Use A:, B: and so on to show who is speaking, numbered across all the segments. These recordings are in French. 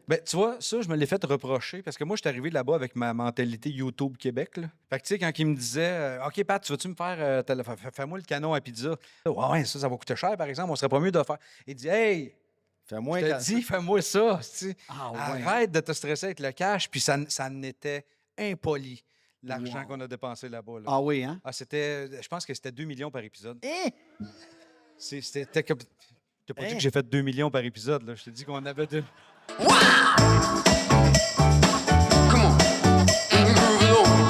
A: Ben, tu vois, ça, je me l'ai fait reprocher parce que moi, je suis arrivé là-bas avec ma mentalité YouTube Québec, là. Fait que, tu sais, quand il me disait OK, Pat, tu vas-tu me faire. Fais-moi le canon à pizza. Ouais, ouais, ça va coûter cher, par exemple. On serait pas mieux de faire. Il dit Hey, je
B: Fais-moi
A: te dis, fais-moi ça. Tu sais.
C: Ah ouais, hein?
A: Arrête de te stresser avec le cash. Puis ça n'était impoli, l'argent qu'on
C: Wow.
A: a dépensé là-bas, là.
C: Ah oui, hein?
A: Ah, c'était. Je pense que c'était 2 millions par épisode.
B: Hein?
A: C'était comme. Je t'ai pas dit
B: Hein?
A: que j'ai fait 2 millions par épisode, là. Je t'ai dit qu'on avait deux.
D: Come on, groove it over.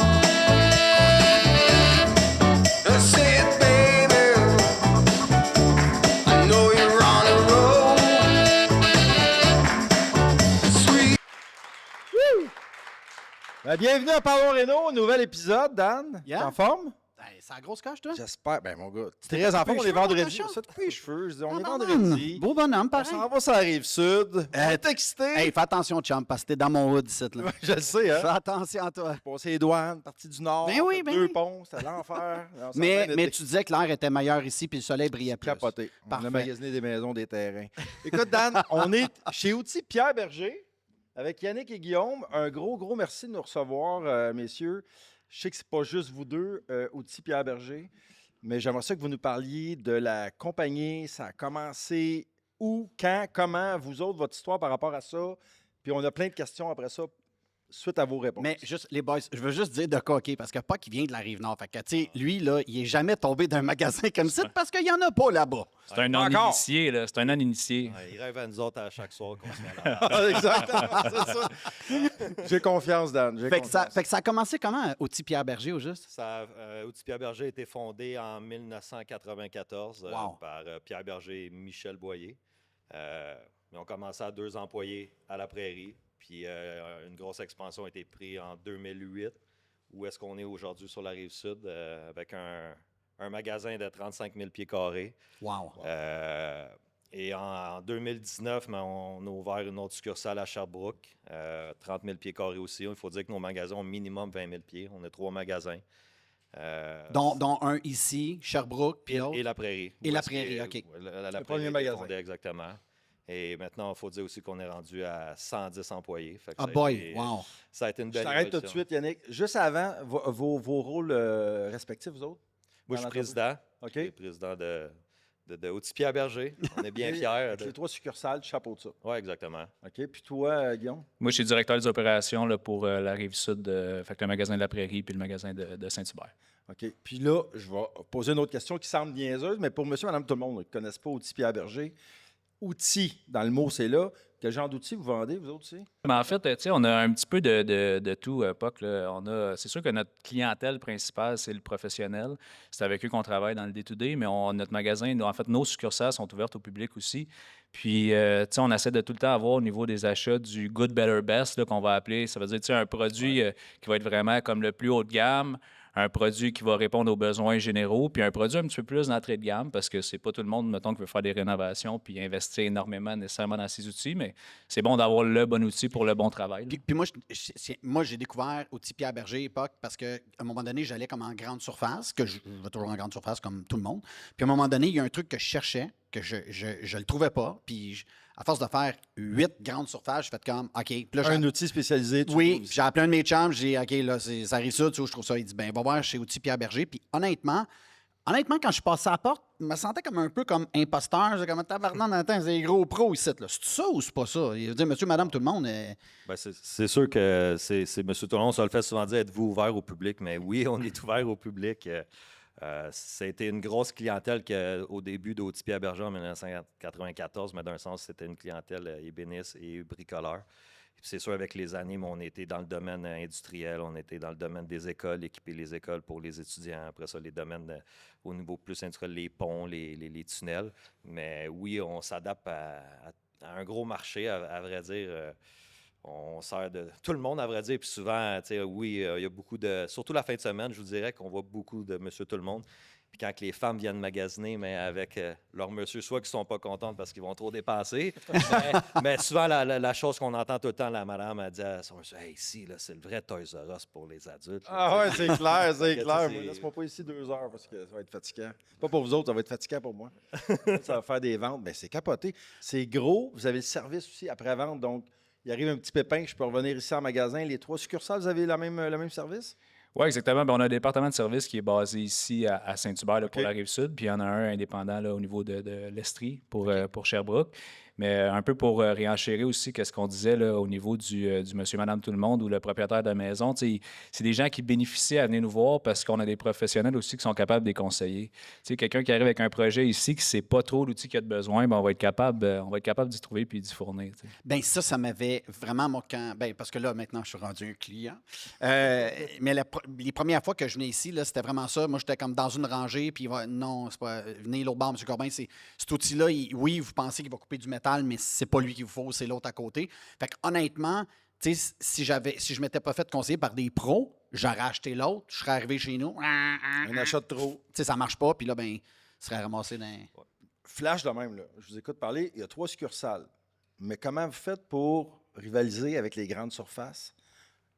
D: Say it, baby. I know you're on a roll. Sweet.
B: Ben, bienvenue à Power Reno, nouvel épisode, Dan.
C: Yeah.
B: T'es en forme?
C: Hey, c'est la grosse coche, toi?
B: J'espère. Ben, mon gars, tu es très en forme, on est
C: cheveux, mon
B: vendredi.
C: cochon?
B: Ça te coupe les cheveux, je dis, on est
C: Ah,
B: vendredi.
C: beau bonhomme,
B: On
C: pareil.
B: s'en va sur la rive sud. On est excité.
C: Hey, fais attention, chum, parce que t'es dans mon hood, ici, là.
B: Je le sais,
C: Fais
B: hein.
C: attention à toi.
B: Passer les douanes, partie du nord.
C: Ben oui,
B: fait
C: ben
B: deux
C: oui.
B: ponts, c'était l'enfer. On s'en
C: Mais
B: revenait
C: tu disais que l'air était meilleur ici puis le soleil brillait plus.
B: capoté. On
C: Parfait.
B: a magasiné des maisons, des terrains. Écoute, Dan, on est chez Outils Pierre Berger avec Yannick et Guillaume. Un gros merci de nous recevoir, messieurs. Je sais que c'est pas juste vous deux, Outils Pierre Berger, mais j'aimerais ça que vous nous parliez de la compagnie. Ça a commencé où, quand, comment, vous autres, votre histoire par rapport à ça. Puis on a plein de questions après ça, suite à vos réponses.
C: Mais juste, les boys, je veux juste dire de quoi, OK, parce que Puck, il vient de la Rive-Nord. Fait que, tu sais, lui, là, il est jamais tombé d'un magasin comme ça parce qu'il n'y en a pas là-bas.
E: C'est un
B: Encore.
E: non-initié, là. C'est un non-initié.
F: Ouais, il rêve à nous autres à chaque soir qu'on se met là.
B: Ah, exactement, c'est ça. J'ai confiance, Dan. J'ai
C: Fait que,
B: confiance.
C: ça a commencé comment, au petit Pierre Berger, au juste?
F: Outil Pierre Berger a été fondé en 1994
C: Wow.
F: par Pierre Berger et Michel Boyer. Ils ont commencé à 2 employés à la Prairie. Puis une grosse expansion a été prise en 2008. Où est-ce qu'on est aujourd'hui sur la Rive-Sud avec un magasin de 35 000 pieds carrés.
C: Wow.
F: Et en 2019, on a ouvert une autre succursale à Sherbrooke, 30 000 pieds carrés aussi. Il faut dire que nos magasins ont minimum 20 000 pieds. On a 3 magasins.
C: Dont un ici, Sherbrooke, puis l'autre.
F: Et la Prairie.
C: Et
F: Où
C: la
F: est-ce que-
C: Prairie, OK.
F: La
B: Le premier
F: Prairie a été
B: magasin.
F: fondée, exactement. Et maintenant, il faut dire aussi qu'on est rendu à 110 employés. Fait que
C: Ah
F: ça a
C: boy,
F: été-
C: wow.
F: Ça a été une
B: Je
F: belle
B: t'arrête tout de
F: évolution.
B: suite, Yannick. Juste avant, vos rôles respectifs, vous autres?
F: Moi, je suis
B: Dans
F: président.
B: OK.
F: Je suis président de Outil Pierre Berger. On est bien fiers.
B: Avec les 3 succursales, chapeau de ça.
F: Oui, exactement.
B: OK. Puis toi, Guillaume?
E: Moi, je suis directeur des opérations là, pour la Rive-Sud, fait que le magasin de la Prairie puis le magasin de Saint-Hubert.
B: OK. Puis là, je vais poser une autre question qui semble niaiseuse, mais pour monsieur, madame, tout le monde qui ne connaissent pas Outils Pierre Berger, outils, dans le mot, c'est là. Quel genre d'outils vous vendez, vous autres aussi?
E: Mais en fait, tu sais, on a un petit peu de tout, Puck, là. C'est sûr que notre clientèle principale, c'est le professionnel. C'est avec eux qu'on travaille dans le day-to-day, mais notre magasin, en fait, nos succursales sont ouvertes au public aussi. Puis, tu sais, on essaie de tout le temps avoir au niveau des achats du good, better, best, là, qu'on va appeler. Ça veut dire, tu sais, un produit qui va être vraiment comme le plus haut de gamme, un produit qui va répondre aux besoins généraux, puis un produit un petit peu plus d'entrée de gamme, parce que c'est pas tout le monde, mettons, qui veut faire des rénovations puis investir énormément nécessairement dans ces outils, mais c'est bon d'avoir le bon outil pour le bon travail, là.
C: Puis moi, j'ai découvert au petit Pierre Berger époque parce qu'à un moment donné, j'allais comme en grande surface, que je vais toujours en grande surface comme tout le monde. Puis à un moment donné, il y a un truc que je cherchais, que je le trouvais pas. Puis à force de faire 8 grandes surfaces, je fais comme, OK. Puis là,
B: Un outil spécialisé. tu
C: oui,
B: trouves
C: j'ai appelé un de mes chums, j'ai dit, OK, là, ça arrive ça, tu vois, je trouve ça. Il dit, ben, va voir chez Outils Pierre Berger. Puis honnêtement, quand je passais à la porte, je me sentais comme un peu comme imposteur. J'ai comme un tabarnak dans le temps, c'est des gros pros ici. Là. C'est ça ou c'est pas ça? Il veut dire, monsieur, madame, tout le monde.
F: Ben, c'est sûr que c'est Monsieur Toulon, ça le fait souvent dire, êtes-vous ouvert au public? Mais oui, on est ouvert au public. Ça a été une grosse clientèle au début d'Outil Pierre Berger en 1994, mais d'un sens, c'était une clientèle ébéniste et bricoleur. Puis c'est sûr, avec les années, on était dans le domaine industriel, on était dans le domaine des écoles, équiper les écoles pour les étudiants. Après ça, les domaines au niveau plus industriel, les ponts, les tunnels. Mais oui, on s'adapte à un gros marché, à vrai dire. On sert de tout le monde, à vrai dire. Puis souvent, tu sais, oui, il y a beaucoup de... Surtout la fin de semaine, je vous dirais qu'on voit beaucoup de monsieur tout le monde. Puis quand les femmes viennent magasiner, mais avec leur monsieur, soit qu'ils ne sont pas contentes parce qu'ils vont trop dépenser, mais souvent, la chose qu'on entend tout le temps, la madame, elle dit à son monsieur, « Hey, ici, là, c'est le vrai Toys R Us pour les adultes. »
B: Ah ouais, c'est clair, c'est
F: Que
B: clair.
F: c'est-
B: Moi, laisse-moi pas ici 2 heures parce que ça va être fatigant. Pas pour vous autres, ça va être fatigant pour moi. Ça va faire des ventes. Ben, c'est capoté. C'est gros. Vous avez le service aussi après-vente. Donc, il arrive un petit pépin, je peux revenir ici en magasin. Les 3 succursales, vous avez le même service?
E: Oui, exactement. Ben, on a un département de service qui est basé ici à Saint-Hubert là, pour
B: OK.
E: la Rive-Sud, puis il y en a un indépendant là, au niveau de l'Estrie pour Sherbrooke. Mais un peu pour réenchérir aussi qu'est-ce qu'on disait là, au niveau du monsieur, madame, tout le monde ou le propriétaire de maison. Tu sais, c'est des gens qui bénéficient à venir nous voir parce qu'on a des professionnels aussi qui sont capables de les conseiller. Tu sais, quelqu'un qui arrive avec un projet ici qui ne sait pas trop l'outil qu'il a de besoin, ben, on va être capable d'y trouver puis d'y fournir. Tu sais.
C: Ben ça m'avait vraiment, moi, parce que là, maintenant, je suis rendu un client. Mais les premières fois que je venais ici, là, c'était vraiment ça. Moi, j'étais comme dans une rangée, puis non, c'est pas. Venez l'autre bord, M. Corbin, cet outil-là, oui, vous pensez qu'il va couper du métal, mais c'est pas lui qu'il vous faut, c'est l'autre à côté. Fait que, honnêtement, tu sais, si je m'étais pas fait conseiller par des pros, j'aurais acheté l'autre, je serais arrivé chez nous.
B: Un achat de trop.
C: Tu sais, ça marche pas, puis là, ben, il serait ramassé dans.
B: Flash de même, là. Je vous écoute parler. Il y a 3 succursales. Mais comment vous faites pour rivaliser avec les grandes surfaces? Tu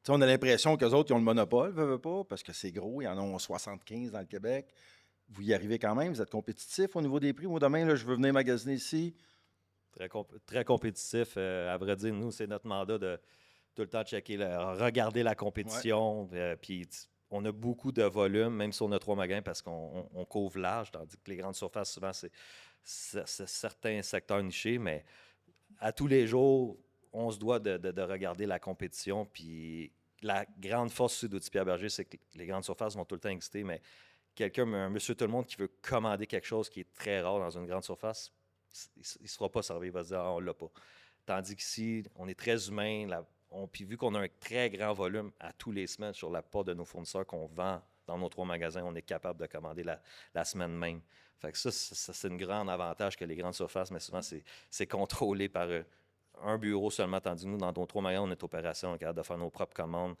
B: sais, on a l'impression qu'eux autres, ils ont le monopole, veut pas, parce que c'est gros. Ils en ont 75 dans le Québec. Vous y arrivez quand même? Vous êtes compétitif au niveau des prix? Moi, demain, là, je veux venir magasiner ici.
F: Très compétitif. À vrai dire, nous, c'est notre mandat de tout le temps checker, regarder la compétition. Puis on a beaucoup de volume, même si on a 3 magasins, parce qu'on couvre large, tandis que les grandes surfaces, souvent, c'est certains secteurs nichés. Mais à tous les jours, on se doit de regarder la compétition. Puis la grande force d'Outils Pierre Berger, c'est que les grandes surfaces vont tout le temps exister, mais un monsieur tout le monde qui veut commander quelque chose qui est très rare dans une grande surface, il ne se fera pas servir, il va se dire « Ah, on ne l'a pas ». Tandis qu'ici, on est très humain, puis vu qu'on a un très grand volume à tous les semaines sur la part de nos fournisseurs qu'on vend dans nos 3 magasins, on est capable de commander la semaine même. Fait que ça c'est un grand avantage que les grandes surfaces, mais souvent, c'est contrôlé par un bureau seulement, tandis que nous, dans nos 3 magasins, on est opération, on est capable de faire nos propres commandes,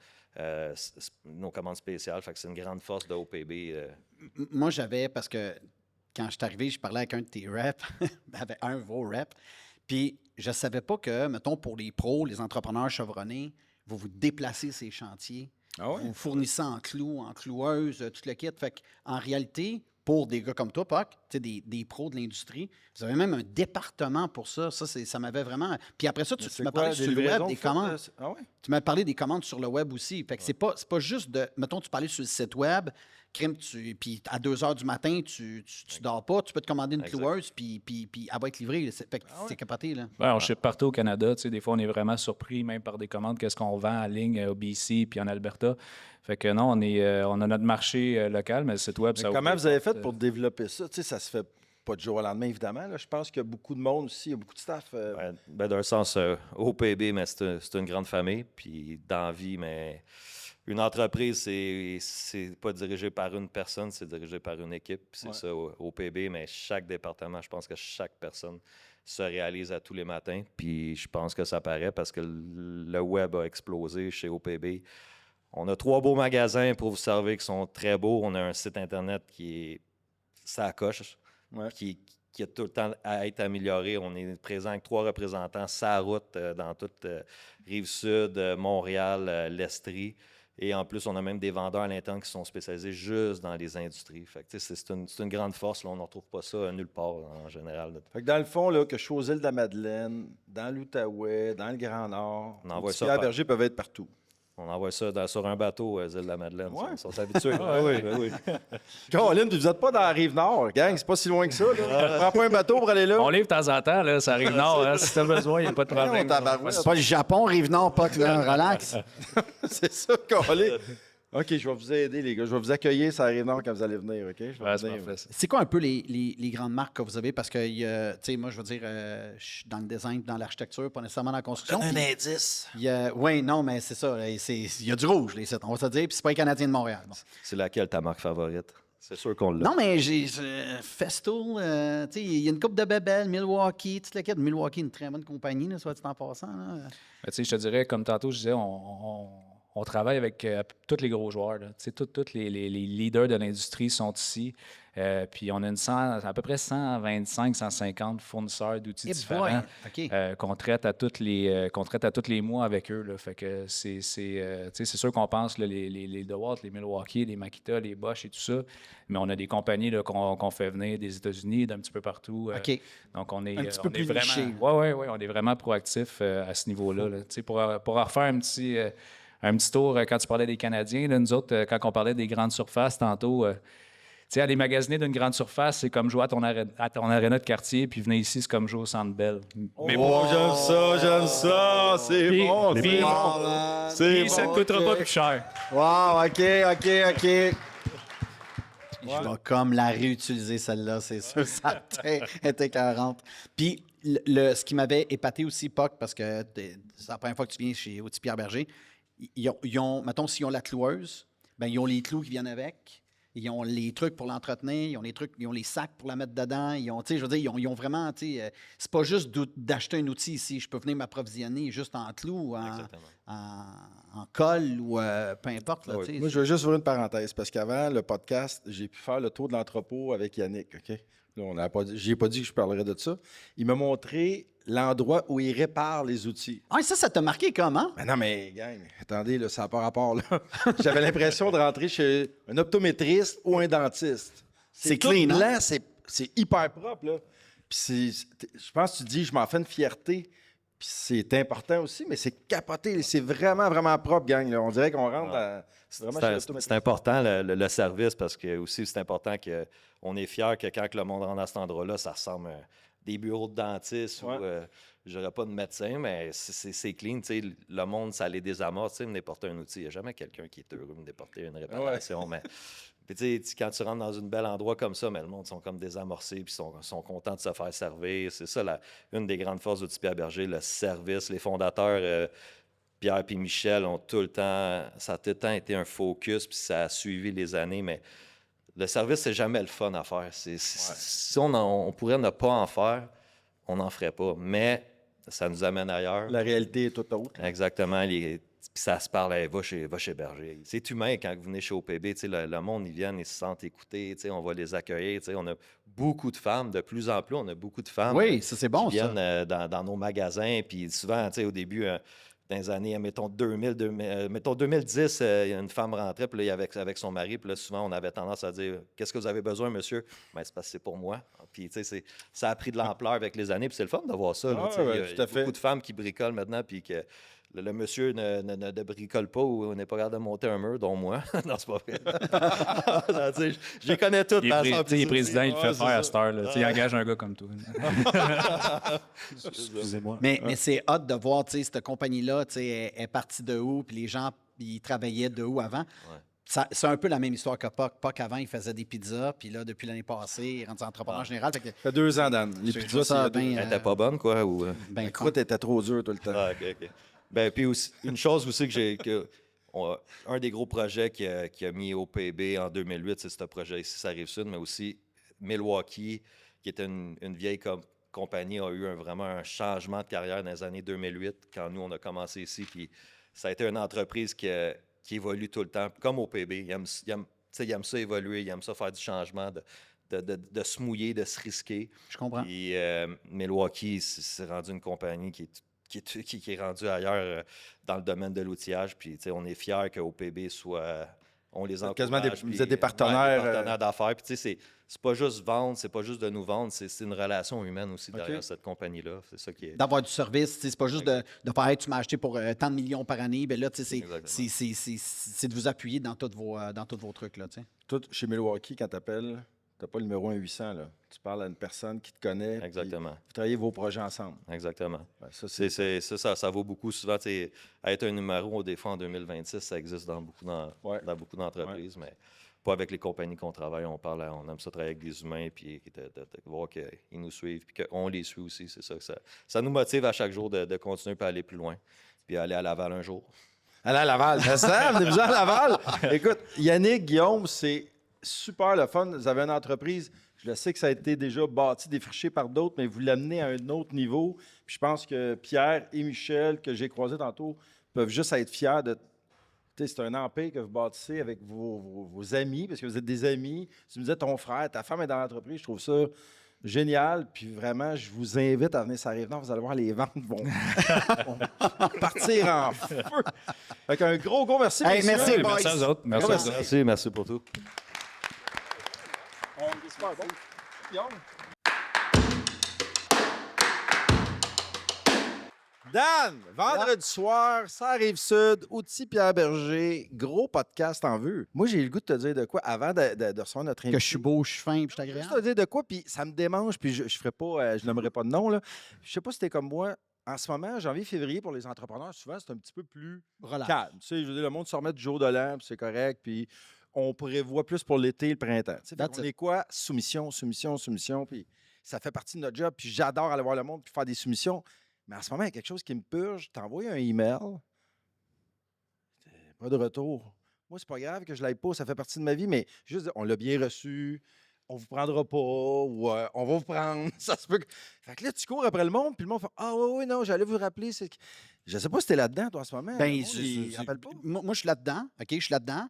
F: nos commandes spéciales. Fait que c'est une grande force de OPB.
C: Moi, parce que quand je suis arrivé, je parlais avec un de tes reps, avec un de vos reps, puis je ne savais pas que, mettons, pour les pros, les entrepreneurs chevronnés, vous déplacez ces chantiers,
B: Ah ouais?
C: vous fournissez en clous, en cloueuses, tout le kit. Fait qu'en réalité, pour des gars comme toi, Puck, des pros de l'industrie, vous avez même un département pour ça. Ça m'avait vraiment... Puis après ça, tu m'as parlé sur le web des commandes.
B: Ah ouais?
C: Tu m'as parlé des commandes sur le web aussi. Fait que c'est pas juste de... Mettons, tu parlais sur le site web, puis à 2 h du matin, tu dors pas, tu peux te commander une
F: Exact.
C: cloueuse, puis elle va être livrée. Fait que c'est capoté, là.
E: Ouais, on ship partout au Canada. Tu sais, des fois, on est vraiment surpris, même par des commandes, qu'est-ce qu'on vend en ligne au BC puis en Alberta. Fait que non, on a notre marché local, mais le site web,
B: Mais
E: ça
B: comment
E: ouvre
B: vous avez
E: les
B: fait
E: portes,
B: pour développer ça? Tu sais, ça se fait pas du jour au lendemain, évidemment. Là. Je pense qu'il y a beaucoup de monde aussi, il y a beaucoup de staff.
F: D'un sens, OPB, mais c'est une grande famille. Puis dans la vie, mais une entreprise, c'est pas dirigé par une personne, c'est dirigé par une équipe. Puis c'est ça, OPB, mais chaque département, je pense que chaque personne se réalise à tous les matins. Puis je pense que ça paraît parce que le web a explosé chez OPB. On a 3 beaux magasins pour vous servir qui sont très beaux. On a un site Internet qui est ça coche,
B: Ouais.
F: qui a tout le temps à être amélioré. On est présent avec 3 représentants, sa route dans toute Rive-Sud, Montréal, l'Estrie. Et en plus, on a même des vendeurs à l'interne qui sont spécialisés juste dans les industries. Fait que, c'est une grande force. Là, on ne retrouve pas ça nulle part en général.
B: Fait que dans le fond, là, que je sois aux Îles-de-la-Madeleine, dans l'Outaouais, dans le Grand Nord,
F: On envoie
B: les
F: ça
B: Pierre
F: par-
B: Berger peuvent être partout.
F: On envoie ça sur un bateau aux Îles-de-la-Madeleine.
B: Ouais.
F: Ils sont habitués. oui.
B: Caroline, puis vous n'êtes pas dans la Rive-Nord, gang, c'est pas si loin que ça. Là. Prends pas un bateau pour aller là.
E: On livre de temps en temps, là, ça arrive nord. Hein, si tu as besoin, il n'y a pas de problème.
B: Non, tabarouette.
C: C'est pas le Japon, Rive-Nord, Puck, là. Relax.
B: C'est ça, Caroline. OK, je vais vous aider, les gars. Je vais vous accueillir sur la Rive-Nord quand vous allez venir, OK? Je vais
E: Ouais, c'est
B: venir.
E: parfait, ça.
C: C'est quoi un peu les grandes marques que vous avez? Parce que, tu sais, moi, je veux dire, je suis dans le design, dans l'architecture, pas nécessairement dans la construction.
B: Un
C: puis
B: indice.
C: Oui, non, mais c'est ça. Il y a du rouge, les sites, on va se dire. Puis c'est pas les Canadiens de Montréal. Bon.
F: C'est laquelle ta marque favorite? C'est sûr qu'on l'a.
C: Non, mais j'ai Festool, tu sais, il y a une coupe de bébelles, Milwaukee, toute la quête. Milwaukee, une très bonne compagnie, là, soit dit en passant. Là.
E: Mais tu sais, je te dirais, comme tantôt, je disais, on on travaille avec tous les gros joueurs. Là. Tu sais, tous les leaders de l'industrie sont ici. Puis on a à peu près 125, 150 fournisseurs d'outils
C: Eh
E: différents
C: boy! OK.
E: qu'on traite à tous les mois avec eux. Là. Fait que tu sais, c'est sûr qu'on pense là, les DeWalt, les Milwaukee, les Makita, les Bosch et tout ça. Mais on a des compagnies là, qu'on fait venir des États-Unis, d'un petit peu partout.
C: OK.
E: Donc on est,
C: Un petit peu
E: on est
C: plus
E: vraiment,
C: niché.
E: ouais, on est vraiment proactif à ce niveau-là. Là. Tu sais, pour refaire un petit tour, quand tu parlais des Canadiens, là, nous autres, quand on parlait des grandes surfaces tantôt, tu sais, aller magasiner d'une grande surface, c'est comme jouer à ton aréna de quartier, puis venir ici, c'est comme jouer au Centre Bell. Mais
B: Oh, j'aime ça, c'est
E: Puis-
B: bon, c'est
E: puis-
B: bon. C'est
E: puis ça ne
B: bon,
E: coûtera
B: ok.
E: pas plus cher.
B: Wow, OK.
C: Je vais comme la réutiliser, celle-là, c'est sûr. Ça était écœurante. Puis, ce qui m'avait épaté aussi, Puck, parce que c'est la première fois que tu viens chez Outils Pierre Berger, ils ont, mettons, s'ils ont la cloueuse, ben, ils ont les clous qui viennent avec. Ils ont les trucs pour l'entretenir, ils ont les sacs pour la mettre dedans. Ils ont, tu sais, je veux dire, ils ont vraiment, tu sais, c'est pas juste d'acheter un outil ici. Je peux venir m'approvisionner juste en clous, en colle ou peu importe. Là, tu sais.
B: Moi, je veux juste ouvrir une parenthèse parce qu'avant le podcast, j'ai pu faire le tour de l'entrepôt avec Yannick. OK? Là, on n'a pas dit, j'ai pas dit que je parlerais de ça. Il m'a montré l'endroit où il répare les outils.
C: Ah, ça t'a marqué comment?
B: Ben non, mais gang, attendez, là, ça n'a pas rapport. Là. J'avais l'impression de rentrer chez un optométriste ou un dentiste.
C: C'est
B: tout
C: clean, hein?
B: blanc, c'est hyper propre. Là. Puis je pense que tu dis, je m'en fais une fierté. Puis c'est important aussi, mais c'est capoté. C'est vraiment, vraiment propre, gang. Là. On dirait qu'on rentre dans... C'est vraiment chez l'optométriste.
F: C'est important le service parce que aussi c'est important qu'on est fier que quand le monde rentre à cet endroit-là, ça ressemble à des bureaux de dentiste
B: Ouais.
F: ou j'aurais pas de médecin, mais c'est clean. Tu sais, le monde, ça les désamorce. Tu sais, me déporter un outil. Il n'y a jamais quelqu'un qui est heureux de me déporter une réparation. Mais puis, tu sais, quand tu rentres dans un bel endroit comme ça, mais le monde sont comme désamorcés puis sont contents de se faire servir. C'est ça, une des grandes forces d'Outils Pierre Berger, le service. Les fondateurs, Pierre et Michel, ont tout le temps, ça a tout le temps été un focus, puis ça a suivi les années, mais le service, c'est jamais le fun à faire. Si on pourrait ne pas en faire, on n'en ferait pas. Mais ça nous amène ailleurs.
B: La réalité est tout autre.
F: Exactement. Puis ça se parle, hey, va chez Berger. C'est humain quand vous venez chez OPB. Le monde, ils viennent, ils se sentent écoutés. On va les accueillir. On a beaucoup de femmes. De plus en plus, on a beaucoup de femmes
C: Oui, ça, c'est bon,
F: qui
C: ça.
F: viennent dans nos magasins. Puis souvent, au début, dans les années, mettons 2010, il y a une femme rentrait, puis là, avec son mari, puis là, souvent, on avait tendance à dire « Qu'est-ce que vous avez besoin, monsieur? » Ben, c'est parce que c'est pour moi. Puis, ça a pris de l'ampleur avec les années, puis c'est le fun de voir ça. Là,
B: Ah, ouais,
F: il
B: tout
F: y
B: à
F: a
B: fait.
F: beaucoup de femmes qui bricolent maintenant, puis que le monsieur ne bricole pas ou n'est pas capable de monter un mur, dont moi. Non, c'est pas vrai. Non, je les connais toutes.
E: Il
F: dans
E: est,
F: le
E: il est président, il le fait
B: Ouais,
E: faire
B: c'est
E: à cette heure. Là. Tu sais, Il engage un gars comme toi.
G: Excusez-moi.
C: Mais c'est hot de voir, tu sais, cette compagnie-là, tu sais, elle est partie de où, puis les gens, ils travaillaient de où avant. C'est un peu la même histoire que Puck. Puck, avant, il faisait des pizzas, puis là, depuis l'année passée, il est rendu entrepreneur général. Fait que,
B: Ça fait 2 ans, Dan. Les
C: J'ai
B: pizzas,
C: trouvé ça
B: c'est
C: bien,
F: Elle était pas bonne, quoi? Ou,
C: ben
B: La croûte était trop dure tout le temps.
F: Ah, OK. Ben, puis aussi, une chose aussi un des gros projets qui a mis OPB en 2008, c'est ce projet ici, ça Rive-Sud, mais aussi Milwaukee, qui était une vieille compagnie, a eu vraiment un changement de carrière dans les années 2008, quand nous, on a commencé ici. Puis ça a été une entreprise qui évolue tout le temps, comme OPB. Il aime ça évoluer, il aime ça faire du changement, de se mouiller, de se risquer.
C: je comprends.
F: Puis Milwaukee, c'est rendu une compagnie qui est rendue ailleurs dans le domaine de l'outillage. Puis, on est fiers que OPB soit... On les encourage.
B: Quasiment
F: puis,
B: vous êtes des partenaires,
F: des partenaires d'affaires. Puis, c'est pas juste vendre, c'est pas juste de nous vendre, c'est une relation humaine aussi derrière cette compagnie-là. C'est ça qui est...
C: D'avoir du service, tu sais, c'est pas juste de faire hey, tu m'as acheté pour tant de millions par année. Ben là, tu sais,
F: Exactement.
C: c'est de vous appuyer dans tous vos trucs. Là, tu sais.
B: Tout, chez Milwaukee, quand tu appelles, tu n'as pas le numéro 1-800. Là. Tu parles à une personne qui te connaît. puis
F: Exactement.
B: Vous travaillez vos projets ensemble.
F: Exactement.
B: Ben, ça, c'est...
F: Ça vaut beaucoup. Souvent, être un numéro, des fois, en 2026, ça existe dans beaucoup d'entreprises, mais pas avec les compagnies qu'on travaille. On aime ça travailler avec des humains, puis de voir qu'ils nous suivent, puis qu'on les suit aussi. C'est ça nous motive à chaque jour de continuer et aller plus loin, puis aller à Laval un jour.
B: Allez à Laval. Ça, venez-vous à Laval. Écoute, Yannick, Guillaume, c'est super le fun. Vous avez une entreprise, je le sais que ça a été déjà bâti, défriché par d'autres, mais vous l'amenez à un autre niveau. Puis je pense que Pierre et Michel, que j'ai croisés tantôt, peuvent juste être fiers de Tu sais, c'est un empire que vous bâtissez avec vos amis, parce que vous êtes des amis. Tu me disais ton frère, ta femme est dans l'entreprise. Je trouve ça génial. Puis vraiment, je vous invite à venir sur la Rive-Nord. Vous allez voir, les ventes vont, vont partir en feu. Fait qu'un gros merci.
C: Hey,
B: messieurs.
C: merci, boys.
E: Merci à vous autres. Merci à vous autres.
F: Merci pour tout.
B: On est super bon. Guillaume? Dan, vendredi soir, ça arrive sud, Outils Pierre Berger, gros podcast en vue. Moi, j'ai le goût de te dire de quoi avant de recevoir notre invité.
C: Que je suis beau, je suis fin, puis je suis
B: Juste
C: agréable.
B: te dire de quoi, puis ça me démange, puis je ferai pas, je nommerai pas de nom. Là. Je sais pas si t'es comme moi. En ce moment, janvier, février, pour les entrepreneurs, souvent, c'est un petit peu plus
C: Relax.
B: calme. Tu sais, je veux dire, le monde se remet du jour de l'an, puis c'est correct, puis on prévoit plus pour l'été, le printemps. Tu sais, fait
C: That's
B: qu'on
C: it.
B: est quoi? Soumission, puis ça fait partie de notre job, puis j'adore aller voir le monde, puis faire des soumissions. Mais en ce moment, il y a quelque chose qui me purge. T'envoies un email, pas de retour. Moi, c'est pas grave que je l'aille pas, ça fait partie de ma vie, mais juste dire, on l'a bien reçu, on vous prendra pas, ou on va vous prendre. Ça se peut que... Fait que là, tu cours après le monde, puis le monde fait ah oui, non, j'allais vous rappeler. Je sais pas si t'es là-dedans, toi, en ce moment.
C: Ben,
B: Le monde, il se rappelle pas.
C: moi, je suis là-dedans, OK? Je suis là-dedans.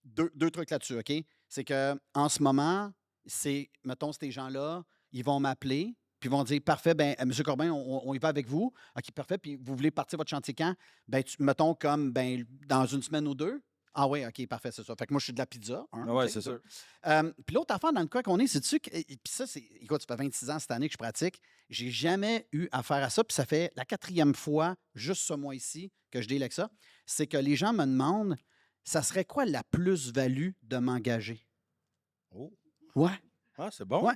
C: Deux trucs là-dessus, OK? C'est que en ce moment, mettons, ces gens-là, ils vont m'appeler, puis ils vont dire parfait, ben, M. Corbin, on y va avec vous. OK, parfait. Puis vous voulez partir votre chantier quand? Ben, mettons comme ben, dans une semaine ou deux. Ah oui, OK, parfait, c'est ça. Fait que moi, je suis de la pizza. Hein,
B: Ah ouais,
C: tu sais,
B: c'est sûr.
C: Puis l'autre affaire dans le cas qu'on est, c'est-tu que. Puis ça, c'est. Écoute, ça fait 26 ans cette année que je pratique. J'ai jamais eu affaire à ça. Puis ça fait la 4e fois, juste ce mois-ci, que je délègue ça. C'est que les gens me demandent ça serait quoi la plus-value de m'engager?
B: Oh.
C: Ouais.
B: Ah, c'est bon.
C: Ouais,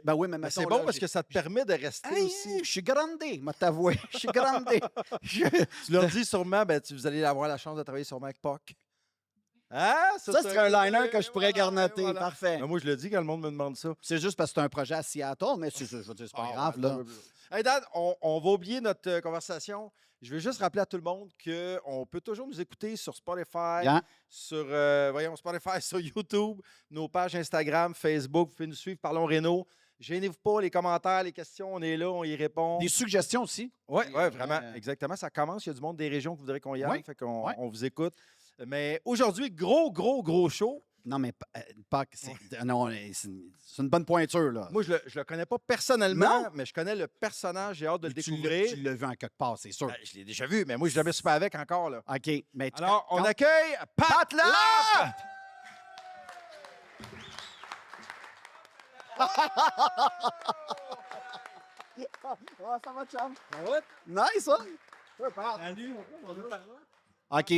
C: ben oui, mais
B: Ben,
C: mettons,
B: c'est bon
C: là,
B: parce que ça te permet de rester
C: Hey,
B: aussi.
C: je suis grandé, moi t'avouer. Je suis grandé.
B: Tu leur dis sûrement, ben, vous allez avoir la chance de travailler sur Mac POC. Ah,
C: Ça serait un liner que je pourrais garnoter.
B: voilà.
C: Parfait.
B: Ben, moi, je le dis quand le monde me demande ça.
C: C'est juste parce que c'est un projet à Seattle, mais je veux dire, c'est pas grave, là.
B: Hey, Dan, on va oublier notre conversation. Je vais juste rappeler à tout le monde qu'on peut toujours nous écouter sur Spotify,
C: Yeah.
B: sur Spotify, sur YouTube, nos pages Instagram, Facebook. Vous pouvez nous suivre, Parlons Réno. Gênez-vous pas, les commentaires, les questions, on est là, on y répond.
C: Des suggestions aussi.
B: Oui, vraiment, exactement. Ça commence. Il y a du monde des régions qui voudraient qu'on y aille.
C: Ouais,
B: Fait qu'on
C: ouais.
B: on vous écoute. Mais aujourd'hui, gros show.
C: Non, mais pas que c'est. Non, c'est une bonne pointure, là.
B: Moi, je le connais pas personnellement,
C: Non?
B: mais je connais le personnage. J'ai hâte de le
C: Tu l'as-
B: découvrir.
C: Tu l'as vu en quelque part, c'est sûr.
B: Ben, je l'ai déjà vu, mais moi, je n'ai jamais super avec encore. Là.
C: OK. Mais
B: Alors, on
C: quand-
B: accueille Pat Lappe!
C: ça va, chum? Nice, hein? OK.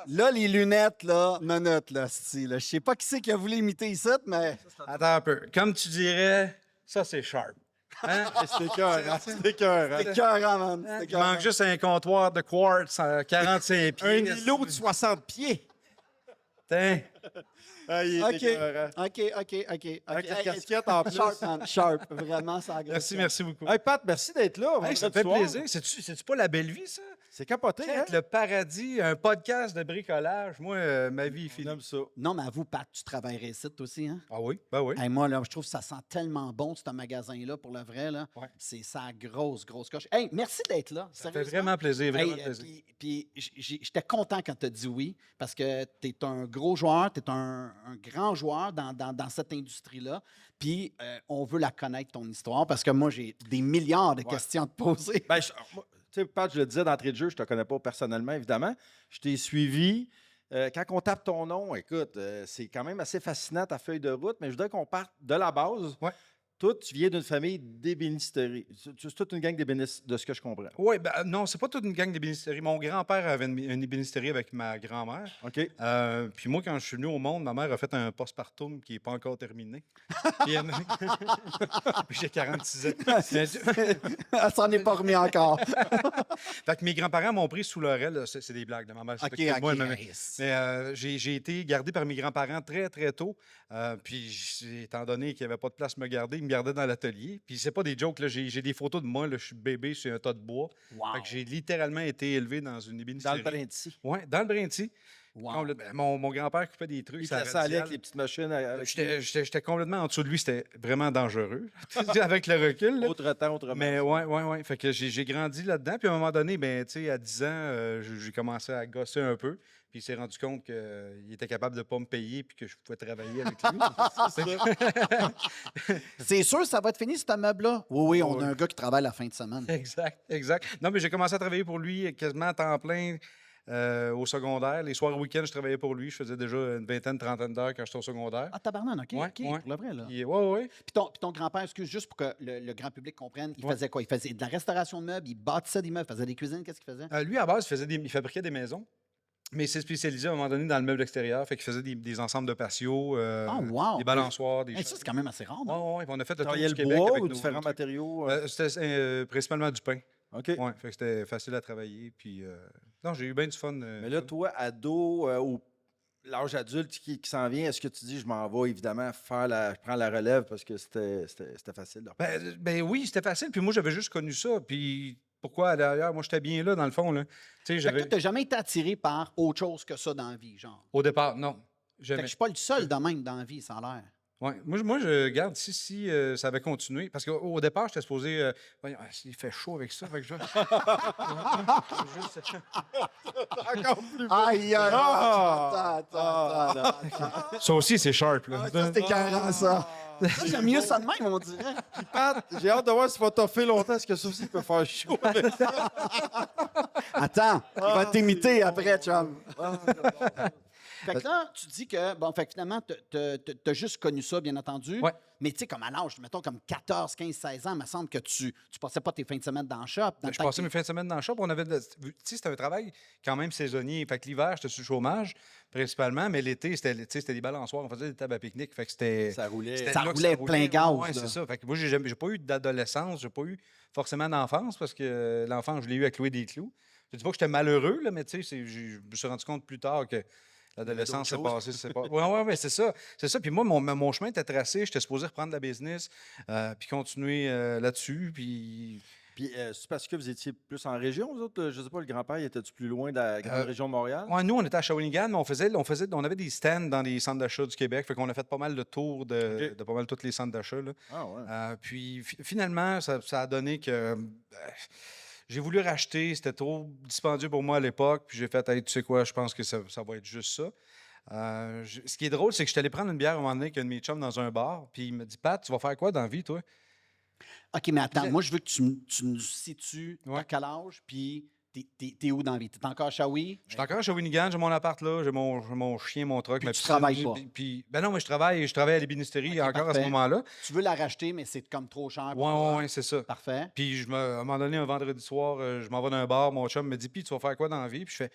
C: Là, les lunettes, là, minute, là, style. Je sais pas qui c'est qui a voulu imiter ici, mais.
A: Attends un peu. Comme tu dirais, ça, c'est sharp. Hein?
B: C'est écœurant, c'est écœurant.
C: C'est écœurant, man. C'est
A: Il
C: écœurant.
A: manque juste un comptoir de quartz à 45 pieds.
B: Un îlot de 60 pieds.
A: Tiens.
B: Ah, il est
C: OK.
B: écœurant.
C: OK.
B: Avec la
C: Hey,
B: casquette en plus.
C: Sharp, man. Sharp. Vraiment, ça agresse.
A: Merci beaucoup.
B: Hey, Pat, merci d'être là.
A: Hey, ça me
B: vendredi
A: fait
B: soir.
A: plaisir. C'est-tu pas la belle vie, ça?
B: C'est capoté, hein?
A: Le paradis, un podcast de bricolage. Moi, ma vie est
B: On
A: finie.
B: aime ça.
C: Non, mais avoue, Pat, tu travaillerais ici aussi, hein?
A: Ah oui? Ben oui.
C: Hey, moi, là, je trouve que ça sent tellement bon, ce magasin-là, pour le vrai. Là.
A: Ouais.
C: C'est ça, grosse coche. Hey, merci d'être là.
A: Ça fait
C: Sérieusement.
A: vraiment plaisir, vraiment
C: Hey,
A: plaisir.
C: puis j'étais content quand tu as dit oui, parce que tu es un gros joueur, tu es un grand joueur dans cette industrie-là. Puis on veut la connaître, ton histoire, parce que moi, j'ai des milliards de questions à te poser.
B: Ben, moi, tu sais, Pat, je le disais d'entrée de jeu, je te connais pas personnellement, évidemment. Je t'ai suivi. Quand on tape ton nom, écoute, c'est quand même assez fascinant ta feuille de route, mais je voudrais qu'on parte de la base.
A: Ouais.
B: Toi, tu viens d'une famille d'ébénisterie. C'est toute une gang d'ébénistes, de ce que je comprends.
A: Oui, ben non, c'est pas toute une gang d'ébénisterie. Mon grand-père avait une ébénisterie avec ma grand-mère.
B: OK?
A: Puis moi, quand je suis venu au monde, ma mère a fait un postpartum qui n'est pas encore terminé. Puis puis j'ai 46 ans.
C: Elle s'en est pas remis encore.
A: Fait que mes grands-parents m'ont pris sous leur aile. C'est des blagues de ma mère. c'est
C: OK,
A: pas que
C: OK.
A: moi, mais j'ai été gardé par mes grands-parents très, très tôt. Puis, étant donné qu'il n'y avait pas de place pour me garder, ils me gardaient dans l'atelier. Puis, c'est pas des jokes. Là. J'ai des photos de moi. Là, je suis bébé sur un tas de bois.
C: Wow.
A: Fait que j'ai littéralement été élevé dans une
B: Dans
A: ébénisterie.
B: le Brinty.
A: Oui, dans le Brinty.
C: Wow.
A: Mon grand-père coupait des trucs.
B: Il te
A: ça
B: laissait aller avec les petites machines.
A: J'étais complètement en dessous de lui. C'était vraiment dangereux. Avec le recul. Là.
B: Autre temps, autre
A: Mais ouais. Fait que j'ai grandi là-dedans. Puis à un moment donné, ben, tu sais, à 10 ans, j'ai commencé à gosser un peu. Puis il s'est rendu compte qu'il était capable de ne pas me payer puis que je pouvais travailler avec lui.
C: C'est sûr, ça va être fini, ce meuble-là? Oui, on a
A: Oui.
C: un gars qui travaille la fin de semaine.
A: Exact. Non, mais j'ai commencé à travailler pour lui quasiment à temps plein au secondaire. Les soirs et week-ends, je travaillais pour lui. Je faisais déjà une vingtaine, trentaine d'heures quand j'étais au secondaire.
C: Ah, tabarnane, OK,
A: Ouais,
C: OK,
A: ouais.
C: pour le vrai, là.
A: Ouais.
C: Puis ton grand-père, excuse, juste pour que le grand public comprenne, il
A: Ouais.
C: faisait quoi? Il faisait de la restauration de meubles, il bâtissait des meubles, il faisait des cuisines, qu'est-ce qu'il faisait?
A: Lui, à base, il fabriquait des maisons. Mais il s'est spécialisé à un moment donné dans le meuble extérieur. Fait qu'il faisait des ensembles de patio,
C: Wow!
A: des balançoires, des
C: Hey, ça, c'est quand même assez rare, non?
A: Ouais. On a fait le tour
B: Travaillais
A: du
B: le
A: Québec
B: bois
A: avec
B: ou
A: nos
B: différents
A: trucs.
B: matériaux?
A: C'était principalement du pain.
B: OK.
A: Ouais, fait que c'était facile à travailler. Puis, non, j'ai eu bien du fun.
B: Mais là, toi, ado, ou l'âge adulte qui s'en vient, est-ce que tu dis, je m'en vais évidemment je prends la relève parce que c'était facile de reprendre?
A: Ben oui, c'était facile. Puis moi, j'avais juste connu ça. Puis pourquoi à l'arrière? Moi, j'étais bien là, dans le fond. Là. Tu sais,
C: Fait que
A: j'avais.
C: toi, t'as jamais été attiré par autre chose que ça dans la vie, genre.
A: Au départ, non.
C: Fait que
A: Jamais.
C: je suis pas le seul de même dans la vie, ça a l'air.
A: Ouais. Moi, je garde si ça avait continué. Parce qu'au départ, j'étais supposé. Voyons, il fait chaud avec ça. Fait que je... Juste-
B: Encore plus
C: Aïe, aïe!
B: Ah!
C: Attends.
A: Ça aussi, c'est sharp. Là.
C: Ça, c'était carré, ça. J'aime mieux ça de même, on dirait.
B: Pat, j'ai hâte de voir si ça va toffer longtemps. Est-ce que ça aussi peut faire chaud?
C: Attends, il va t'imiter après, chum. Fait que là, tu dis que, bon, fait que finalement, t'as juste connu ça, bien entendu.
A: Ouais.
C: Mais tu sais, comme à l'âge, mettons, comme 14, 15, 16 ans, il me semble que tu passais pas tes fins de semaine dans le shop. Dans le
A: Je
C: temps
A: passais
C: que-
A: mes fins de semaine dans le shop. Tu sais, c'était un travail quand même saisonnier. Fait que l'hiver, j'étais sur le chômage, principalement. Mais l'été, c'était des balançoires. On faisait des tables à pique-nique. Fait que c'était.
B: Ça roulait.
A: c'était
C: Ça
A: là que
C: roulait plein gaz,
A: Ouais,
C: là.
A: c'est ça. Fait que moi, j'ai pas eu d'adolescence. J'ai pas eu forcément d'enfance parce que l'enfance, je l'ai eu à clouer des clous. Je dis pas que j'étais malheureux, là, mais tu sais, je me suis rendu compte plus tard que l'adolescence s'est passée. Ouais, c'est ça. C'est ça. Puis moi, mon chemin était tracé. J'étais supposé reprendre la business, puis continuer là-dessus. Puis.
B: Puis, c'est parce que vous étiez plus en région, vous autres? Je sais pas, le grand-père, était-tu plus loin de la grande région de Montréal?
A: Ouais, nous, on était à Shawinigan, mais on avait des stands dans les centres d'achat du Québec. Fait qu'on a fait pas mal de tours de pas mal tous les centres d'achat. Là.
B: Ah ouais.
A: Puis finalement, ça a donné que j'ai voulu racheter. C'était trop dispendieux pour moi à l'époque. Puis j'ai fait, hey, tu sais quoi, je pense que ça va être juste ça. Ce qui est drôle, c'est que je suis allé prendre une bière à un moment donné avec un de mes chums dans un bar. Puis il me dit, Pat, tu vas faire quoi dans la vie, toi?
C: OK, mais attends, moi, je veux que tu nous situes à
A: Ouais.
C: quel âge, puis t'es où dans la vie? T'es encore à Shawi?
A: Je suis encore à Shawinigan, j'ai mon appart là, j'ai mon chien, mon truck,
C: Puis
A: ma
C: tu
A: piscine.
C: travailles pas.
A: Ben non, mais je travaille à l'ébénisterie
C: Ok,
A: encore à ce
C: parfait.
A: moment-là.
C: Tu veux la racheter, mais c'est comme trop cher. pour toi.
A: Ouais, c'est ça.
C: Parfait.
A: Puis à un moment donné, un vendredi soir, je m'en vais dans un bar, mon chum me dit, puis tu vas faire quoi dans la vie? Puis je fais,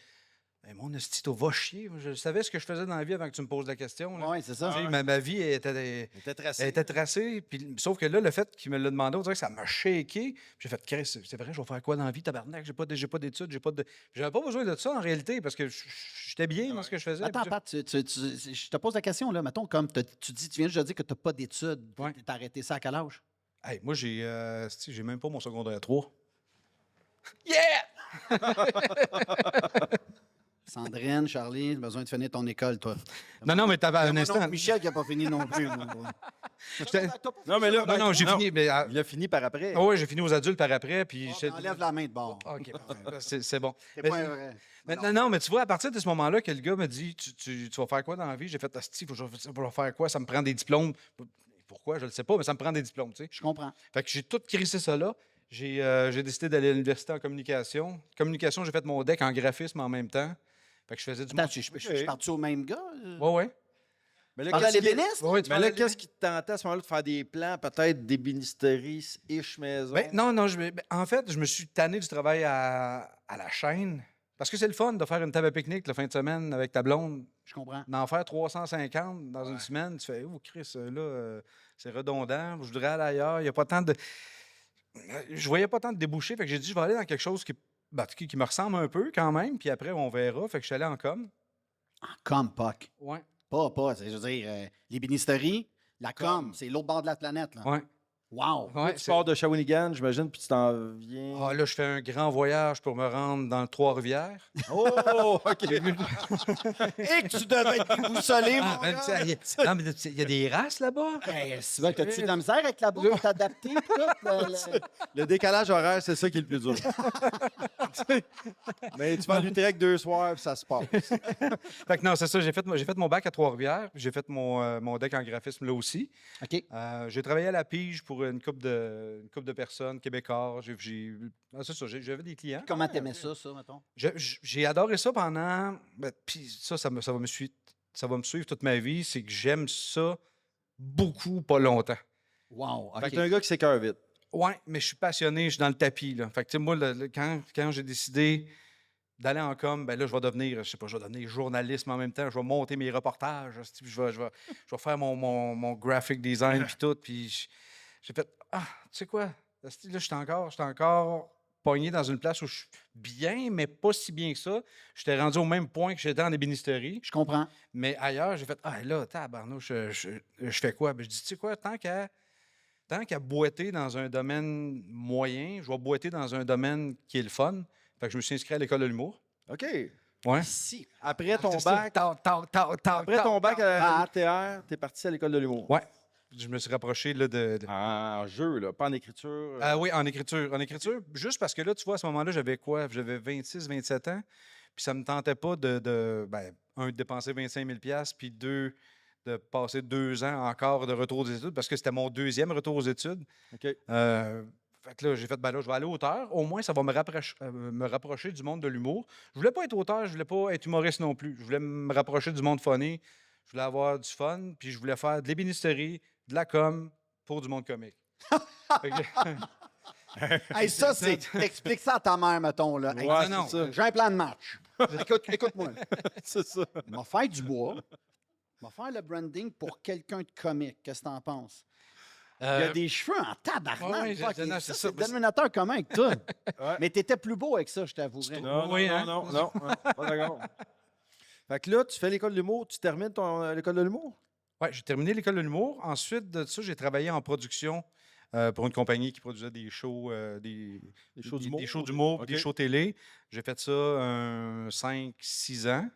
A: ben, mon esti, tu vas chier. Je savais ce que je faisais dans la vie avant que tu me poses la question. là.
C: Oui, c'est ça.
A: Tu sais, ma vie
B: Il était tracé.
A: elle était tracée. Puis, sauf que là, le fait qu'il me l'a demandé, on dirait que ça m'a shaké. Puis j'ai fait, Chris, c'est vrai, je vais faire quoi dans la vie, tabarnak? J'ai pas d'études, j'ai pas de. J'avais pas besoin de ça en réalité parce que j'étais bien dans ce que je faisais.
C: Attends,
A: Puis
C: Pat, je te pose la question, là. Mettons, comme tu viens juste de dire que tu n'as pas d'études.
A: Ouais.
C: T'as arrêté ça à quel âge?
A: hey, moi, j'ai même pas mon secondaire 3. Yeah!
C: Sandrine, Charlie, besoin de finir ton école, toi.
A: Non, mais t'avais un
C: Non,
A: instant.
C: non, Michel qui n'a pas fini non plus. moi.
A: J'étais-
B: Non, mais là,
A: Non, j'ai fini. Mais,
B: il a fini par après.
A: oui, j'ai fini aux adultes par après. Puis
C: Oh, enlève la main de bord.
A: OK, parfait. C'est bon.
C: C'est
A: Mais-
C: pas vrai.
A: Non, mais tu vois, à partir de ce moment-là, que le gars me dit tu vas faire quoi dans la vie? J'ai fait Asti, je vais faire quoi? Ça me prend des diplômes. Pourquoi? Je ne le sais pas, mais ça me prend des diplômes, tu sais.
C: Je comprends.
A: Fait que j'ai tout crissé ça là. J'ai décidé d'aller à l'université en communication. Communication, j'ai fait mon deck en graphisme en même temps. Fait que je faisais du
C: Attends, je suis parti au même gars?
A: Ouais.
B: Mais là,
C: Parle à
B: qu'est-ce qui-
C: l'ébéniste?
A: Ouais, tu
B: Mais
A: parlais
B: là, qu'est-ce qui te tentait à ce moment-là de faire des plans, peut-être d'ébénisterie-ish maison?
A: Ben, non, en fait, je me suis tanné du travail à la chaîne. Parce que c'est le fun de faire une table à pique-nique la fin de semaine avec ta blonde.
C: Je comprends.
A: D'en faire 350 dans une semaine, tu fais, oh, Chris, là, c'est redondant, je voudrais aller ailleurs. Il n'y a pas tant de. Je voyais pas tant de débouchés, fait que j'ai dit, je vais aller dans quelque chose qui me ressemble un peu quand même, puis après, on verra. Fait que je suis allé en com.
C: Comme POC.
A: Ouais.
C: Pas, je veux dire, l'ébénisterie, la com, c'est l'autre bord de la planète. Là.
A: Ouais.
C: Wow!
A: Ouais,
B: Tu
A: c'est-
B: pars de Shawinigan, j'imagine, puis tu t'en viens.
A: Ah, là, je fais un grand voyage pour me rendre dans Trois-Rivières.
B: Oh, OK.
C: Et que tu devais être déboussolé,
A: Ah,
C: mon
A: ben,
C: gars!
A: tu sais, non, mais il y a des races là-bas.
C: Hey, Sylvain, t'as-tu de la misère avec la bouffe pour t'adapter? pis tout,
B: Le décalage horaire, c'est ça qui est le plus dur. Mais tu vas en lutter avec 2 soirs, puis ça se passe.
A: Fait que non, c'est ça. J'ai fait mon bac à Trois-Rivières. J'ai fait mon deck en graphisme là aussi.
C: OK.
A: J'ai travaillé à la pige pour une couple de personnes, Québécois. C'est ça, j'avais des clients.
C: Comment t'aimais ça, mettons?
A: J'ai adoré ça pendant. Puis ça va me suivre toute ma vie. C'est que j'aime ça beaucoup, pas longtemps.
C: Wow!
B: Fait
C: OK.
B: que t'es un gars qui s'écoeure vite.
A: Ouais, mais je suis passionné, je suis dans le tapis. Là. Fait que, tu sais, moi, quand j'ai décidé d'aller en com, ben là, je vais devenir journaliste, mais en même temps, je vais monter mes reportages. Je vais faire mon graphic design puis tout. Puis j'ai fait, tu sais quoi? Là, je suis encore pogné dans une place où je suis bien, mais pas si bien que ça. J'étais rendu au même point que j'étais en ébénisterie.
C: Je comprends.
A: Mais ailleurs, j'ai fait, là, tabarnouche, je fais quoi? Ben, je dis, tu sais quoi, tant qu'à boiter dans un domaine moyen, je vais boiter dans un domaine qui est le fun. Fait que je me suis inscrit à l'école de l'humour.
B: OK.
A: Ouais.
C: Si.
B: Après ton
A: C'est ça.
B: bac, après ton bac à l'UTR, t'es parti à l'école de l'humour.
A: Ouais. Je me suis rapproché là,
B: En jeu, là, pas en écriture.
A: Ah oui, en écriture. En écriture, juste parce que là, tu vois, à ce moment-là, j'avais quoi? J'avais 26, 27 ans. Puis ça me tentait pas de dépenser 25 000 puis deux, de passer 2 ans encore de retour aux études parce que c'était mon deuxième retour aux études.
B: OK.
A: Fait que là, j'ai fait, là, je vais aller auteur. Au moins, ça va me rapprocher du monde de l'humour. Je voulais pas être auteur, je voulais pas être humoriste non plus. Je voulais me rapprocher du monde funny. Je voulais avoir du fun, puis je voulais faire de l'ébénisterie, de la com pour du monde comique. Fait que-
C: Hey, ça, c'est. Explique ça à ta mère, mettons, là. Hey,
B: Ouais,
A: non,
B: c'est ça.
C: j'ai un plan de match. Écoute-moi.
B: C'est ça.
C: On va faire du bois. On va faire le branding pour quelqu'un de comique. Qu'est-ce que t'en penses? Il y a des cheveux en tabarnak.
A: ouais,
C: Fuck,
A: non,
C: ça,
A: c'est
C: c'est
A: ça.
C: dénominateur commun avec toi.
B: Ouais.
C: Mais t'étais plus beau avec ça, je t'avouerais.
B: Non,
A: Oui,
B: non,
A: hein?
B: non, non, pas d'accord. Fait que là, tu fais l'école de l'humour, tu termines l'école de l'humour?
A: Ouais, j'ai terminé l'école de l'humour. Ensuite de ça, j'ai travaillé en production pour une compagnie qui produisait des shows, des
B: shows d'humour?
A: des shows d'humour,
B: OK.
A: des shows télé. J'ai fait ça 5-6 ans.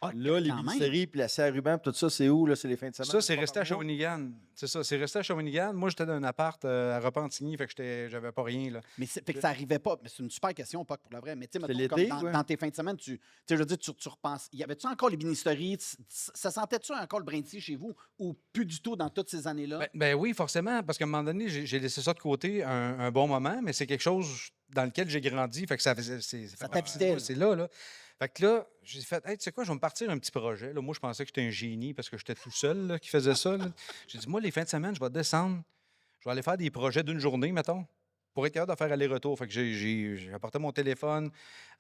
C: Ah,
B: Là, les
C: quand même.
B: biscuiteries, puis la serre à ruban, puis tout ça, c'est où? Là, c'est les fins de semaine?
A: Ça, c'est
B: Pas
A: resté à
B: par mois?
A: Shawinigan. C'est ça, c'est resté à Shawinigan. Moi, j'étais dans un appart à Repentigny, fait que j'avais pas rien, là.
C: Mais fait que ça arrivait pas. Mais c'est une super question, pas que pour la vraie. Mais tu sais, mettons,
B: l'été,
C: comme
B: quoi?
C: dans tes fins de semaine, tu sais, je veux dire, tu repenses. Y avait-tu encore les ministéries? Ça sentait-tu encore le brindisi chez vous ou plus du tout dans toutes ces années-là?
A: Ben oui, forcément, parce qu'à un moment donné, j'ai laissé ça de côté un bon moment, mais c'est quelque chose dans lequel j'ai grandi, fait que ça faisait...
C: Ça t'habitait, là.
A: C'est là. Fait que là, j'ai fait, hey, tu sais quoi, je vais me partir un petit projet. Là, moi, je pensais que j'étais un génie parce que j'étais tout seul là, qui faisait ça. Là. J'ai dit, moi, les fins de semaine, je vais descendre. Je vais aller faire des projets d'une journée, mettons, pour être capable de faire aller-retour. Fait que j'ai apporté mon téléphone.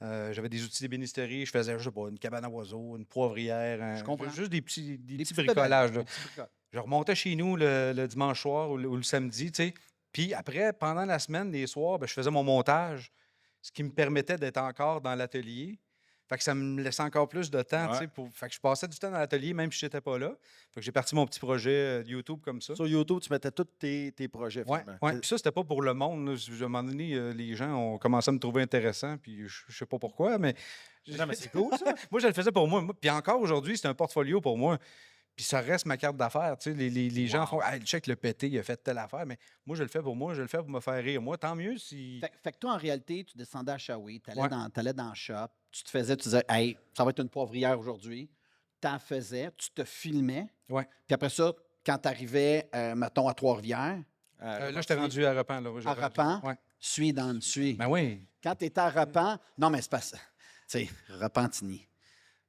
A: J'avais des outils d'ébénisterie. Je faisais, je sais pas, une cabane à oiseaux, une poivrière.
C: Je comprends.
A: Juste des petits
C: petites
A: bricolages.
C: bébelles.
A: Là. Je remontais chez nous le dimanche soir ou le samedi, tu sais. Puis après, pendant la semaine, les soirs, ben, je faisais mon montage, ce qui me permettait d'être encore dans l'atelier. Fait que ça me laissait encore plus de temps, tu sais. Fait que je passais du temps dans l'atelier, même si je n'étais pas là. Fait que j'ai parti mon petit projet YouTube comme ça.
B: Sur YouTube, tu mettais tous tes projets,
A: Ouais,
B: finalement.
A: ouais. Puis ça, c'était pas pour le monde. Là. À un moment donné, les gens ont commencé à me trouver intéressant, puis je sais pas pourquoi, mais...
B: Non, mais c'est cool, ça.
A: Moi, je le faisais pour moi. Puis encore aujourd'hui, c'est un portfolio pour moi. Puis ça reste ma carte d'affaires. Tu sais, les gens font, hey, check le pété, il a fait telle affaire. Mais moi, je le fais pour moi, je le fais pour me faire rire. Moi, tant mieux si.
C: Fait que toi, en réalité, tu descendais à Shawi, tu allais,
A: Ouais.
C: t'allais dans le shop, tu disais, hey, ça va être une poivrière aujourd'hui. Tu en faisais, tu te filmais.
A: Ouais.
C: Puis après ça, quand tu arrivais, mettons, à Trois-Rivières,
A: Là, j'étais rendu à Repent. Là. Ouais, j'ai
C: à
A: rendu-
C: Repent,
A: Ouais.
C: suis dans le suis.
A: Ben oui.
C: Quand tu étais à Repent, non, mais c'est pas ça. Tu sais, Repentigny,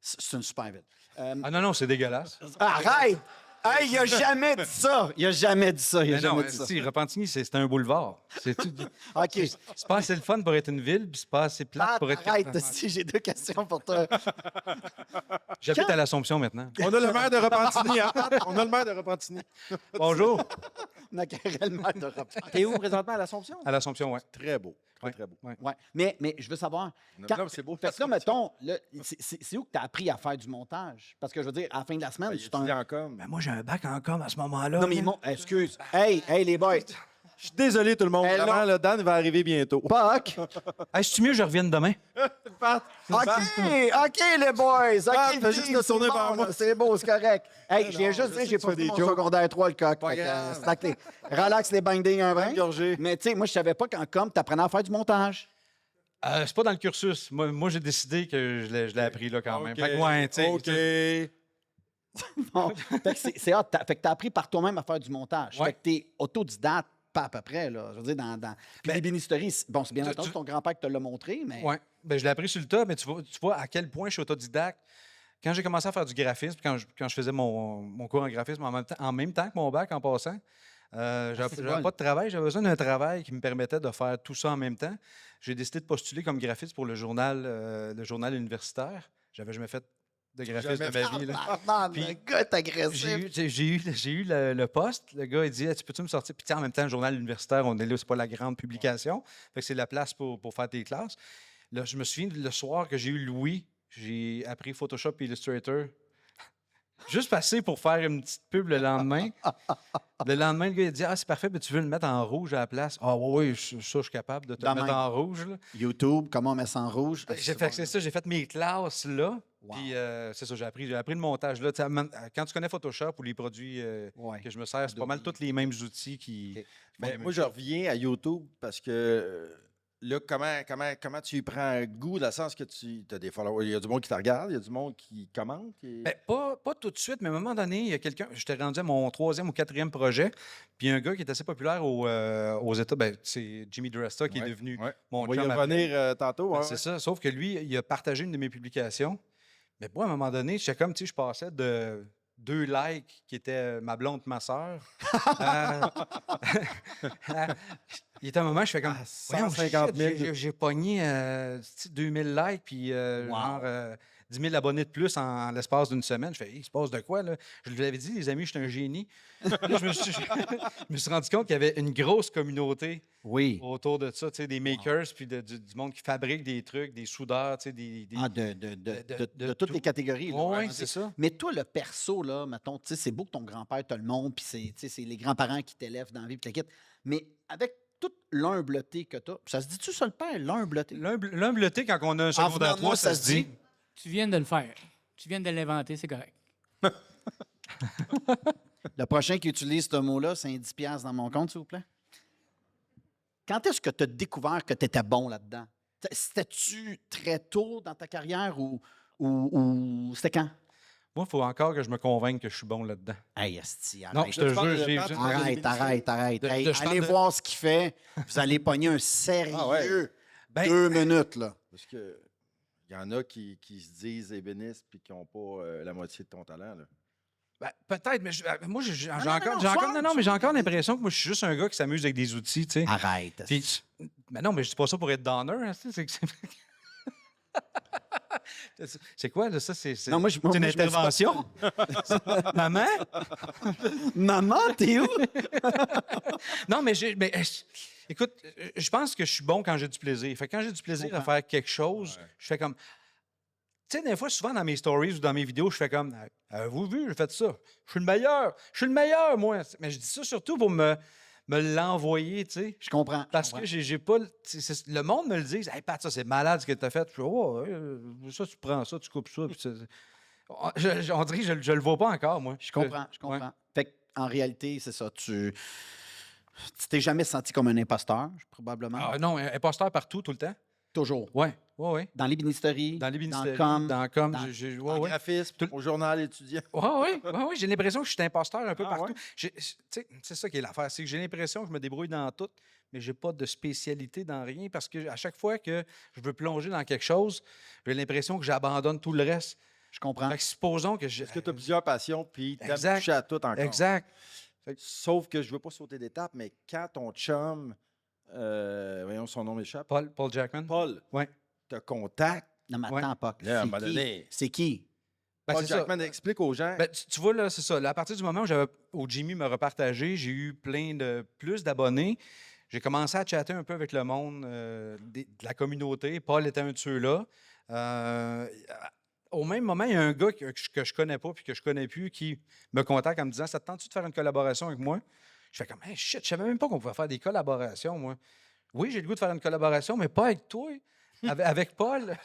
C: c'est une super ville.
A: Ah non, c'est dégueulasse.
C: Arrête! Hey, il a jamais dit ça! Il a jamais dit ça. Il a
A: Mais non,
C: jamais dit ça.
A: si, Repentigny, c'est un boulevard. C'est tout.
C: OK.
A: C'est pas assez le fun pour être une ville, puis c'est pas assez plate pour être.
C: Arrête, si j'ai 2 questions pour toi.
A: J'habite à l'Assomption maintenant.
B: On a le maire de Repentigny, hein? On a le maire de Repentigny.
A: Bonjour.
C: Naturellement, de Repent.
B: T'es où présentement à l'Assomption?
A: À l'Assomption, ouais.
B: Très beau. Très,
A: Ouais.
B: très beau.
C: Ouais. Mais je veux savoir.
B: Non,
C: quand-
B: non, c'est beau.
C: Fait que là, mettons, là, c'est où que tu as appris à faire du montage? Parce que je veux dire, à la fin de la semaine,
B: Il
C: c'est
B: étudie
C: un.
B: en com.
A: Ben moi, j'ai un bac en com à ce moment-là.
C: Non, mais excuse. Hey, les boys.
B: Je suis désolé, tout le monde.
C: Elle
B: Vraiment,
C: l'a-
B: là, Dan va arriver bientôt.
C: Puck.
A: Hey, c'est-tu mieux que je revienne demain?
B: Pat,
C: OK, OK, les boys.
B: Ah,
C: OK,
B: fais juste
C: team,
B: te tourner
C: c'est
B: vers
C: bon,
B: moi.
C: là, c'est beau, c'est correct. Hey, je viens
B: non,
C: juste
B: je
C: dire,
B: sais
C: j'ai
B: que tu
C: pas
B: fais
C: fait
B: des
C: mon
B: jokes.
C: secondaire 3, le coq.
B: Pas
C: Fait que,
B: grave.
C: c'est acté. Relax les bindings un brin.
B: gorgé.
C: Mais tu sais, moi, je savais pas qu'en com, t'apprenais à faire du montage.
A: C'est pas dans le cursus. Moi, j'ai décidé que je l'ai appris là quand même.
B: OK.
A: Fait que, ouais, tu sais,
B: OK.
C: Bon, fait que c'est hot. Fait que t'as appris par toi-même à faire du montage.
A: Ouais.
C: Fait que t'es autodidacte, pas à peu près, là. Je veux dire, Puis
A: Ben,
C: l'ébénisterie, bon, c'est bien
A: tu-
C: entendu
A: tu-
C: ton grand-père qui te l'a montré, mais...
A: Ouais. Ben, je l'ai appris sur le tas, mais tu vois à quel point je suis autodidacte. Quand j'ai commencé à faire du graphisme, quand je faisais mon cours en graphisme en même temps que mon bac en passant, j'avais
C: bon.
A: pas de travail, j'avais besoin d'un travail qui me permettait de faire tout ça en même temps. J'ai décidé de postuler comme graphiste pour le journal universitaire. J'avais jamais fait de graphisme de ma vie. Là.
C: Ah,
A: Puis,
C: le gars est agressif.
A: J'ai eu le poste. Le gars, il dit Tu peux-tu me sortir? Puis, tu sais, en même temps, le journal universitaire, on est là, c'est pas la grande publication. Fait que c'est la place pour faire tes classes. Là, je me souviens, le soir que j'ai eu Louis, j'ai appris Photoshop et Illustrator. Juste passé pour faire une petite pub le lendemain. Le lendemain, le gars, il dit c'est parfait, mais tu veux le mettre en rouge à la place? Ah, oui, ça, je suis capable de te le
C: Dans
A: mettre
C: même.
A: en rouge. Là.
C: YouTube, comment on met ça en rouge?
A: J'ai fait, c'est ça, j'ai fait mes classes là.
C: Wow.
A: Puis c'est ça, j'ai appris le montage là. Tu sais, quand tu connais Photoshop ou les produits
C: Ouais.
A: que je me sers, c'est pas mal tous les mêmes outils qui.
C: OK.
B: Mais moi, je reviens à YouTube parce que là, comment tu y prends un goût dans le sens que tu as des followers? Il y a du monde qui te regarde, il y a du monde qui commente.
A: Ben, pas tout de suite, mais à un moment donné, il y a quelqu'un. J'étais rendu à mon 3e ou 4e projet. Puis il y a un gars qui est assez populaire aux États. Ben, c'est Jimmy DiResta qui est devenu mon
B: On va y
A: chum après.
B: revenir tantôt.
A: Ben,
B: hein,
A: c'est ça. Sauf que lui, il a partagé une de mes publications. Mais moi, à un moment donné, j'étais comme, tu sais, je passais de 2 likes qui étaient ma blonde, ma soeur. Il était un moment, je fais comme. Voyons,
B: 150 000.
A: J'ai pogné 2000 likes, puis genre 10 000 abonnés de plus en l'espace d'une semaine. Je fais, il se passe de quoi, là? Je lui avais dit, les amis, je suis un génie. Là, je me suis rendu compte qu'il y avait une grosse communauté
C: Oui.
A: autour de ça, tu sais, des makers, puis du monde qui fabrique des trucs, des soudeurs, tu sais, des.
C: Ah, de toutes
A: tout.
C: les catégories. là.
A: Oui,
C: Vraiment,
A: c'est ça.
C: Mais toi, le perso, là, mettons, tu sais, c'est beau que ton grand-père te le montre, puis c'est les grands-parents qui t'élèvent dans la vie, puis te quittent. Mais avec toute l'humbleté que tu as, ça se dit-tu ça le père, l'humbleté?
A: L'humbleté, quand on a un secondaire
C: venant de moi,
A: 3, ça se dit.
G: Tu viens de le faire. Tu viens de l'inventer, c'est correct.
C: Le prochain qui utilise ce mot-là, c'est un 10$ piastres dans mon compte, s'il vous plaît. Quand est-ce que tu as découvert que tu étais bon là-dedans? C'était-tu très tôt dans ta carrière ou c'était quand?
A: Moi, il faut encore que je me convainque que je suis bon là-dedans.
C: Hey, esti, arrête.
A: Non, je te
B: tu parles
A: jure,
B: de
A: j'ai.
B: Pat,
A: j'ai-
B: tu
C: Arrête.
A: De-
C: Hey,
A: de- je parle
C: allez
A: de-
C: voir ce qu'il fait. Vous allez pogner un sérieux
B: Ah ouais.
A: Ben,
C: 2 minutes, là.
B: Parce que il y en a qui se disent ébénistes puis qui n'ont pas la moitié de ton talent. Là.
A: ben, peut-être, mais moi, j'ai
C: non,
A: encore,
C: non,
A: j'ai encore,
C: sois-
A: non, non, mais j'ai encore l'impression que moi, je suis juste un gars qui s'amuse avec des outils, tu sais.
C: Arrête.
A: Puis, ben non, mais je dis pas ça pour être downer, hein, tu sais, c'est quoi, là, ça? C'est
C: Non, moi,
A: c'est une intervention? Maman?
C: Maman, t'es où?
A: Non, mais écoute, je pense que je suis bon quand j'ai du plaisir. Fait que quand j'ai du plaisir à faire quelque chose, je fais comme. Tu sais, des fois, souvent dans mes stories ou dans mes vidéos, je fais comme avez-vous vu, j'ai fait ça. Je suis le meilleur. Je suis le meilleur, moi. Mais je dis ça surtout pour me l'envoyer, tu sais.
C: Je comprends.
A: Parce que j'ai pas. Le monde me le dit hey, Pat, ça, c'est malade ce que tu as fait. Je fais oh, ouais, ça, tu prends ça, tu coupes ça. Puis on dirait que je le vois pas encore, moi.
C: Je comprends.
A: Ouais.
C: Fait qu'en réalité, c'est ça. Tu t'es jamais senti comme un imposteur, probablement?
A: Ah, non, imposteur partout, tout le temps.
C: Toujours.
A: Oui, oui, oui.
C: Dans l'ébénisterie?
A: Dans les ministères.
C: com,
A: Dans com.
C: dans-
A: Ouais,
B: En
A: ouais.
B: graphisme,
A: Tout-
B: au journal étudiant.
A: Oui, j'ai l'impression que je suis imposteur un peu
B: Ah,
A: partout.
B: ouais?
A: Tu sais, c'est ça qui est l'affaire, c'est que j'ai l'impression que je me débrouille dans tout, mais j'ai pas de spécialité dans rien parce que à chaque fois que je veux plonger dans quelque chose, j'ai l'impression que j'abandonne tout le reste.
C: Je comprends.
A: Fait que supposons que je.
B: Parce que tu as plusieurs passions puis tu aimes
A: Exact.
B: toucher à tout encore.
A: Exact.
B: Sauf que je veux pas sauter d'étape, mais quand ton chum, voyons son nom m'échappe,
A: Paul Jackman.
B: Paul,
A: Ouais.
B: te contacte,
C: Non, mais
A: Ouais.
C: attends, pas.
B: Là, à un
C: C'est
B: moment
C: qui?
B: donné-
C: C'est qui?
A: Ben,
B: Paul
A: c'est ça.
B: Jackman explique aux gens.
A: Ben, tu vois, là, c'est ça. Là, à partir du moment où Jimmy me repartagé, j'ai eu plus d'abonnés. J'ai commencé à chatter un peu avec le monde de la communauté. Paul était un de ceux-là. Au même moment, il y a un gars que je connais pas puis que je connais plus qui me contacte en me disant Ça te tente-tu de faire une collaboration avec moi? Je fais comme, hey, shit, je savais même pas qu'on pouvait faire des collaborations, moi. Oui, j'ai le goût de faire une collaboration, mais pas avec toi. Avec Paul.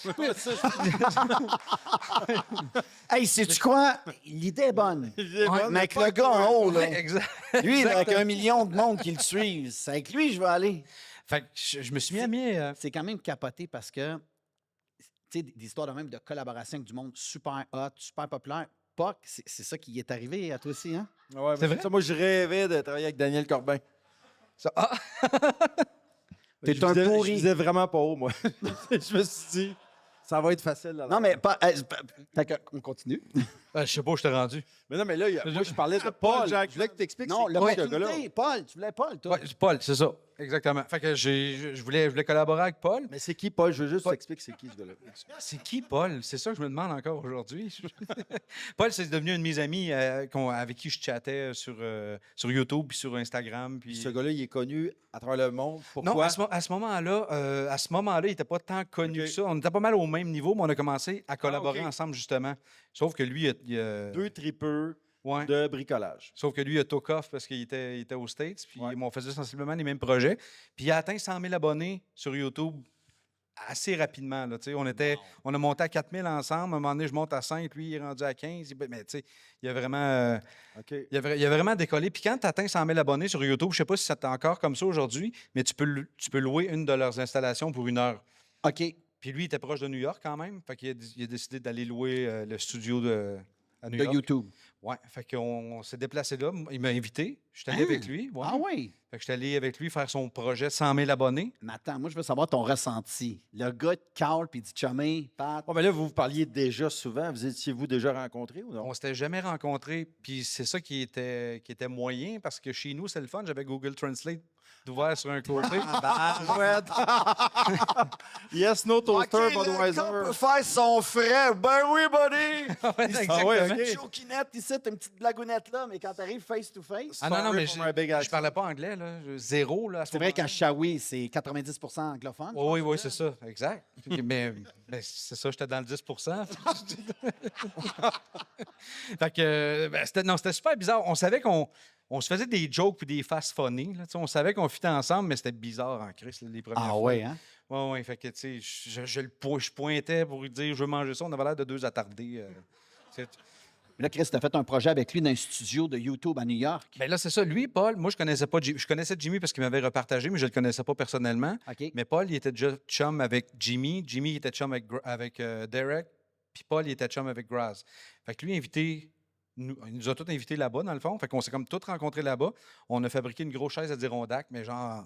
C: Hey, sais-tu quoi? L'idée est bonne.
B: bonne,
C: Mais avec le gars en haut, là,
A: Ouais, exact.
C: lui, là, avec
A: Exactement.
C: 1 million de monde qui le suivent, c'est avec lui que je vais aller.
A: Fait que je me suis mis à mis.
C: C'est quand même capoté parce que, tu sais, des histoires de même de collaboration avec du monde super hot, super populaire. Puck, c'est ça qui est arrivé à toi aussi, hein?
B: Ouais,
A: C'est vrai?
B: ça, moi, je rêvais de travailler avec Daniel Corbin.
A: Ah,
C: T'es
B: Je
C: un
B: visais-
C: pourri.
B: Je visais vraiment pas haut, moi. Je me suis dit, ça va être facile. Là,
C: Non, mais pas. Fait que, on continue.
A: je sais pas où je t'ai rendu.
B: Mais non, mais là, moi, je parlais de
A: Paul,
B: Paul.
A: Jack.
B: Je voulais que tu expliques
C: Non,
B: c'est qui ce gars-là.
C: l'opportunité. Paul, tu voulais Paul, toi.
A: Ouais, Paul, c'est ça. Exactement. Fait que je voulais collaborer avec Paul.
B: Mais c'est qui, Paul? Je veux juste
A: Paul.
B: t'expliquer c'est qui ce gars-là.
A: C'est qui, Paul? C'est ça que je me demande encore aujourd'hui. Paul, c'est devenu un de mes amis avec qui je chattais sur YouTube puis sur Instagram. Puis...
B: Puis ce gars-là, il est connu à travers le monde.
A: Non,
B: Pourquoi?
A: à ce moment-là, il n'était pas tant connu
B: Ok.
A: que ça. On était pas mal au même niveau, mais on a commencé à collaborer
B: ok.
A: ensemble, justement. Sauf que lui,
B: Deux tripeux
A: ouais.
B: de bricolage.
A: Sauf que lui, il a took off parce qu'il était aux States, puis
B: Ouais.
A: on faisait sensiblement les mêmes projets. Puis il a atteint 100 000 abonnés sur YouTube assez rapidement. Là, tu sais. On a monté à 4 000 ensemble. À un moment donné, je monte à 5, lui, il est rendu à 15. Mais tu sais, il a vraiment...
B: OK.
A: Il a vraiment décollé. Puis quand tu atteins 100 000 abonnés sur YouTube, je sais pas si c'est encore comme ça aujourd'hui, mais tu peux louer une de leurs installations pour 1 heure.
C: OK.
A: Puis lui, il était proche de New York quand même. Fait qu'il il a décidé d'aller louer le studio à New
C: De
A: York.
C: YouTube.
A: Ouais. Fait qu'on s'est déplacé là. Il m'a invité. Je suis allé avec lui. Ouais.
C: Ah oui?
A: Fait que je suis allé avec lui faire son projet 100 000 abonnés.
C: Mais attends, moi, je veux savoir ton ressenti. Le gars te cale puis il dit chumé, Pat.
B: Bon, mais là, vous vous parliez déjà souvent. Vous étiez-vous déjà rencontrés ou non?
A: On s'était jamais rencontrés. Puis c'est ça qui était moyen parce que chez nous, c'est le fun. J'avais Google Translate d'ouvert sur un côté.
B: Yes, no toaster, Budweiser.
C: peut faire son frère. Ben oui, buddy!
B: Ah ouais,
C: Une
B: OK.
C: choquinette ici, t'as une petite blagounette là, mais quand t'arrives face-to-face...
A: Ah non, non, mais
B: Sorry for my big
A: je parlais pas anglais. Là. Zéro. Là, à ce
C: C'est vrai qu'à
A: moment-là.
C: Shawi, c'est 90% anglophone.
A: Oui, oui, c'est ça, exact. mais c'est ça, j'étais dans le 10 Fait que, c'était super bizarre. On savait on se faisait des jokes puis des faces funny. Là, tu sais, on savait qu'on fitait ensemble, mais c'était bizarre en Christ les premières
C: Ah
A: fois.
C: ouais, hein?
A: Oui, oui. Fait que, tu sais, je pointais pour lui dire je veux manger ça. On avait l'air de deux attardés.
C: Mais là, Chris, t'as fait un projet avec lui dans un studio de YouTube à New York.
A: Ben là, c'est ça. Lui, Paul, moi, je connaissais pas Jimmy. Je connaissais Jimmy parce qu'il m'avait repartagé, mais je le connaissais pas personnellement.
C: OK.
A: Mais Paul, il était déjà chum avec Jimmy. Jimmy, il était chum avec Derek. Puis Paul, il était chum avec Graz. Fait que lui, il nous a tous invités là-bas, dans le fond. Fait qu'on s'est comme tous rencontrés là-bas. On a fabriqué une grosse chaise à Dirondac, mais genre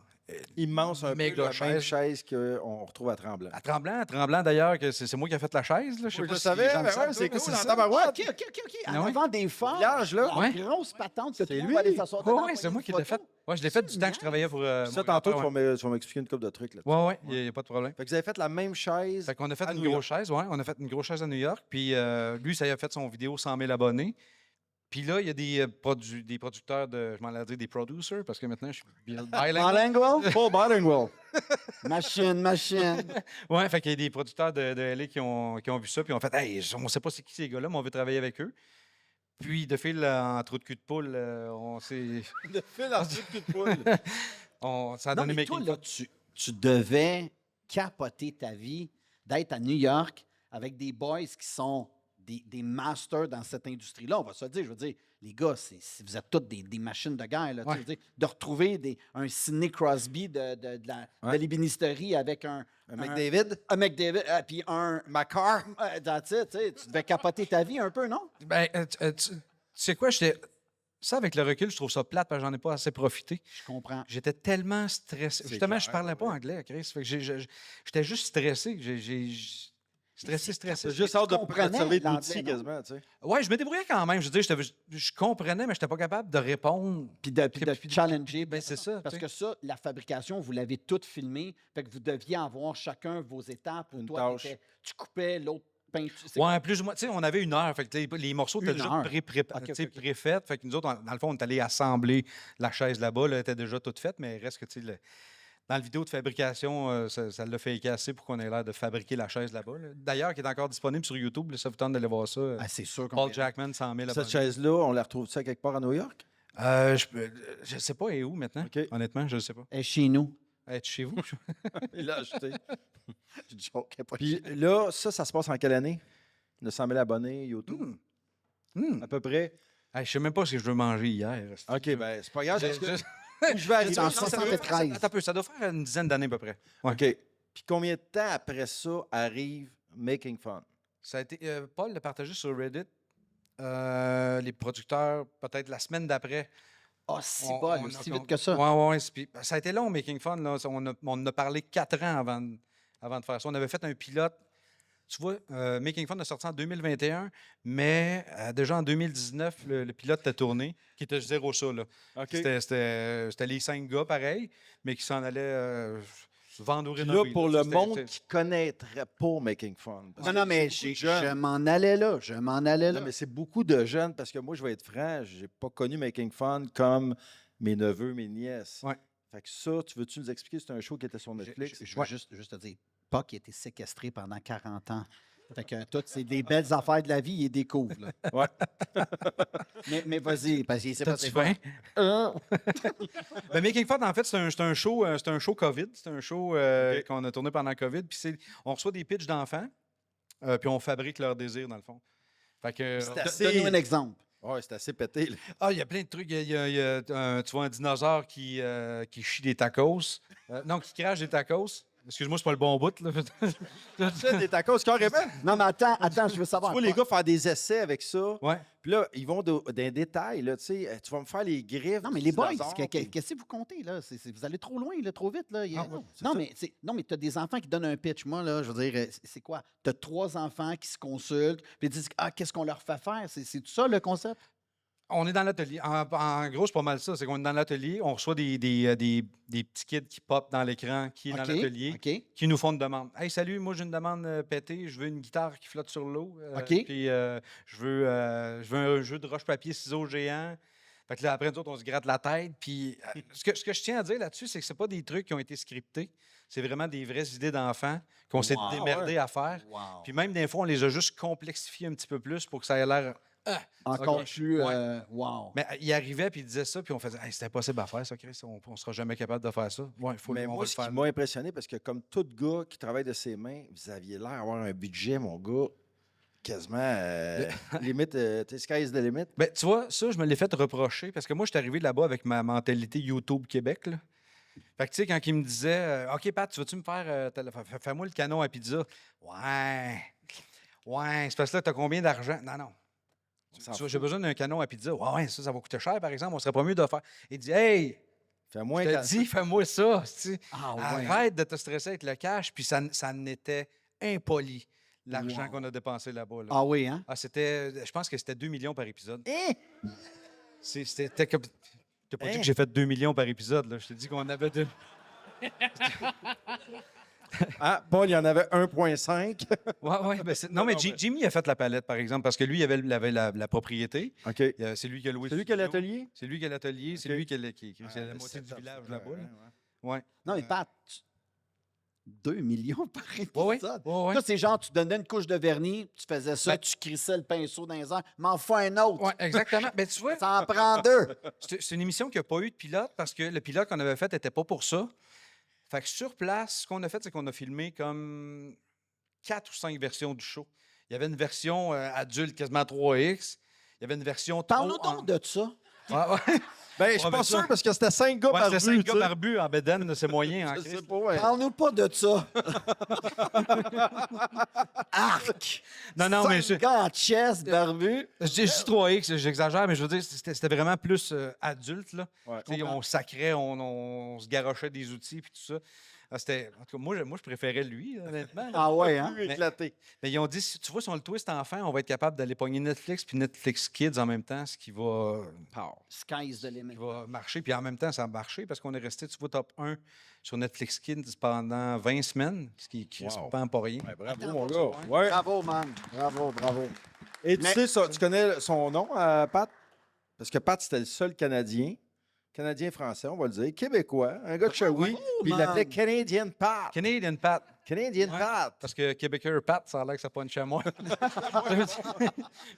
B: Immense, un
A: Méga
B: peu la même
A: chaise.
B: chaise qu'on retrouve à Tremblant.
A: à Tremblant d'ailleurs, que c'est moi qui ai fait la chaise. Là. Je sais
B: Oui,
A: pas
B: je
A: si
B: savais,
A: les gens le
B: mais
A: savent,
B: ouais, c'est
A: toi,
B: cool,
A: mais
B: en
A: ça.
B: tabarouette.
C: OK.
A: Ah
C: En
A: ouais?
C: avant des forges.
B: Village, là.
C: Une
A: Ouais.
C: grosse patente que
B: C'est
C: tu
B: lui.
C: peux aller s'asseoir
A: Oui,
C: dedans,
A: oui, c'est
C: prendre
A: moi
C: une
A: qui l'ai fait.
C: photo.
A: Ouais, je l'ai fait du temps que je travaillais pour.
B: Ça, tantôt,
A: ouais.
B: tu vas m'expliquer une couple de trucs. Là.
A: Ouais, il n'y a pas de problème.
B: Fait que vous avez fait la même chaise.
A: Fait qu'on a fait
B: à
A: une
B: New
A: grosse chaise, ouais. On a fait une grosse chaise à New York. Puis lui, ça y a fait son vidéo 100 000 abonnés. Puis là, il y a des producteurs je m'en allais dire des producers, parce que maintenant, je suis bilingual.
C: Bilingual?
B: Paul Bilingual.
C: Machine.
A: Ouais, fait qu'il y a des producteurs de LA qui ont vu ça, puis ont fait « Hey, on sait pas c'est qui ces gars-là, mais on veut travailler avec eux. » Puis, de fil en trou de cul de poule, on s'est...
B: De fil en truc de poule.
A: Ça a
C: Non,
A: donné
C: mais toi, là, tu devais capoter ta vie d'être à New York avec des boys qui sont des masters dans cette industrie-là. On va se le dire, je veux dire, les gars, vous êtes tous des machines de guerre. Là, tu sais,
A: Ouais.
C: je veux dire, de retrouver un Sidney Crosby de l'ébénisterie avec un
B: McDavid.
C: un McDavid, puis un
B: Macar.
C: that's it, tu sais, tu devais capoter ta vie un peu, non?
A: Ben, tu sais quoi, ça, avec le recul, je trouve ça plate parce que j'en ai pas assez profité.
C: Je comprends.
A: J'étais tellement stressé.
B: C'est
A: Justement, je
B: clair,
A: parlais pas
B: ouais.
A: anglais, Chris. Fait que j'étais juste stressé. Stressé.
B: C'est juste hâte de
C: comprenais
B: servir
C: l'anglais,
B: d'outils
C: non?
B: quasiment, tu sais.
A: Ouais, je me débrouillais quand même. Je veux dire, je comprenais, mais je n'étais pas capable de répondre.
C: Puis de
A: Puis-
C: challenger.
A: Ben, c'est ça.
C: Parce
A: tu sais.
C: que ça, la fabrication, vous l'avez toute filmée. Fait que vous deviez avoir chacun vos étapes. Où
B: Une
C: toi,
B: tâche.
C: tu coupais, l'autre peinture.
A: Ouais, plus ou moins. Tu sais, on avait 1 heure. Fait que les morceaux étaient
C: Une
A: déjà
C: heure? Ok.
A: préfaits. Fait que nous autres, dans le fond, on est allé assembler la chaise là-bas. Là, elle était déjà toute faite, mais il reste que, tu sais, dans la vidéo de fabrication, ça l'a fait assez pour qu'on ait l'air de fabriquer la chaise là-bas. Là. D'ailleurs, qui est encore disponible sur YouTube. Là, ça vous tente d'aller voir ça.
C: Ah, c'est sûr qu'on
A: Paul
C: verra.
A: Jackman, 100 000
B: Cette
A: abonnés.
B: chaise-là, on la retrouve ça quelque part à New York?
A: Je sais pas, elle est où maintenant?
B: OK.
A: Honnêtement, je ne sais pas.
C: Elle est chez nous.
A: Elle est chez vous?
B: Il l'a acheté.
C: Je joke, elle est pas
B: Puis
C: chez-
B: là, ça se passe en quelle année? 900 000 abonnés, YouTube,
A: Hmm.
B: à peu près.
A: Hey, je sais même pas ce que je veux manger hier.
B: OK, ben c'est pas grave.
A: Je-
B: parce que
A: je-
B: où je vais arriver.
C: C'est en
B: ça, ça veut-
C: 73.
A: Attends un peu, ça doit faire une dizaine d'années à peu près. Ouais.
B: OK. Puis combien de temps après ça arrive Making Fun?
A: Ça a été, Paul l'a partagé sur Reddit. Les producteurs, peut-être la semaine d'après.
C: Ah, si
A: On-
C: bol,
A: on-
C: aussi
A: on-
C: vite que ça.
A: Ouais, ouais. Puis, ça a été long, Making Fun. Là. On en a parlé 4 ans avant de faire ça. On avait fait un pilote. Tu vois, Making Fun est sorti en 2021, mais déjà en 2019, le pilote était tourné, qui était zéro ça. Là.
B: OK.
A: C'était les 5 gars, pareil, mais qui s'en allaient vendre ou
B: Puis
A: rénover.
B: là, pour
A: Ça,
B: le
A: c'était-
B: monde
A: c'était-
B: qui connaîtrait pas Making Fun. parce
C: Non,
B: que
C: non, mais
B: c'est beaucoup
C: je
B: de jeunes.
C: m'en allais là. Je m'en allais là.
B: Non, mais c'est beaucoup de jeunes parce que moi, je vais être franc, j'ai pas connu Making Fun comme mes neveux, mes nièces.
A: Ouais.
B: Fait que ça, tu veux-tu nous expliquer? C'est un show qui était sur Netflix.
C: Je veux juste te dire, Puck a été séquestré pendant 40 ans. Fait que tout, c'est des belles affaires de la vie, il découvre. Là.
B: Ouais.
C: Mais vas-y, parce qu'il sait pas
A: T'as-tu
C: c'est quoi.
A: faim? Ben, Making Fun, en fait, c'est un show COVID. C'est un show
B: OK.
A: qu'on a tourné pendant COVID. Puis on reçoit des pitchs d'enfants, puis on fabrique leur désir, dans le fond. Fait que,
B: C'est
C: Donne-nous
B: assez.
C: un exemple.
B: Ouais, c'est assez pété. Là.
A: il y a plein de trucs. Il y a tu vois un dinosaure qui chie des tacos. Non, qui crache des tacos. Excuse-moi, c'est pas le bon bout. Là.
B: Tu sais, des tacos carrément.
C: Non, mais attends, je veux
B: Tu
C: savoir.
B: vois les gars faire des essais avec ça.
A: Ouais.
B: Puis là, ils vont dans des détails. Là, tu sais, tu vas me faire les griffes.
C: Non, mais
B: du
C: les boys,
B: dinosaure, puis-
C: qu'est-ce que vous comptez, là? Vous allez trop loin, là, trop vite, là.
B: Ah ouais, c'est
C: non,
B: ça.
C: mais tu as des enfants qui donnent un pitch. Moi, là, je veux dire, c'est quoi? Tu as 3 enfants qui se consultent, puis ils disent, qu'est-ce qu'on leur fait faire? C'est tout ça, le concept?
A: On est dans l'atelier. En gros, c'est pas mal ça. C'est qu'on est dans l'atelier, on reçoit des petits kids qui popent dans l'écran, qui est dans
C: OK,
A: l'atelier,
C: OK.
A: qui nous font une demande. Hey, salut, moi j'ai une demande pétée, je veux une guitare qui flotte sur l'eau.
C: OK.
A: Puis je veux un jeu de roche-papier-ciseaux géant. Fait que là, après, nous autres, on se gratte la tête. Puis ce que je tiens à dire là-dessus, c'est que c'est pas des trucs qui ont été scriptés. C'est vraiment des vraies idées d'enfants qu'on s'est
C: Wow.
A: démerdé à faire.
C: Wow.
A: Puis même des fois, on les a juste complexifiés un petit peu plus pour que ça ait l'air.
C: Encore
A: OK.
C: plus,
A: Ouais.
C: wow.
A: Mais il arrivait puis il disait ça, puis on faisait hey, c'est impossible à faire ça, Chris. On sera jamais capable de faire ça. Ouais, faut
B: Mais
A: on va
B: moi,
A: le
B: ce
A: faire.
B: qui m'a impressionné, parce que comme tout gars qui travaille de ses mains, vous aviez l'air d'avoir un budget, mon gars, quasiment limite, tu sais, sky is the limit.
A: Ben, tu vois, ça, je me l'ai fait reprocher parce que moi, je suis arrivé là-bas avec ma mentalité YouTube Québec. Là. Fait que, tu sais, quand il me disait OK, Pat, tu veux-tu me faire. Fais-moi le canon à pizza. Ouais. Ouais, c'est parce que là, t'as combien d'argent? Non.
B: s'en
A: Tu vois,
B: fout.
A: j'ai besoin d'un canon à pizza. Ouais, ça va coûter cher, par exemple. On serait pas mieux de faire. Il dit Hey,
B: Fais-moi
A: je te dis, fais-moi ça. tu sais.
C: Ah, ouais.
A: Arrête de te stresser avec le cash. Puis ça n'était impoli, l'argent
C: Wow.
A: qu'on a dépensé là-bas. Là.
C: Ah oui, hein?
A: Je pense que c'était 2 millions par épisode.
C: Eh!
A: C'était comme. Je t'ai pas dit
B: Hein?
A: que j'ai fait 2 millions par épisode. Là. Je t'ai dit qu'on avait deux.
B: Ah, Paul, il y en avait 1,5.
A: Ouais. Ben non, mais Jimmy a fait la palette, par exemple, parce que lui, il avait la propriété.
B: OK.
A: C'est lui qui a loué
B: C'est
A: le
B: lui qui a
A: studio.
B: l'atelier?
A: C'est lui qui a l'atelier. C'est
B: OK.
A: lui qui c'est la moitié du village là-bas. là. Ouais.
C: Non, mais Pat, 2 millions par
A: Ouais.
C: épisode.
A: Ouais.
C: Là, c'est genre, tu donnais une couche de vernis, tu faisais ça,
A: Ben-
C: tu crissais le pinceau dans les airs, m'en fais un autre.
A: Ouais, exactement. Ben, tu vois,
C: Ça en prend 2.
A: c'est une émission qui n'a pas eu de pilote parce que le pilote qu'on avait fait n'était pas pour ça. Fait que sur place, ce qu'on a fait, c'est qu'on a filmé comme 4 ou 5 versions du show. Il y avait une version adulte, quasiment 3X. Il y avait une version
C: Parle-nous
A: trop
C: donc de ça.
A: Ouais.
B: Ben, je suis
A: Ouais,
B: pas
A: ben
B: sûr
A: ça-
B: parce que c'était 5 gars
A: Ouais,
B: par
A: c'était
B: but.
A: 5 gars barbus en bédaine, c'est moyen. Hein,
B: Je
A: Christ.
B: sais pas, ouais.
C: Parle-nous pas de ça. Arc!
A: Non, mais
C: 5 gars en chest, barbu.
A: je dis 3X, j'exagère, mais je veux dire, c'était vraiment plus adulte. Là.
B: Ouais.
A: Tu sais, on sacrait, on se garochait des outils puis tout ça. En tout cas, moi, je préférais lui, honnêtement.
C: Ah ouais, hein?
B: Plus éclaté.
A: Mais ils ont dit, tu vois, si on le twist enfant, on va être capable d'aller pogner Netflix puis Netflix Kids en même temps, ce qui va
C: Sky's the limit.
A: marcher. Puis en même temps, ça a marché parce qu'on est resté, tu vois, top 1 sur Netflix Kids pendant 20 semaines, ce qui
B: Wow.
A: est pas rien.
B: Ouais, bravo, mon gars. Ouais.
C: Bravo, man. Bravo.
B: Et tu
C: Mais-
B: sais, ça, tu connais son nom, Pat? Parce que Pat, c'était le seul Canadien Canadien-Français, on va le dire, québécois, un gars de Shawi, puis il
C: man.
B: l'appelait Canadian Pat.
A: Canadian Pat.
B: Canadian
A: Ouais.
B: Pat.
A: Parce que Québécois Pat, ça a l'air que ça punche à moi.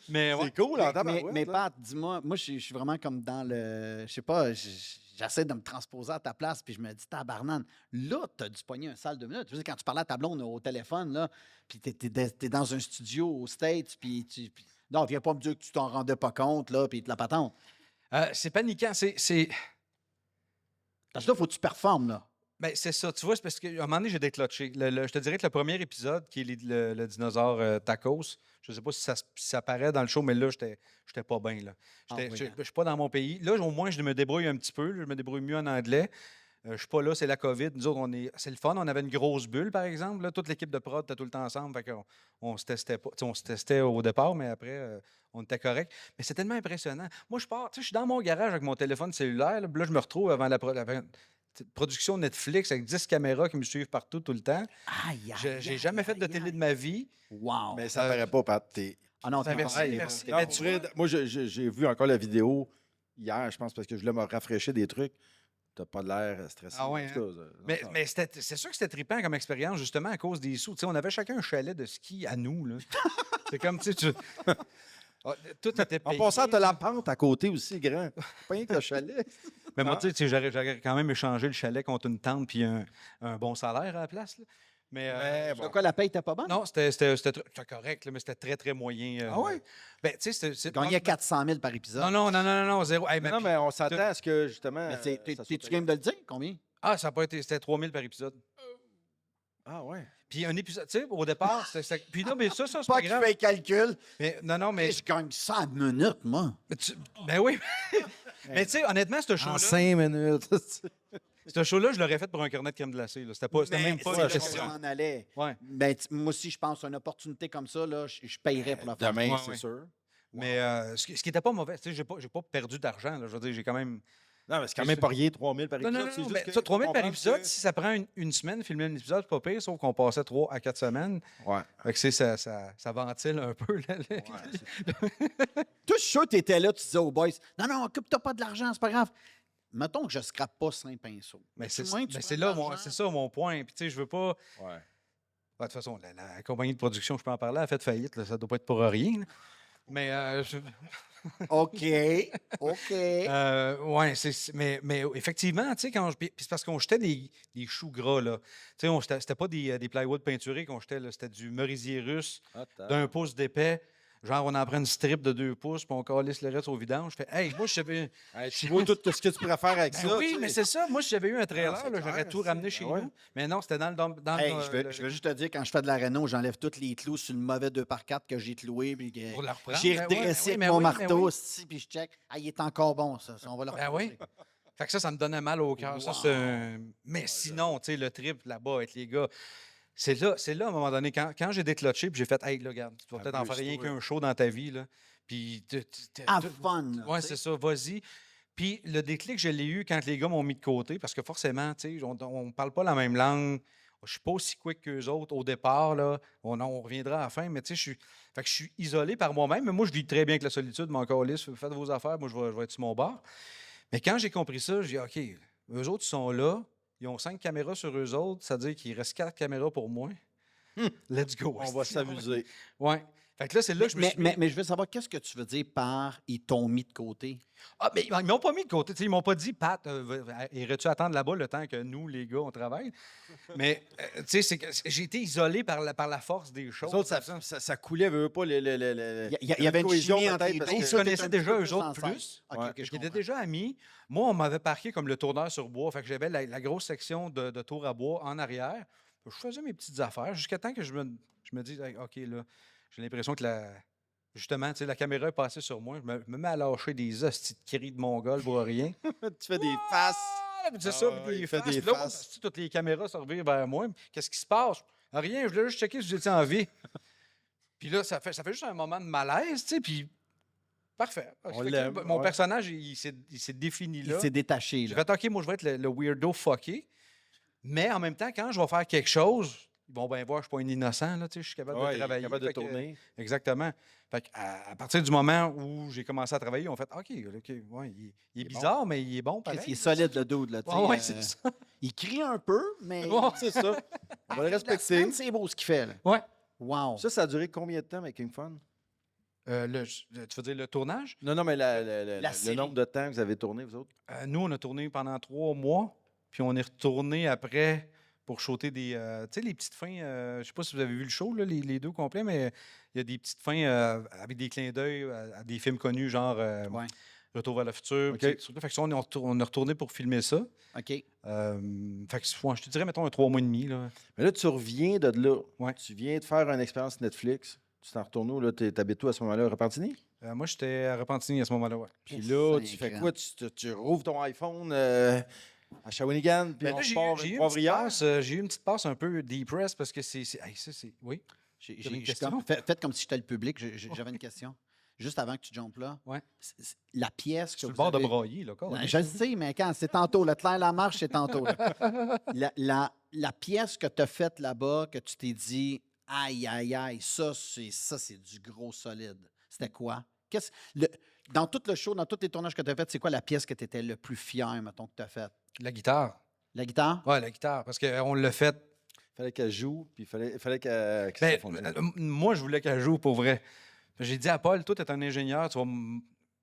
A: Mais ouais.
B: C'est cool, en
C: Mais,
B: tabarouette,
C: mais
B: là.
C: Pat, dis-moi, moi, je suis vraiment comme dans le. Je sais pas, j'essaie de me transposer à ta place, puis je me dis, tabarnane, là, tu as dû pogner un sale 2 minutes. Je veux dire, quand tu parlais à ta blonde au téléphone, là, puis tu es dans un studio aux States, non, viens pas me dire que tu t'en rendais pas compte, là, puis te la patente.
A: C'est paniquant.
C: Parce que là, faut que tu performes, là.
A: Ben, c'est ça, tu vois, c'est parce qu'à un moment donné, j'ai déclenché. Je te dirais que le premier épisode, qui est le dinosaure tacos, je ne sais pas si ça paraît dans le show, mais là, j'étais pas bien. Là.
C: Ah oui,
A: Je
C: hein.
A: suis pas dans mon pays. Là, au moins, je me débrouille un petit peu. Je me débrouille mieux en anglais. Je suis pas là, c'est la COVID. Nous autres, c'est le fun. On avait une grosse bulle, par exemple. Là. Toute l'équipe de prod était tout le temps ensemble. Fait qu'on on se testait pas. On se testait au départ, mais après, on était correct. Mais c'est tellement impressionnant. Moi, je suis dans mon garage avec mon téléphone cellulaire. Là, puis là, je me retrouve avant la production Netflix avec 10 caméras qui me suivent partout tout le temps.
C: Aïe,
A: J'ai jamais fait de télé de ma vie.
C: Wow.
B: Mais ça paraît pas, Pat.
C: Ah non, t'es
A: merci,
C: pareil,
A: merci.
C: t'es
B: Non,
A: Mais
C: bon.
A: tu
B: pour vrai, moi, j'ai vu encore la vidéo hier, je pense, parce que je voulais me rafraîchir des trucs. T'as pas de l'air stressé.
A: Ah ouais,
B: En tout cas, non,
A: Mais c'est sûr que c'était trippant comme expérience, justement, à cause des sous. Tu sais, on avait chacun un chalet de ski à nous. Là. C'est comme, tu sais, tout était
B: En
A: payé.
B: passant, t'as la pente à côté aussi, grand. Pas rien que le chalet.
A: Mais moi, tu sais, j'aurais quand même échangé le chalet contre une tente puis un bon salaire à la place. Là. Mais,
B: Mais
C: Pourquoi la paye était pas bonne?
A: non, c'était correct, là, mais c'était très, très moyen.
B: Ah ouais?
A: Ben, tu sais, c'est...
C: Tu gagnais 400 000 par épisode.
A: Non, zéro. Hey,
B: Non, mais on s'attend à ce que, justement.
C: Mais
B: ça soit
C: t'es-tu game de le dire? Combien?
A: Ah, ça n'a pas été... C'était 3000 par épisode.
B: Ah, ouais.
A: Puis un épisode, tu sais, au départ, puis non, mais ça, c'est
C: Pas
A: pas
C: qu'il
A: grave.
C: fait calcul.
A: Mais, non, mais...
C: Je gagne 100 minutes, moi.
A: Ben oui. Mais tu sais, honnêtement, ce
B: En
A: show-là,
B: 5 minutes.
A: je l'aurais fait pour un cornet de crème glacée. Là. C'était même pas
C: c'est
A: une
C: là
A: question.
C: qu'on en allait.
A: Ouais.
C: Ben, moi aussi, je pense une opportunité comme ça, là, je payerais pour la faire.
B: Demain,
A: Ouais,
B: c'est
A: ouais.
B: sûr.
A: Mais ce qui n'était pas mauvais, tu sais, j'ai pas perdu d'argent. Là. Je veux dire, j'ai quand même.
B: Non, mais c'est quand même pas rien, 3000 par
A: Non,
B: épisode.
A: non,
B: c'est
A: non,
B: juste
A: mais
B: que
A: ça, 3000 par
B: comprendre
A: épisode,
B: que-
A: si ça prend une semaine, filmer un épisode, c'est pas pire, sauf qu'on passait 3 à 4 semaines.
B: Ouais.
A: Fait que ça ventile un peu. Là,
C: Toi, je suis sûr que tu étais là, tu disais aux boys, non, occupe-toi pas de l'argent, c'est pas grave. Mettons que je scrape pas 5 pinceaux.
A: Mais
C: Tu
A: c'est
C: moins, tu
A: mais
C: prends
A: c'est
C: de
A: là,
C: l'argent.
A: c'est ça mon point. Puis, tu sais, je veux pas.
B: Ouais.
A: De toute façon, la compagnie de production, je peux en parler, a fait faillite. Là, ça doit pas être pour rien. Là. Mais,
C: OK.
A: ouais, mais effectivement, tu sais, puis c'est parce qu'on jetait des choux gras, là. Tu sais, c'était pas des plywood peinturés qu'on jetait, là. C'était du merisier russe d'un pouce d'épais. Genre, on en prend une strip de 2 pouces, puis on calisse le reste au vidange. Je fais, hey, moi, je savais.
B: Hey, tu vois tout ce que tu pourrais faire avec
A: Ben
B: ça.
A: oui,
B: tu sais.
A: mais c'est ça. Moi, si j'avais eu un trailer,
B: c'est
A: là, j'aurais
B: clair,
A: tout ramené
B: c'est-
A: chez
B: ben ouais.
A: nous. Mais non, c'était dans le.
C: Hey, je veux juste te dire, quand je fais de la réno, j'enlève tous les clous sur le mauvais 2x4 que j'ai cloué. Puis
A: Pour la reprendre.
C: j'ai
A: Ben ouais,
C: redressé
A: ben oui,
C: avec mon
A: ben oui, ben
C: marteau,
A: oui.
C: aussi, puis je check. Ah, il est encore bon, ça. On va le
A: Ben oui. Fait que ça me donnait mal au cœur. Ça, mais sinon, tu sais, le trip là-bas avec les gars, c'est là, à un moment donné, quand j'ai déclenché, puis j'ai fait, hey, là, regarde, tu vas peut-être en faire rien
B: Amuse-toi.
A: qu'un show dans ta vie, là. Puis.
C: Have fun. là,
A: Ouais,
C: tu
A: c'est
C: sais.
A: ça, vas-y. Puis le déclic, je l'ai eu quand les gars m'ont mis de côté, parce que forcément, tu sais, on parle pas la même langue. Je suis pas aussi quick qu'eux autres au départ, là. On reviendra à la fin, mais tu sais, fait que je suis isolé par moi-même. Mais moi, je vis très bien avec la solitude, mon calice. Faites vos affaires, moi, je vais être sur mon bar. Mais quand j'ai compris ça, j'ai dit, OK, eux autres, ils sont là. Ils ont 5 caméras sur eux autres. C'est-à-dire qu'il reste 4 caméras pour moi. Let's go.
B: On va s'amuser.
A: Ouais. Fait que là, c'est là que je me suis mis-
C: Mais je veux savoir, qu'est-ce que tu veux dire par ils t'ont mis de côté?
A: Ah, mais ils m'ont pas mis de côté. Tu sais, ils m'ont pas dit, Pat, irais-tu attendre là-bas le temps que nous, les gars, on travaille? Mais, tu sais, c'est que j'ai été isolé par la force des choses.
B: Les autres, ça coulait, veut pas.
C: Il y avait une
B: cohésion
C: chimie entre
B: peut-être,
C: les
B: parce
C: deux.
A: Ils
B: que-
A: se connaissaient
C: un
A: déjà,
C: petit peu
A: eux autres,
C: ensemble.
A: plus.
C: OK,
B: Ouais.
C: OK, je
A: Ils étaient
C: comprends.
A: déjà amis. Moi, on m'avait parqué comme le tourneur sur bois. Fait que j'avais la grosse section de tour à bois en arrière. Je faisais mes petites affaires jusqu'à temps que je me dis, hey, OK, là, j'ai l'impression que justement, tu sais, la caméra est passée sur moi. Je me mets à lâcher des hosties de cris de mongol pour rien.
B: Tu fais des faces.
A: Ah, puis c'est
B: Ah
A: ça,
B: ouais,
A: puis
B: il
A: des
B: fait
A: faces.
B: des
A: Puis là,
B: faces.
A: si toutes les caméras se revirent vers moi, qu'est-ce qui se passe? Rien, je voulais juste checker si vous étiez en vie. Puis là, ça fait juste un moment de malaise, tu sais, puis parfait.
B: On
A: Fait que
B: l'aime,
A: mon
B: ouais.
A: personnage, il s'est défini
C: Il
A: là.
C: s'est détaché.
A: J'ai
C: Là.
A: fait, OK, moi, je vais être le weirdo fucké. Mais en même temps, quand je vais faire quelque chose, ils vont bien voir, je ne suis pas un innocent, là, tu sais, je suis capable
B: Ouais,
A: de travailler.
B: capable de
A: Fait que,
B: tourner.
A: exactement. Fait que à partir du moment où j'ai commencé à travailler, on fait OK, ouais, il est bizarre, mais il est bon pareil.
C: Qu'est-ce qu'il est solide, le dude, là, tu sais,
A: Ouais, c'est ça.
C: il crie un peu, mais...
A: Ouais.
B: C'est ça. On va le
C: La
B: respecter.
C: semaine, c'est beau ce qu'il fait, là.
A: Ouais.
C: Wow.
B: Ça a duré combien de temps, Making Fun?
A: Tu veux dire le tournage?
B: Non, mais
C: La
B: le
C: série.
B: nombre de temps que vous avez tourné, vous autres?
A: Nous, on a tourné pendant 3 mois, puis on est retourné après pour shooter des. Tu sais, les petites fins. Je sais pas si vous avez vu le show, là, les deux complets, mais il y a des petites fins avec des clins d'œil à des films connus, genre
C: Ouais.
A: Retour vers le futur.
B: OK.
A: puis ces trucs-là. Fait que ça, on est retourné pour filmer ça.
C: OK.
A: Fait que ouais, je te dirais, mettons, un 3 mois et demi. Là.
B: Mais là, tu reviens de là.
A: Ouais.
B: Tu viens de faire une expérience Netflix. Tu t'en retournes où? Là, t'habites où à ce moment-là? À Repentigny?
A: Moi, j'étais à Repentigny à ce moment-là, ouais.
B: Puis là, tu
C: Cinq
B: fais
C: ans.
B: quoi? Tu rouvres ton iPhone à Shawinigan, puis
A: Ben
B: on
A: là,
B: part
A: j'ai eu une petite
B: Poivrière?
A: passe, j'ai eu une petite passe un peu depressed parce que hey, ça, c'est. Oui. T'avais une question?
C: Faites comme si j'étais le public. J'avais une question. Juste avant que tu jumpes là.
A: Ouais.
C: La pièce que
A: Sur le
C: vous
A: bord de
C: avez-
A: brailler, là, quoi.
C: Je le sais, mais quand c'est tantôt, le Claire Lamarche, c'est tantôt. là. La pièce que tu as faite là-bas, que tu t'es dit, aïe, aïe, aïe, ça, c'est du gros solide. C'était quoi? Dans tout le show, dans tous les tournages que tu as fait, c'est quoi la pièce que tu étais le plus fier, mettons, que tu as faite?
A: La guitare.
C: La guitare?
A: Ouais, la guitare. Parce qu'on l'a fait.
B: Fallait qu'elle joue, puis fallait que
A: Ben,
B: ça fonctionne.
A: moi, je voulais qu'elle joue pour vrai. J'ai dit à Paul, toi, tu es un ingénieur, tu vas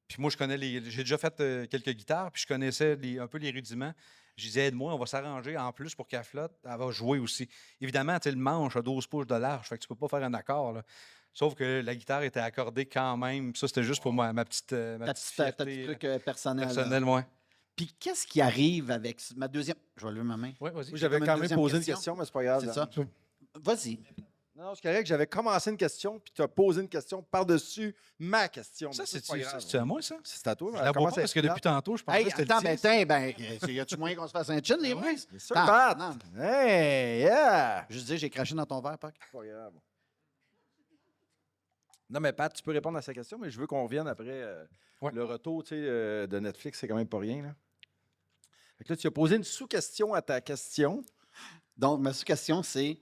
A: Puis moi, je connais j'ai déjà fait quelques guitares, puis je connaissais un peu les rudiments. Je disais, aide-moi, on va s'arranger en plus pour qu'elle flotte. Elle va jouer aussi. Évidemment, tu sais, le manche a 12 pouces de large, fait que tu peux pas faire un accord. Là. Sauf que la guitare était accordée quand même. Ça, c'était juste pour moi, ma petite
C: Ta
A: fierté,
C: petit truc personnel. là.
A: personnelle. Ouais.
C: Puis qu'est-ce qui arrive avec ma deuxième... Je vais lever ma main.
A: Ouais, vas-y.
B: Moi, j'avais
C: comme une
B: quand même
C: deuxième
B: posé une
C: question.
B: question, mais c'est pas grave.
C: C'est ça? Vas-y.
B: Non, c'est correct. J'avais commencé une question, puis tu as posé une question par-dessus ma question.
A: Ça,
B: Mais
A: c'est
B: pas grave.
A: à moi, ça?
B: C'est à toi. mais
A: Je la vois
B: comment
A: pas
B: ça
A: parce que depuis tantôt, je pensais
C: Hey,
A: que c'était
C: attends,
A: le
C: ben,
A: tien.
C: tiens, y a-tu moyen qu'on se fasse un chin, les boys?
B: Bien sûr,
C: Ah,
B: Pat.
C: non.
B: Hey, yeah!
C: Je dis, j'ai craché dans ton verre, Pac.
B: Pas grave. Non, mais Pat, tu peux répondre à sa question, mais je veux qu'on revienne après
A: Ouais.
B: le retour tu sais, de Netflix. C'est quand même pas rien. Là. Fait que là, tu as posé une sous-question à ta question.
C: Donc, ma question, c'est...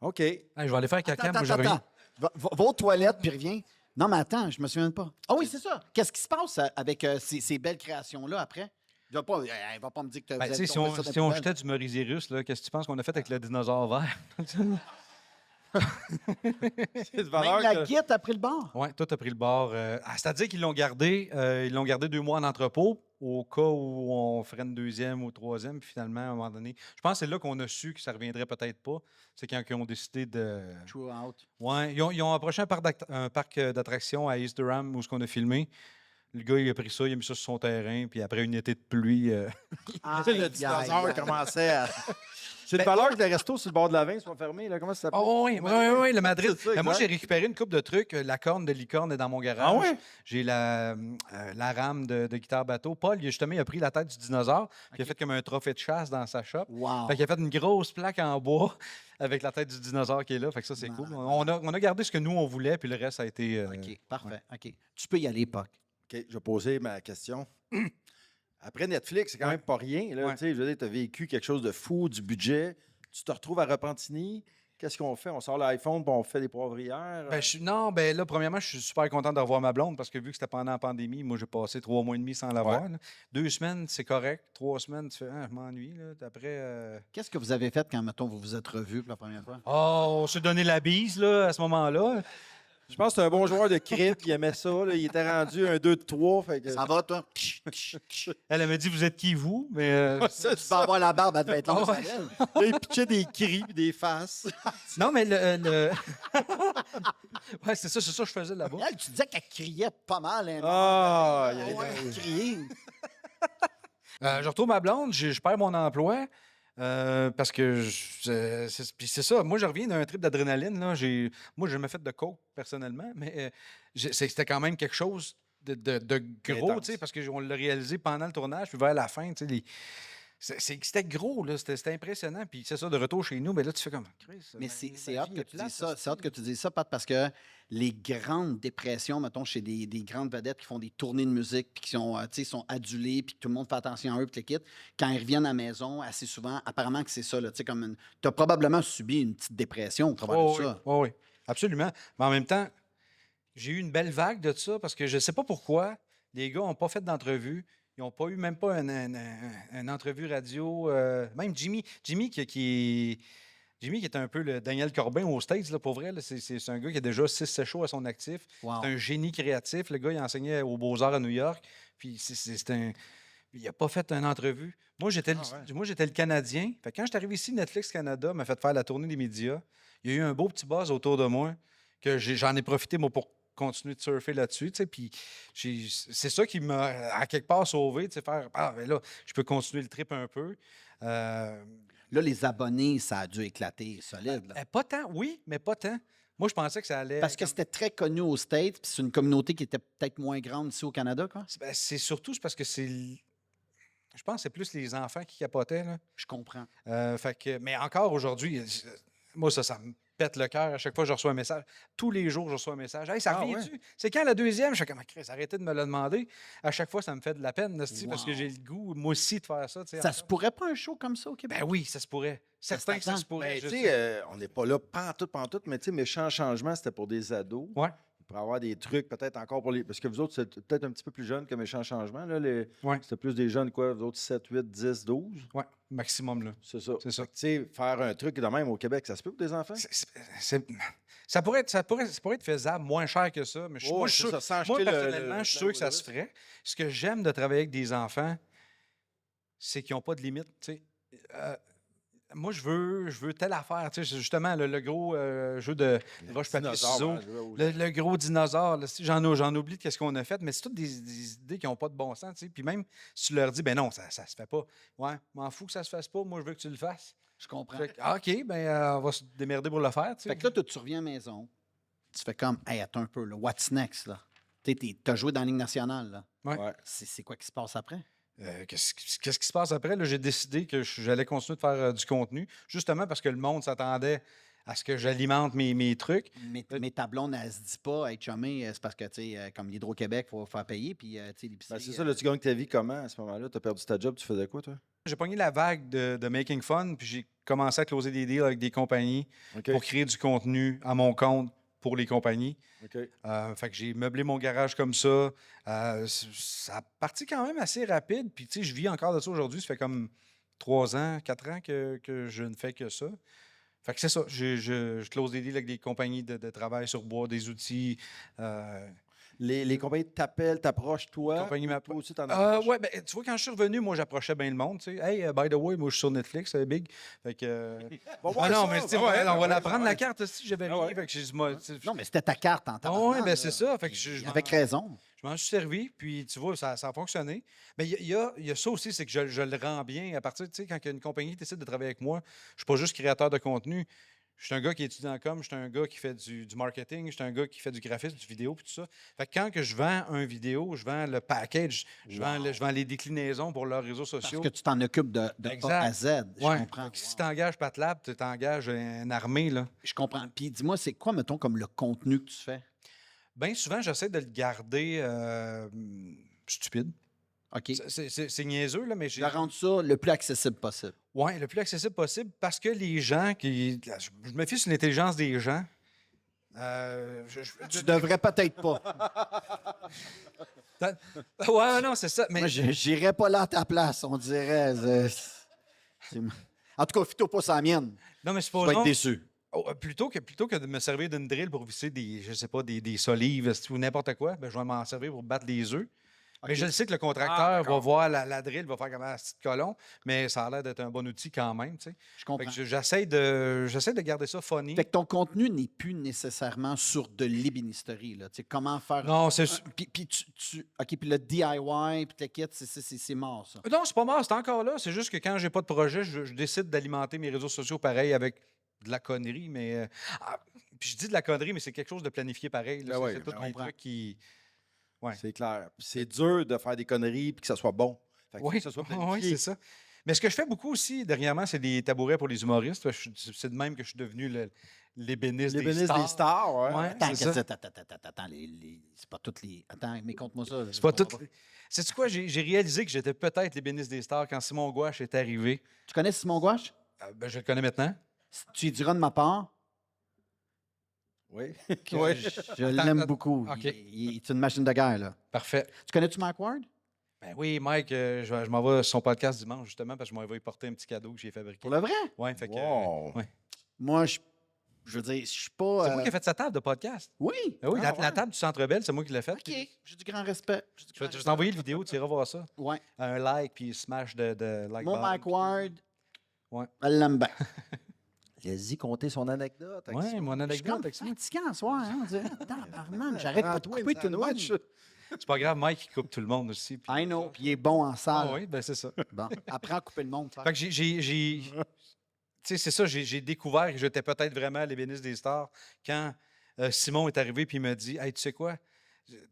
B: OK.
A: Hey, je vais aller faire caca, moi, je
C: Attends,
A: reviens.
C: attends. Va aux toilettes, puis reviens. Non, mais attends, je me souviens pas. Ah oui, c'est ça. Qu'est-ce qui se passe avec ces belles créations-là après? Il va pas me dire que
A: Ben,
C: vous
A: tu sais,
C: avez
A: si on,
C: tombé ça dans
A: si
C: la
A: on
C: poubelle.
A: jetait du Mauritius, là, qu'est-ce que tu penses qu'on a fait avec le dinosaure vert?
B: C'est de
C: Même
B: valeur
C: la
B: que-
C: guite a pris le bord.
A: Oui, toi, tu as pris le bord. C'est-à-dire qu'ils l'ont gardé 2 mois en entrepôt au cas où on ferait une deuxième ou troisième. Puis finalement, à un moment donné, je pense que c'est là qu'on a su que ça reviendrait peut-être pas. C'est quand ils ont décidé de.
C: True out.
A: Ouais, ils ont approché un parc d'attractions à East Durham où ce qu'on a filmé. Le gars, il a pris ça, il a mis ça sur son terrain. Puis après une été de pluie.
B: Tu sais, le dinosaure commençait à. C'est de valeur que le resto sur le bord de la Vin soit fermé. Là. Comment ça s'appelle?
A: Oh oui, oui, le Madrid.
B: C'est ça,
A: Ben, moi,
B: exact.
A: j'ai récupéré une coupe de trucs. La corne de licorne est dans mon garage.
B: Ah ouais?
A: J'ai la rame de guitare bateau. Paul, justement, il a pris la tête du dinosaure. Puis il a fait comme un trophée de chasse dans sa shop.
C: Wow.
A: Fait qu'il a fait une grosse plaque en bois avec la tête du dinosaure qui est là. Fait que ça, c'est cool. On a gardé ce que nous, on voulait, puis le reste a été...
C: OK, parfait. OK. Tu peux y aller, Pac.
B: OK, je vais poser ma question. Après Netflix, c'est quand même pas rien. Là,
A: Ouais.
B: Tu sais, je veux dire, tu as vécu quelque chose de fou, du budget. Tu te retrouves à Repentigny. Qu'est-ce qu'on fait? On sort l'iPhone et on fait des poivrières.
A: Non, ben là, premièrement, je suis super content de revoir ma blonde parce que vu que c'était pendant la pandémie, moi, j'ai passé 3 mois et demi sans la voir. là. 2 semaines, c'est correct. 3 semaines, tu fais, je m'ennuie. Là. Après...
C: Qu'est-ce que vous avez fait quand, mettons, vous vous êtes revus pour la première fois?
A: Oh, on s'est donné la bise là, à ce moment-là.
B: Je pense que c'est un bon joueur de cricket. Il aimait ça. Là. Il était rendu un 2 de 3. Fait que...
C: Ça va, toi?
A: Elle m'a dit, vous êtes qui, vous? Mais
B: C'est
C: Tu vas avoir la barbe, elle devait être longue,
A: Ah ouais.
C: ça, elle.
B: Là, il pitchait des cris et des faces.
A: non, mais ouais, c'est ça que je faisais là-bas.
C: Elle, tu disais qu'elle criait pas mal. Hein,
B: Ah,
C: non? Ouais, elle criait.
A: Je retrouve ma blonde, je perds mon emploi. Parce que puis c'est ça, moi je reviens d'un trip d'adrénaline. Là. Moi, je me fait de coke personnellement, mais c'était quand même quelque chose de gros,
B: Intense.
A: tu sais, parce qu'on l'a réalisé pendant le tournage, puis vers la fin, tu sais, C'était gros, là. C'était impressionnant. Puis c'est ça, de retour chez nous, mais là, tu fais comme. Chris,
C: Mais
A: ma-
C: c'est
A: ma
C: hâte
A: vie
C: que
A: est
C: tu
A: plate,
C: dises ça. C'est hâte que
A: hostie.
C: tu dises ça, Pat, parce que les grandes dépressions, mettons, chez des grandes vedettes qui font des tournées de musique, puis qui sont, tu sais, sont adulés, puis que tout le monde fait attention à eux, puis les quitte, quand ils reviennent à la maison, assez souvent, apparemment que c'est ça, là, tu sais, comme tu as probablement subi une petite dépression au travers de
A: Oui,
C: ça.
A: oui, absolument. Mais en même temps, j'ai eu une belle vague de ça parce que je ne sais pas pourquoi les gars n'ont pas fait d'entrevue. Ils n'ont pas eu même pas une entrevue radio. Même Jimmy qui est un peu le Daniel Corbin aux States, là, pour vrai. Là, c'est un gars qui a déjà 6 shows à son actif.
C: Wow.
A: C'est un génie créatif. Le gars, il enseignait aux Beaux-Arts à New York. Puis c'est un. Il n'a pas fait une entrevue. Moi, j'étais le Canadien. Fait que quand je suis arrivé ici, Netflix Canada m'a fait faire la tournée des médias. Il y a eu un beau petit buzz autour de moi que j'en ai profité, moi, pour continuer de surfer là-dessus. Tu sais, puis c'est ça qui m'a, à quelque part, sauvé. Tu sais, faire, ben là, je peux continuer le trip un peu.
C: Là, les abonnés, ça a dû éclater solide. là.
A: Pas tant, oui, mais pas tant. Moi, je pensais que ça allait.
C: Parce que c'était très connu aux States, puis c'est une communauté qui était peut-être moins grande ici au Canada, quoi.
A: C'est surtout parce que je pense que c'est plus les enfants qui capotaient. Là.
C: Je comprends.
A: Fait que, mais encore aujourd'hui, moi, ça me pète le cœur à chaque fois que je reçois un message. Tous les jours, je reçois un message. Hey, ça revient-tu? C'est quand la deuxième? Je suis comme, Chris, arrêtez de me le demander. À chaque fois, ça me fait de la peine, esti, parce que
C: Wow.
A: j'ai le goût, moi aussi, de faire ça. Tu sais,
C: Ça se pourrait pas un show comme ça au Québec?
A: Ben oui, ça se pourrait. Certain que ça
C: t'attend.
A: se pourrait.
B: Ben,
A: je
B: tu
A: sais.
B: sais, on n'est pas là pantoute, mais tu sais, Méchant Changement, c'était pour des ados.
A: Ouais.
B: Pour avoir des trucs, peut-être encore pour les. Parce que vous autres, c'est peut-être un petit peu plus jeune que Méchant Changement. Là,
A: Ouais.
B: C'était plus des jeunes, quoi, vous autres, 7, 8, 10, 12.
A: Ouais, maximum, là.
B: C'est ça.
A: C'est ça.
B: Fait que, tu sais, faire un truc de même au Québec, ça se peut pour des enfants?
A: Ça pourrait être faisable moins cher que ça, mais
B: Oh,
A: moi, je
B: c'est
A: suis sûr,
B: ça, sans
A: moi,
B: acheter
A: personnellement, je suis sûr que ça se ferait. Ce que j'aime de travailler avec des enfants, c'est qu'ils n'ont pas de limite. Tu sais. Moi, je veux telle affaire. Tu sais, c'est justement, le gros jeu de roche, papier,
B: Dinosaure,
A: ciseaux.
B: hein, je vais au-
A: Le gros dinosaure, là, si j'en oublie de qu'est-ce qu'on a fait, mais c'est toutes des idées qui n'ont pas de bon sens. Tu sais. Puis même si tu leur dis, ben non, ça se fait pas. Ouais, m'en fous que ça se fasse pas, moi je veux que tu le fasses.
C: Je comprends.
A: Fait que, OK, ben on va se démerder pour le faire. Tu sais.
C: Fait que là, tu reviens à la maison, tu fais comme, hey, attends un peu, là, what's next, là? Tu as joué dans la Ligue nationale, là.
A: Ouais.
B: Ouais.
C: C'est quoi qui se passe après?
A: Qu'est-ce qui se passe après? Là, j'ai décidé que j'allais continuer de faire du contenu, justement parce que le monde s'attendait à ce que j'alimente mes trucs.
C: Mais ta blonde, elle se dit pas, hey, chumé, c'est parce que, tu sais, comme l'Hydro-Québec, il faut faire payer, puis, tu sais, l'épicerie.
B: Ben, c'est ça, là, tu gagnes ta vie comment à ce moment-là? Tu as perdu ta job, tu faisais quoi, toi?
A: J'ai pogné la vague de Making Fun, puis j'ai commencé à closer des deals avec des compagnies
B: OK.
A: pour créer du contenu à mon compte pour les compagnies.
B: OK.
A: Fait que j'ai meublé mon garage comme ça. Ça a parti quand même assez rapide. Puis, tu sais, je vis encore de ça aujourd'hui. Ça fait comme 3 ans, 4 ans que je ne fais que ça. Fait que c'est ça. Je close des deals avec des compagnies de travail sur bois, des outils.
B: Les compagnies t'appellent, t'approchent, toi.
A: Compagnie
B: Toi aussi, t'en
A: Ah,
B: approches.
A: ouais, ben, tu vois, quand je suis revenu, moi, j'approchais bien le monde. Tu sais, hey, by the way, moi, je suis sur Netflix, Big. Fait que.
B: Va voir
A: Ah non,
B: ça,
A: mais tu sais,
B: ouais,
A: on va
B: ouais,
A: la prendre
B: ouais.
A: la carte aussi, j'avais
B: Ah
A: rien.
B: ouais.
A: Fait que j'ai dit, moi, tu sais,
C: Non, mais c'était ta carte en
A: Ah
C: temps.
A: ouais, ben c'est ça. Fait que
C: Avec raison.
A: je m'en suis servi, puis tu vois, ça a fonctionné. Mais il y a ça aussi, c'est que je le rends bien à partir, tu sais, quand une compagnie décide de travailler avec moi, je suis pas juste créateur de contenu. Je suis un gars qui étudie en com, je suis un gars qui fait du marketing, je suis un gars qui fait du graphisme, du vidéo, puis tout ça. Fait que quand que je vends un vidéo, je vends le package, je vends les déclinaisons pour leurs réseaux
C: Parce
A: sociaux.
C: que tu t'en occupes de
A: Exact.
C: A à Z. Je
A: Ouais.
C: comprends.
A: Fait que si tu engages Patlab, tu t'engages une armée, là.
C: Je comprends. Puis dis-moi, c'est quoi, mettons, comme le contenu que tu fais?
A: Bien souvent, j'essaie de le garder stupide.
C: OK.
A: C'est niaiseux, là, mais j'ai.
C: De rendre ça le plus accessible possible.
A: Oui, le plus accessible possible parce que les gens qui. Je me fie sur l'intelligence des gens.
C: Tu devrais peut-être pas.
A: Ouais, non, c'est ça. Mais
C: Moi, j'irais pas là à ta place, on dirait. En tout cas, fais-toi pas sa mienne.
A: non, mais c'est
C: Tu
A: pas
C: vas être
A: non.
C: déçu.
A: Plutôt que de me servir d'une drill pour visser des, je sais pas, des solives ou n'importe quoi, ben, je vais m'en servir pour battre des œufs. Mais je le sais que le contracteur va voir la drill, va faire comme un petit colon, mais ça a l'air d'être un bon outil quand même. Tu sais.
C: Je
A: Fait
C: comprends.
A: que j'essaie de garder ça funny.
C: Fait que ton contenu n'est plus nécessairement sur de l'ébénisterie. Là. Tu sais, comment faire.
A: Non, c'est.
C: Puis OK, puis le DIY, puis le kit, c'est mort, ça.
A: Non, c'est pas mort, c'est encore là. C'est juste que quand j'ai pas de projet, je décide d'alimenter mes réseaux sociaux pareil avec de la connerie, mais. Puis je dis de la connerie, mais c'est quelque chose de planifié pareil. Là.
B: Ben oui,
A: C'est tous
B: je
A: les
B: comprends.
A: trucs qui. Ouais.
B: C'est clair. Puis c'est dur de faire des conneries puis que ça soit bon. Fait que faut
A: Oui,
B: que ça soit
A: oui,
B: planifié.
A: c'est ça. Mais ce que je fais beaucoup aussi, dernièrement, c'est des tabourets pour les humoristes. C'est de même que je suis devenu l'ébéniste des
B: L'ébéniste
A: stars.
B: des stars, ouais.
A: Ouais,
C: Attends,
A: c'est ça.
C: attends, c'est pas toutes les. Attends, mais conte-moi ça.
A: C'est pas tout. Sais-tu quoi? J'ai réalisé que j'étais peut-être l'ébéniste des stars quand Simon Gouache est arrivé.
C: Tu connais Simon Gouache?
A: Ben, je le connais maintenant.
C: Tu lui diras de ma part
B: Oui.
C: que
B: Oui.
C: je l'aime beaucoup.
A: OK.
C: Il est une machine de guerre, là.
A: Parfait.
C: Tu connais-tu Mike Ward?
A: Ben oui, Mike, je m'en vais sur son podcast dimanche, justement, parce que je m'en vais lui porter un petit cadeau que j'ai fabriqué.
C: Pour le vrai?
A: Ouais, fait que,
B: Wow.
A: ouais.
C: Moi, je veux dire, je suis pas.
A: C'est moi qui ai fait sa table de podcast.
C: Oui.
A: Ben oui,
C: Ah,
A: la table du Centre Bell, c'est moi qui l'ai faite.
C: OK. J'ai du grand respect. J'ai du
A: Je vais
C: grand
A: t'envoyer la vidéo, tu iras voir ça.
C: respect. Ouais.
A: Un like, puis smash de like
C: Mon
A: button,
C: Mike
A: puis-
C: Ward,
A: Ouais.
C: elle l'aime bien.
B: Vas-y, compter son anecdote. avec
A: Ouais,
B: ça.
A: mon
C: Je suis
A: anecdote
C: comme
A: avec ça.
C: fatiguant ce soir. Hein? On dirait, tabarnak, j'arrête pas de
B: Prends-toi
C: couper
B: une
C: tout le monde.
B: sandwich.
A: C'est pas grave, Mike, il coupe tout le monde aussi. puis-
C: I know. Puis il est bon en salle.
A: Ah oui, ben c'est ça.
C: Bon, apprends à couper le monde.
A: Fait que tu sais, c'est ça, j'ai découvert que j'étais peut-être vraiment l'ébéniste des stars quand Simon est arrivé puis il m'a dit Hey, tu sais quoi,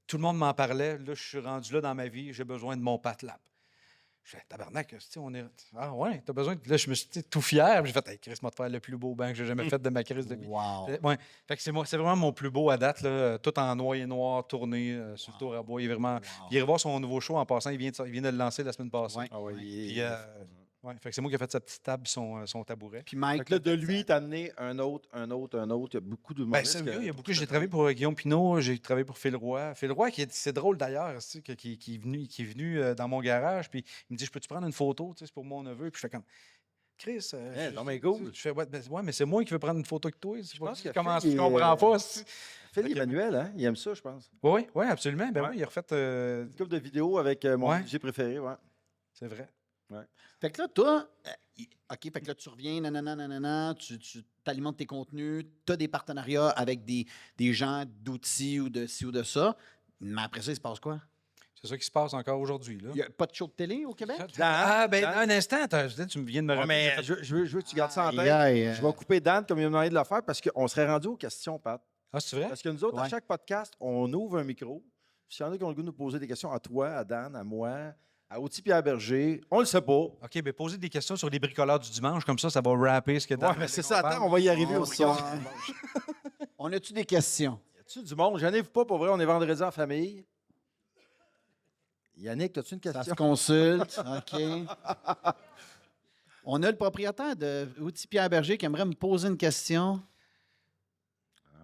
A: tout le monde m'en parlait, là, je suis rendu là dans ma vie, j'ai besoin de mon Pat-Lap. Je fais tabarnak, tu sais, on est. Ah ouais, t'as besoin. Là, je me suis tout fier, puis j'ai fait Hey, Chris m'a fait le plus beau banc que j'ai jamais fait de ma crise de vie.
C: Wow.
A: Ouais. Fait que c'est vraiment mon plus beau à date, là, tout en noir et noir, tourné sur le tour à bois. Il est vraiment. Il est revoir son nouveau show en passant, il vient de le lancer la semaine passée.
C: Ouais.
B: Ah oui,
A: Puis, ouais, fait que c'est moi qui ai fait sa petite table, son tabouret.
C: Puis
B: Fait
C: Mike,
B: que là, de lui, t'as amené un autre. Il y a beaucoup de
A: Ben, ça, il y a beaucoup. J'ai travaillé pour Guillaume Pinot, j'ai travaillé pour Phil Roy. Phil Roy, c'est drôle d'ailleurs, tu sais, qui est venu dans mon garage, puis il me dit Je peux-tu prendre une photo, tu sais, c'est pour mon neveu. Puis je fais comme Chris,
B: non, mais cool.
A: Je fais ouais, mais c'est moi qui veux prendre une photo avec toi. Je
B: pense que
A: comment
B: Phil,
A: je
B: il
A: comprends
B: est-
A: pas. si-
B: Phil Emmanuel, hein? Il aime ça, je pense.
A: Oui, oui, absolument. Ben
B: Ouais.
A: oui, il a refait.
B: Une couple de vidéos avec mon
A: Ouais.
B: DJ préféré, ouais.
A: C'est vrai.
C: fait que là, toi, OK, fait que là, tu reviens, nanana, tu alimentes tes contenus, tu as des partenariats avec des gens d'outils ou de ci ou de ça. Mais après ça, il se passe quoi?
A: C'est ça qui se passe encore aujourd'hui. Là.
C: Il n'y a pas de show de télé au Québec?
A: Ah, ben,
B: Dan-
A: un instant, tu me viens de me
B: Ouais,
A: rappeler.
B: mais je veux que tu gardes ça en tête.
C: Aïe, aïe,
B: Je vais couper Dan comme il m'a demandé de le faire parce qu'on serait rendu aux questions, Pat.
A: Ah, c'est vrai?
B: Parce que nous autres, à
C: Ouais.
B: chaque podcast, on ouvre un micro. S'il y en a qui ont le goût de nous poser des questions à toi, à Dan, à moi, à Outil Pierre Berger, on le sait pas.
A: OK, ben posez des questions sur les bricoleurs du dimanche, comme ça va rapper ce que
B: Ouais, mais c'est ça. Attends, on va y arriver
C: Oh,
B: au son.
C: ça. On a-tu des questions?
B: Y a-tu du monde? J'en ai pas, pour vrai, on est vendredi en famille. Yannick, as-tu une
C: Ça
B: question?
C: se consulte. OK. On a le propriétaire de Outil Pierre Berger qui aimerait me poser une question.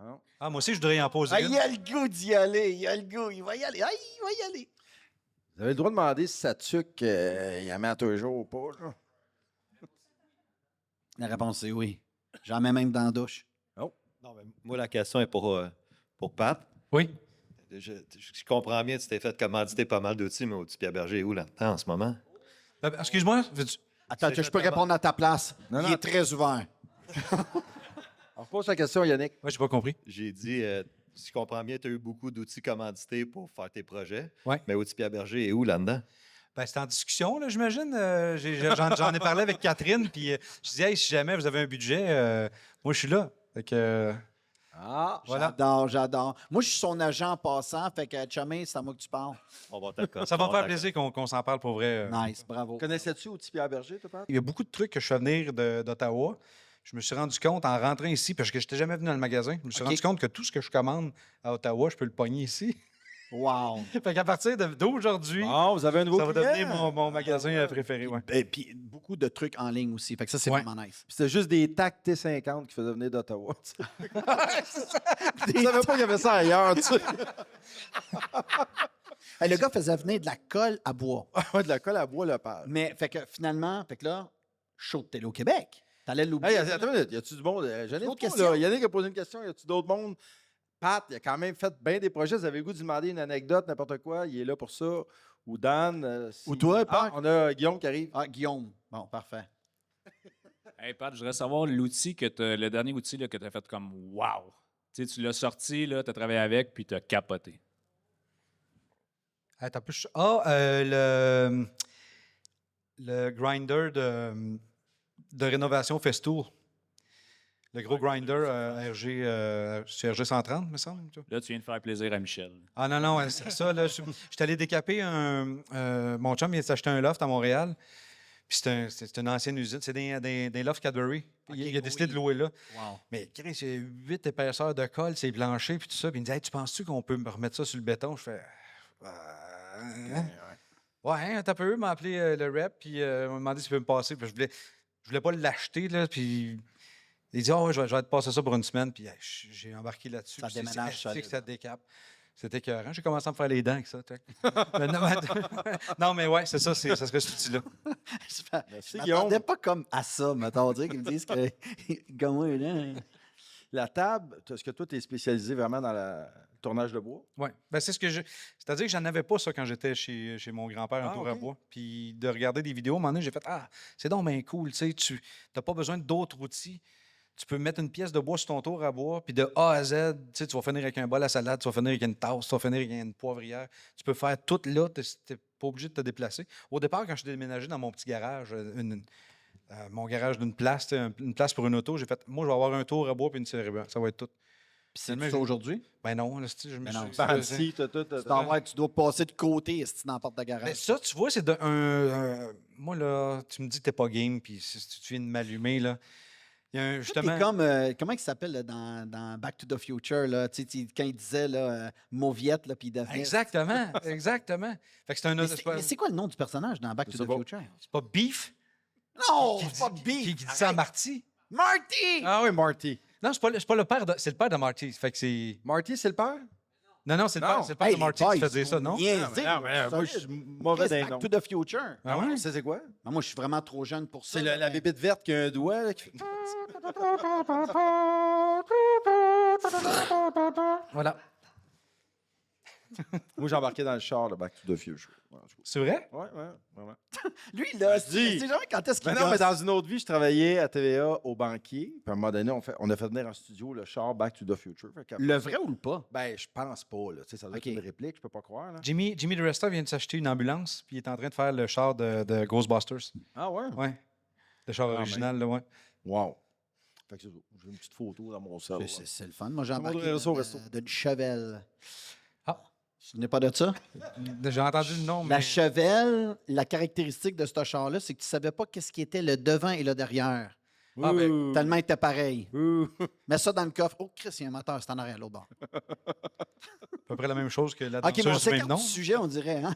B: Non.
A: Ah, moi aussi, je voudrais y en poser
C: Ah,
A: une.
C: il a le goût d'y aller. Il a le goût. Il va y aller. Ah, il va y aller.
B: Vous avez le droit de demander si ça tuque, il y en met à tous les jours ou pas. Là.
C: La réponse, c'est oui. J'en mets même dans la douche.
F: Non, mais moi, la question est pour Pat.
A: Oui.
F: Je comprends bien, tu t'es fait commanditer pas mal d'outils, mais Outil Pierre Berger est où là-dedans en ce moment?
A: Excuse-moi,
C: Attends,
F: C'est
C: je peux
F: exactement-
C: répondre à ta place.
B: Non,
C: il
B: non.
C: est très ouvert.
B: Alors, pose la question, Yannick.
A: Moi, j'ai pas compris.
F: J'ai dit, si je comprends bien, tu as eu beaucoup d'outils commandités pour faire tes projets.
A: Ouais.
F: Mais Outil Pierre Berger est où là-dedans?
A: Ben, c'est en discussion, là, j'imagine. J'en ai parlé avec Catherine, puis je disais, hey, si jamais vous avez un budget, moi, je suis là. Fait que,
B: Ah,
A: voilà.
C: J'adore. Moi, je suis son agent en passant. Fait que, Chumé, c'est à moi que tu parles.
F: On va t'accorder.
A: Ça va me faire plaisir qu'on s'en parle pour vrai.
C: Nice, bravo.
B: connaissais-tu Outil Pierre Berger, toi, Pat?
A: Il y a beaucoup de trucs que je fais venir d'Ottawa. Je me suis rendu compte en rentrant ici, parce que je n'étais jamais venu dans le magasin, je me suis
C: OK.
A: rendu compte que tout ce que je commande à Ottawa, je peux le pogner ici.
C: Wow.
A: Fait qu'à partir d'aujourd'hui,
B: Ah, vous avez un nouveau
A: ça va
B: client?
A: devenir mon magasin préféré. Ouais.
C: Et puis, beaucoup de trucs en ligne aussi. Fait que ça, c'est
A: Ouais.
C: vraiment nice.
B: Puis c'était juste des TAC T50 qui faisaient venir d'Ottawa. tu sais. Je savais pas qu'il y avait ça ailleurs, tu sais.
C: Hey, le gars faisait venir de la colle à bois.
B: Ouais, de la colle à bois, le père.
C: Mais, fait que finalement, fait que là, show de télé au Québec. T'allais l'oublier.
B: Hey, attends une minute, y a-tu du monde? J'en ai
C: D'autres
B: pas,
C: questions?
B: là. Yannick a posé une question, y a-tu d'autres monde? Pat, il a quand même fait bien des projets. Vous avez le goût de lui demander une anecdote, n'importe quoi, il est là pour ça. Ou Dan.
C: Ou toi,
B: Ah,
C: Pat.
B: on a Guillaume qui arrive.
C: Ah, Guillaume. Bon, parfait.
E: Hey Pat, je voudrais savoir l'outil le dernier outil là, que tu as fait comme wow. Tu sais, tu l'as sorti, tu as travaillé avec, puis tu as capoté.
A: Attends un peu. Le grinder de rénovation Festour. Le gros grinder c'est RG 130, me semble. ça.
E: Là, tu viens de faire plaisir à Michel.
A: Ah non, non, c'est ça. Là, je suis allé décaper mon chum, il s'est acheté un loft à Montréal. Puis c'est une ancienne usine. C'est des Lofts Cadbury. Il a décidé de louer là.
C: Wow.
A: Mais Chris, il y a 8 épaisseurs de colle, c'est blanché, puis tout ça. Puis il me dit, hey, tu penses-tu qu'on peut me remettre ça sur le béton? Je fais, ouais, t'as peu, m'a appelé le rep, puis m'a demandé s'il peut me passer. Puis je voulais pas l'acheter, là. Puis il dit, oh, ouais, je vais te passer ça pour une semaine. Puis hey, j'ai embarqué là-dessus.
C: Ça
A: puis
C: déménage
A: c'est que
C: solide.
A: ça décape. C'était écœurant. J'ai commencé à me faire les dents avec ça. Mais non, mais ouais, c'est ça, ça serait cet outil-là.
B: Merci,
C: Je m'attendais
B: Guillaume.
C: pas comme à ça, mettons, dire qu'ils me disent que comment là.
B: La table, est-ce que toi, tu es spécialisé vraiment dans le tournage de bois?
A: Oui. Ben, c'est ce que je. C'est-à-dire que j'en avais pas ça quand j'étais chez mon grand-père, un
B: Ah,
A: tour à
B: ok.
A: bois. Puis de regarder des vidéos, à un moment donné, j'ai fait ah, c'est donc bien cool, tu sais, tu n'as pas besoin d'autres outils. Tu peux mettre une pièce de bois sur ton tour à bois, puis de A à Z, tu sais, tu vas finir avec un bol à salade, tu vas finir avec une tasse, tu vas finir avec une poivrière. Tu peux faire tout là, tu n'es pas obligé de te déplacer. Au départ, quand je suis déménagé dans mon petit garage, mon garage d'une place, tu sais, une place pour une auto, j'ai fait, moi, je vais avoir un tour à bois puis une série blanche. Ça va être tout.
C: Puis c'est
A: Finalement,
C: ça
A: j'ai-
C: aujourd'hui.
A: Ben non, là, tu sais, je me
C: Ben non,
A: suis.
B: Fancy,
C: Tu dois passer de côté si dans la porte de
A: Ben,
C: garage.
A: ça, tu vois, c'est moi, là, tu me dis que t'es pas game, puis si tu viens de m'allumer, là. Il y a
C: Toi,
A: justement.
C: t'es comme, comment il s'appelle là, dans Back to the Future, là, quand il disait là, Mauviette, là, puis il devenait...
A: Exactement, exactement. Fait que c'est un
C: Mais
A: autre.
C: mais c'est quoi le nom du personnage dans Back
B: Je
C: to
B: sais
C: the
B: pas.
C: Future?
A: C'est pas Beef?
C: Non,
A: Qui
C: c'est pas
A: dit-
C: Beef!
A: Qui dit ça à
C: Arrête.
A: Marty?
C: Marty!
B: Ah oui, Marty.
A: Non, c'est pas le père c'est le père de Marty. Fait que c'est.
B: Marty, c'est le père?
A: Non, c'est le père,
B: Non.
A: c'est le père
C: Hey,
A: de
C: les
A: Marty
C: boys,
A: qui fait dire ça, non?
C: vous niaisez,
B: Non, mais moi, je suis mauvais
C: Chris,
B: d'un nom.
C: Back to the Future.
A: Ah ouais?
B: Ça, c'est quoi?
C: Ben, moi, je suis vraiment trop jeune pour ça.
B: C'est
C: là,
B: la
C: mais-
B: bébête verte qui a un doigt. Là, qui fait...
A: Voilà.
B: Moi, j'ai embarqué dans le char de Back to the Future.
A: C'est vrai?
B: Ouais, vraiment.
C: Lui, là,
B: Dis.
C: c'est jamais quand est-ce qu'il
B: Mais non, mais
C: gosse.
B: dans une autre vie, je travaillais à TVA au banquier. Puis à un moment donné, on a fait venir en studio le char Back to the Future. Fait que-
C: Le vrai ou le pas?
B: Ben, je pense pas. Là. Tu sais, ça doit être
C: Ok.
B: une réplique, je peux pas croire. Là.
A: Jimmy DeResta vient de s'acheter une ambulance, puis il est en train de faire le char de Ghostbusters.
B: Ah ouais?
A: Ouais. Le char
B: Ah,
A: original, là, ouais.
B: Wow. Fait que c'est ça. J'ai une petite photo dans mon cerveau.
C: C'est le fun. Moi, j'ai
B: Tout le monde
C: embarqué
B: au resto.
C: d'une chevelle.
A: Ah.
C: Tu n'es pas de ça?
A: J'ai entendu le nom,
C: La
A: mais.
C: chevelle, la caractéristique de ce char-là, c'est que tu savais pas qu'est-ce qui était le devant et le derrière.
A: Ah, ben,
C: Tellement il était pareil.
B: Ouh.
C: Mets ça dans le coffre. Oh, Chris, il y a un moteur, c'est en arrière, l'autre bord.
A: à peu près la même chose que la
C: OK, mais on
A: danseuse du même
C: s'écarte
A: nom.
C: du sujet, on dirait. Hein?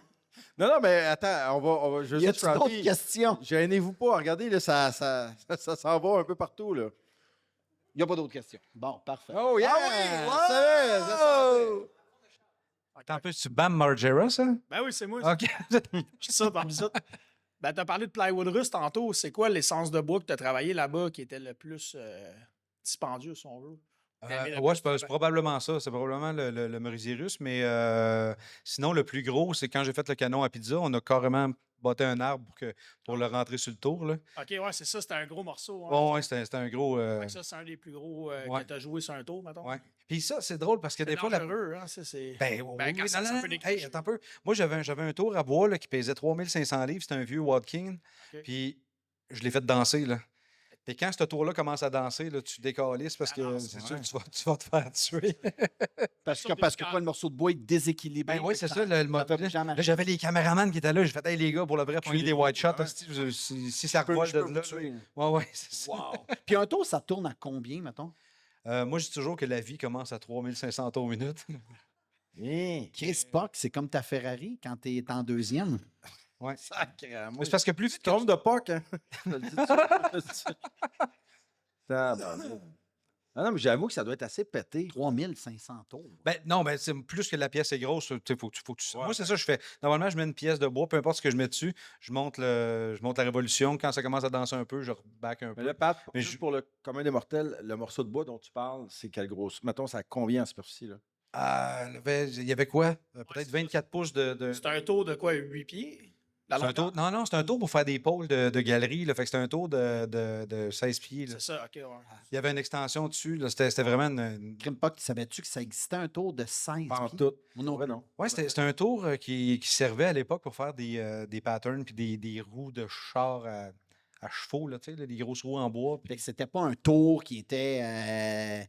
B: Non, mais attends, je
C: Y
B: vais
C: a-tu
B: juste
C: d'autres
B: rappeler.
C: questions?
B: Gênez-vous pas, regardez, là, ça s'en va un peu partout. Là.
C: Il n'y a pas d'autres questions. Bon, parfait.
B: Oh, yeah!
C: Ah oui,
B: Je savais.
A: Attends un peu, c'est Bam Margera, ça?
H: Ben oui, c'est moi.
A: OK.
H: C'est ça, parmi ça. Ben, t'as parlé de Plywood Rust tantôt. C'est quoi l'essence de bois que t'as travaillé là-bas qui était le plus dispendieux, si on veut?
A: Ouais, c'est probablement ça. C'est probablement le merisier russe. Mais sinon, le plus gros, c'est quand j'ai fait le canon à pizza, on a carrément bâti un arbre pour le rentrer sur le tour. Là.
H: OK, ouais, c'est ça. C'était un gros morceau. Hein?
A: Bon, ouais, c'était un gros.
H: Fait que ça, c'est un des plus gros
A: ouais.
H: que t'as joué sur un tour, mettons.
A: Ouais. Puis ça, c'est drôle parce que
H: C'est
A: des fois.
H: dangereux, hein? Ça, c'est...
A: Ben, oui,
H: Ben, quand
A: oui,
H: ça
A: non,
H: peut
A: non, non.
H: décrocher.
A: Hey, attends un peu. Moi, j'avais un tour à bois là, qui pesait 3500 livres. C'était un vieux Watkin.
H: OK.
A: Puis je l'ai fait danser. Là. Puis quand ce tour-là commence à danser, là, tu décalisses parce
H: Ah
A: que
H: non,
A: c'est
H: c'est
A: sûr que tu vas te faire tuer.
C: Parce que quoi, le morceau de bois est déséquilibré.
A: Ben oui, c'est
C: Fait
A: ça.
C: que
A: Le
C: ça
A: mode.
C: fait plus jamais
A: Là, j'avais les caméramans qui étaient là. J'ai fait, hey, les gars, pour le vrai, pogner des white shots.
B: ouais.
A: Si ça
C: je peux
A: revole de
C: vous
A: là.
C: tuer.
A: Ouais, c'est ça.
C: Wow. Puis un tour, ça tourne à combien, mettons?
A: Moi, je dis toujours que la vie commence à 3500 tours minute.
B: Hein?
C: Chris Puck, c'est comme ta Ferrari quand tu es en deuxième.
A: Ouais.
B: Sacrément.
A: C'est parce que plus
B: Tu
A: vite
B: te trompes de POC, hein? Je le dis tout de suite, je le dis. Tabarnak. Ah non, mais j'avoue que ça doit être assez pété.
C: 3500 tours.
A: Ben, non, ben, c'est plus que la pièce est grosse. Faut que tu...
B: Ouais.
A: Moi, c'est ça que je fais. Normalement, je mets une pièce de bois, peu importe ce que je mets dessus, je monte la révolution. Quand ça commence à danser un peu, je reback un
B: Mais
A: peu.
B: là, Pat,
A: Mais
B: juste
A: je-
B: pour le commun des mortels, le morceau de bois dont tu parles, c'est quelle grosse? Mettons, ça a combien en superficie, là?
A: Il y avait quoi? Peut-être 24 pouces de...
H: C'est un tour de quoi, 8 pieds? La
A: C'est un
H: longueur?
A: tour... Non, c'est un tour pour faire des pôles de galerie. Là, fait que c'est un tour de 16 pieds. Là.
H: C'est ça, OK, ouais.
A: Il y avait une extension dessus. Là, c'était vraiment
C: Crime Puck, savais-tu que ça existait un tour de 16
B: Pas en
C: pieds?
B: tout.
C: Moi non
B: Ouais,
C: plus.
B: non.
A: Ouais, c'était un tour qui servait à l'époque pour faire des patterns puis des roues de char à chevaux, là, tu sais, là, des grosses roues en bois. puis-
C: Fait que c'était pas un tour qui était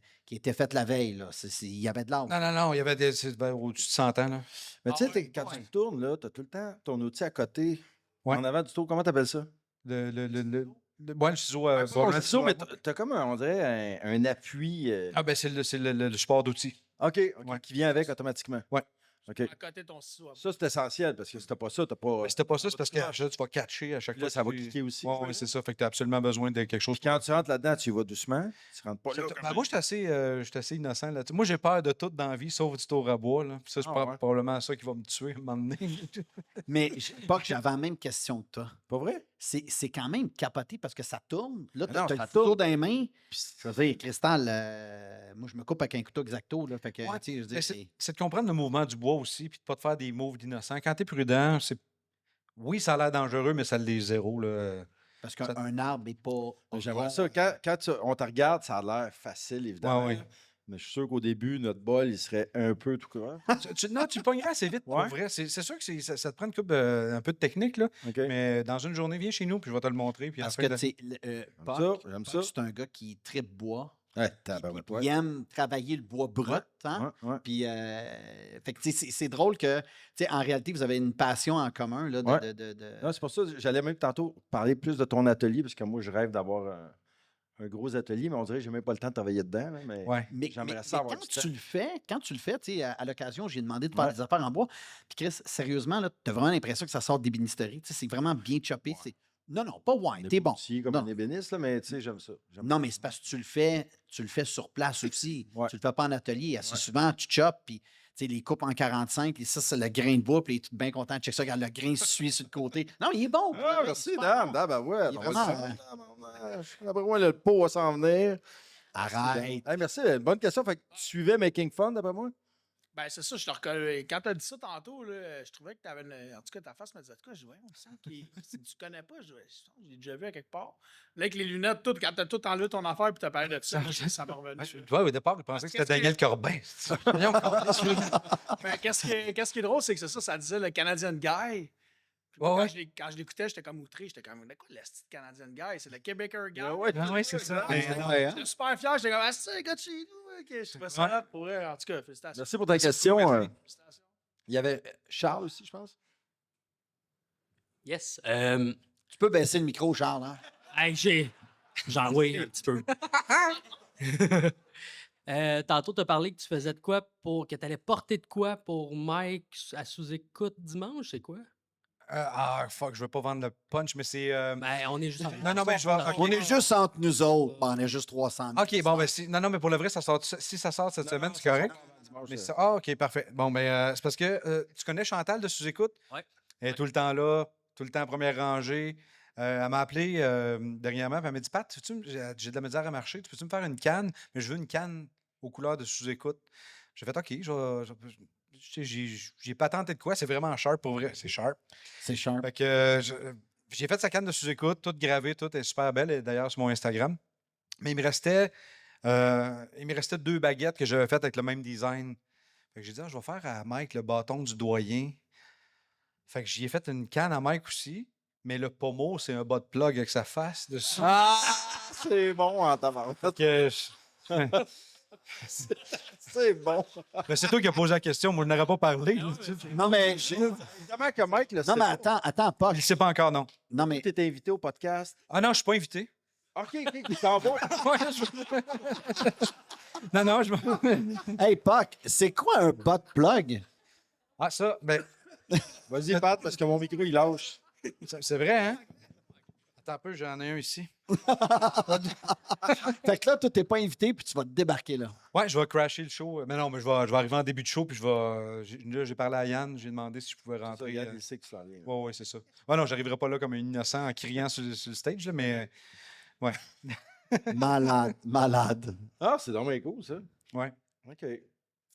C: fait la veille. Là. Il y avait de l'art.
A: Non, il y avait au-dessus de 100 ans. Là.
B: Mais tu sais,
H: Ah ouais,
B: quand
C: ouais.
B: tu tournes, là, tu as tout le temps ton outil à côté,
A: Ouais.
B: en avant du tour. Comment tu appelles ça?
A: Ouais, le ciseau.
B: Ouais,
A: probablement
B: le ciseau, mais
A: ciseau à bois.
B: t'as comme, on dirait, un appui.
A: Ah, ben, c'est le support d'outils.
B: OK,
A: Ouais.
B: qui vient avec automatiquement.
A: Ouais.
B: OK.
H: À côté de ton ciseau.
B: Ça, c'est essentiel parce que si t'as pas ça, t'as pas.
A: Mais si t'as pas ça, c'est parce que tu vas catcher à chaque
B: Puis là,
A: fois.
B: ça va
A: tu-
B: cliquer aussi.
A: Ouais, ouais, c'est ça. Fait que tu as absolument besoin de quelque chose.
B: Puis quand tu rentres là-dedans, tu y vas doucement. Tu rentres pas là.
A: Ben, moi, j'étais assez innocent là. Moi, j'ai peur de tout dans la vie, sauf du tour à bois. Là. Puis ça, c'est
B: Ah, ouais.
A: probablement ça qui va me tuer à un moment donné.
C: Mais pas que j'avais la même question que toi.
B: Pas vrai?
C: C'est quand même capoté parce que ça tourne. Là,
B: Mais
C: tu
B: non,
C: as le
B: ça
C: couteau
B: tourne.
C: dans les mains. Puis ça veut dire, Cristal, moi, je me coupe avec un couteau exacto. Là, fait que,
A: Ouais,
C: tu sais, je veux
A: Mais
C: dire,
A: c'est de comprendre le mouvement du bois aussi, puis de pas te faire des moves d'innocent. Quand tu es prudent, oui, ça a l'air dangereux, mais ça l'est zéro. Là.
C: parce
A: ça-
C: qu'un arbre n'est pas.
B: J'aimerais
C: rond.
B: ça. Quand on te regarde, ça a l'air facile, évidemment.
A: Ouais, ouais.
B: Mais je suis sûr qu'au début, notre bol, il serait un peu tout croche.
A: Non, tu le pogneras assez vite, pour
B: Ouais.
A: vrai. C'est sûr que ça te prend un peu de technique, là.
B: OK.
A: Mais dans une journée, viens chez nous, puis je vais te le montrer. Puis
C: Parce
A: après,
C: que, tu sais,
B: J'aime
C: Puck,
B: ça.
C: c'est un gars qui tripe bois.
B: Ouais, tabarouette, ouais.
C: Il aime travailler le bois brut. Hein?
B: Ouais.
C: Puis, fait que, tu sais, c'est drôle que, tu sais, en réalité, vous avez une passion en commun. Là,
B: Ouais.
C: de-
B: Non, c'est pour ça que j'allais même tantôt parler plus de ton atelier, parce que moi, je rêve d'avoir un gros atelier, mais on dirait que j'ai même pas le temps de travailler dedans. Là, mais
A: ouais.
B: j'aimerais
C: mais
B: ça avoir
C: quand
B: du temps.
C: tu le fais, tu sais, à l'occasion, j'ai demandé de faire
B: Ouais.
C: des affaires en bois. Puis Chris, sérieusement, tu as vraiment l'impression que ça sort d'ébénisterie. Tu sais, c'est vraiment bien choppé.
B: Ouais.
C: Non, pas wine, t'es bon.
B: Petit, comme
C: Non.
B: un ébéniste, là, mais tu sais, j'aime ça.
C: Non, mais c'est parce que tu le fais sur place aussi.
B: Ouais.
C: Tu le fais pas en atelier. Assez
B: Ouais.
C: souvent, tu choppes, puis tu sais, les coupes en 45, et ça, c'est le grain de bois, puis tu es bien content de checker ça. Regarde, le grain suit sur le côté. Non, il est bon. pour
B: Ah,
C: vrai,
B: merci,
C: super
B: Dan.
C: bon.
B: Dan, ben ouais.
C: Il est
B: on va
C: vraiment,
B: le faire. D'après moi, le pot va s'en venir.
C: Arrête.
B: Hey, merci, bonne question. Fait que tu suivais Making Fun, d'après moi?
H: Ben, c'est ça, je te reconnais. Quand tu as dit ça tantôt, là, je trouvais que tu avais En tout cas, ta face me disait, en tout cas, je dis, ouais, on sent si tu connais pas, je l'ai déjà vu à quelque part. Là, avec les lunettes, tout, quand tu as tout enlevé ton affaire puis tu as parlé de ça, ça m'est revenu.
A: Ouais, au départ, je pensais que c'était
H: Qu'est-ce
A: Daniel Corbin. Voyons,
H: Mais qu'est-ce qui est drôle, c'est que c'est ça, ça disait le Canadian Guy. Puis
A: Ouais,
H: moi,
A: ouais.
H: quand je l'écoutais, j'étais comme outré. J'étais comme, mais quoi, le style Canadian Guy? C'est le Québécois Guy.
A: ouais, c'est ça.
C: Ouais, hein?
H: J'étais super fier. J'étais comme, ah, c'est un gars de chez nous. Ok, je trouvais ça hot pour vrai. En tout cas, félicitations.
B: Merci pour ta question.
H: Félicitations.
B: Il y avait Charles aussi, je pense.
I: Yes.
C: Tu peux baisser le micro, Charles. Hein?
I: Hey, j'en oui, un petit peu. Tantôt, tu as parlé que tu faisais de quoi que tu allais porter de quoi pour Mike à sous-écoute dimanche, c'est quoi?
A: Fuck, je veux pas vendre le punch, mais c'est.
I: Ben, on est juste.
A: Non, mais je vais. ok.
C: On est juste entre nous autres. On est juste 300.
A: OK, bon, ben, non, mais pour le vrai, ça sort. Si ça sort cette semaine, c'est correct. Mais OK, parfait. Bon, ben, c'est parce que tu connais Chantal de Sous-Écoute?
I: Ouais.
A: Elle est tout le temps là, tout le temps en première rangée. Elle m'a appelé dernièrement, puis elle m'a dit, Pat, j'ai de la misère à marcher, tu peux-tu me faire une canne? Mais je veux une canne aux couleurs de Sous-Écoute. J'ai fait, OK, j'ai pas tenté de quoi, c'est vraiment sharp pour vrai, c'est sharp.
C: C'est sharp.
A: Fait que j'ai fait sa canne de sous-écoute, toute gravée, toute est super belle, et d'ailleurs sur mon Instagram. Mais il me restait 2 baguettes que j'avais faites avec le même design. Fait que j'ai dit, je vais faire à Mike le bâton du doyen. Fait que j'y ai fait une canne à Mike aussi, mais le pommeau, c'est un bas de plug avec sa face dessus.
B: Ah, c'est bon en tabarouette.
A: Fait que
B: C'est bon.
A: mais c'est toi qui as posé la question, moi je n'aurais pas parlé.
C: Non, mais,
B: Évidemment que Mike, là,
C: non, mais attends, pas.
A: Je sais pas encore, non.
C: Non, mais
B: tu étais invité au podcast.
A: Ah non, je suis pas invité.
B: OK, il s'en va.
A: Ouais, non, je me...
C: hey, Puck, c'est quoi un butt plug?
A: Ah, ça, ben,
B: Vas-y, Pat, parce que mon micro, il lâche.
A: c'est vrai, hein? Attends un peu, j'en ai un ici.
C: Fait que là, toi, t'es pas invité, puis tu vas te débarquer là.
A: Ouais, je vais crasher le show. Mais non, mais je vais arriver en début de show, puis là, j'ai parlé à Yann, j'ai demandé si je pouvais rentrer.
B: Regarde, il sait que tu s'en viens.
A: Ouais, c'est ça. Ouais, non, j'arriverai pas là comme un innocent en criant sur le stage, là, mais ouais.
C: Malade.
B: Ah, c'est dommage cool, ça.
A: Ouais.
B: OK.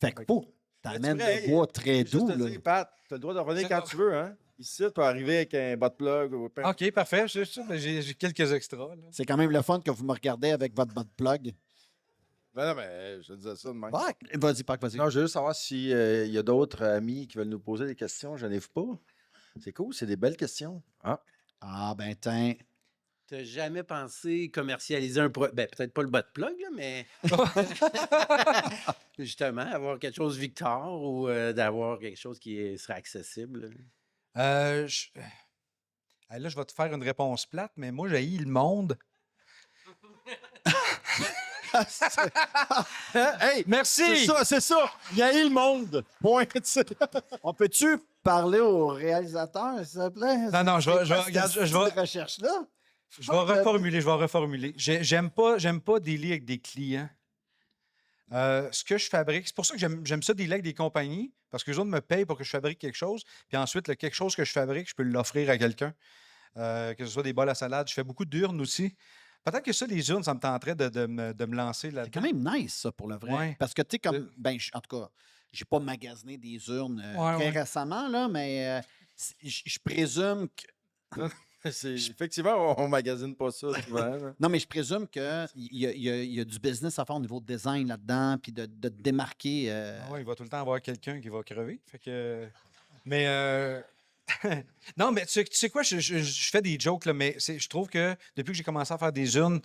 C: Fait que pour, t'amènes
B: vrai,
C: le bois très
B: Juste
C: doux,
B: te
C: là.
B: dire, Pat, tu as le droit de revenir
A: C'est
B: quand
A: bon.
B: tu veux, hein? Ici, tu peux arriver avec un bas de plug ou peu importe.
A: OK, parfait. J'ai quelques extras. Là.
C: C'est quand même le fun que vous me regardez avec votre butt plug.
B: Ben non, mais je te disais ça de même.
C: Puck, vas-y, Puck, vas-y.
B: Non, je veux juste savoir s'il y a d'autres amis qui veulent nous poser des questions. Je n'ai pas. C'est cool, c'est des belles questions. Ah.
C: Ah, ben, tiens.
I: T'as jamais pensé commercialiser un produit? Ben, peut-être pas le bas de plug, là, mais. Justement, avoir quelque chose Victor ou d'avoir quelque chose qui serait accessible.
A: À Hey, là, je vais te faire une réponse plate, mais moi, j'ai le monde.
B: Hey,
A: Merci!
B: c'est ça. Il y a eu le monde. Point.
C: On peut-tu parler au réalisateur, s'il te plaît?
A: Non, je vais-
C: C'est quoi
A: regarde,
C: cette
A: je vais-
C: petite recherche-là?
A: Je vais reformuler. J'aime pas dealer avec des clients. Ce que je fabrique, c'est pour ça que j'aime ça dealer avec des compagnies, parce que les autres me payent pour que je fabrique quelque chose, puis ensuite, le quelque chose que je fabrique, je peux l'offrir à quelqu'un. Que ce soit des bols à salade. Je fais beaucoup d'urnes aussi. Peut-être que ça, les urnes, ça me tenterait de me lancer
C: C'est
A: là-dedans.
C: quand même nice, ça, pour le vrai.
A: Ouais.
C: Parce que, tu sais, comme. Ben, en tout cas, j'ai pas magasiné des urnes
A: Ouais,
C: très
A: ouais.
C: récemment, là, mais je présume que.
B: Effectivement, on magasine pas ça souvent. là.
C: Non, mais je présume qu'il y a du business à faire au niveau de design là-dedans, puis de te démarquer.
A: Ah ouais, il va tout le temps avoir quelqu'un qui va crever. Fait que. Mais. Non, mais tu sais quoi, je fais des jokes, là, mais je trouve que depuis que j'ai commencé à faire des urnes,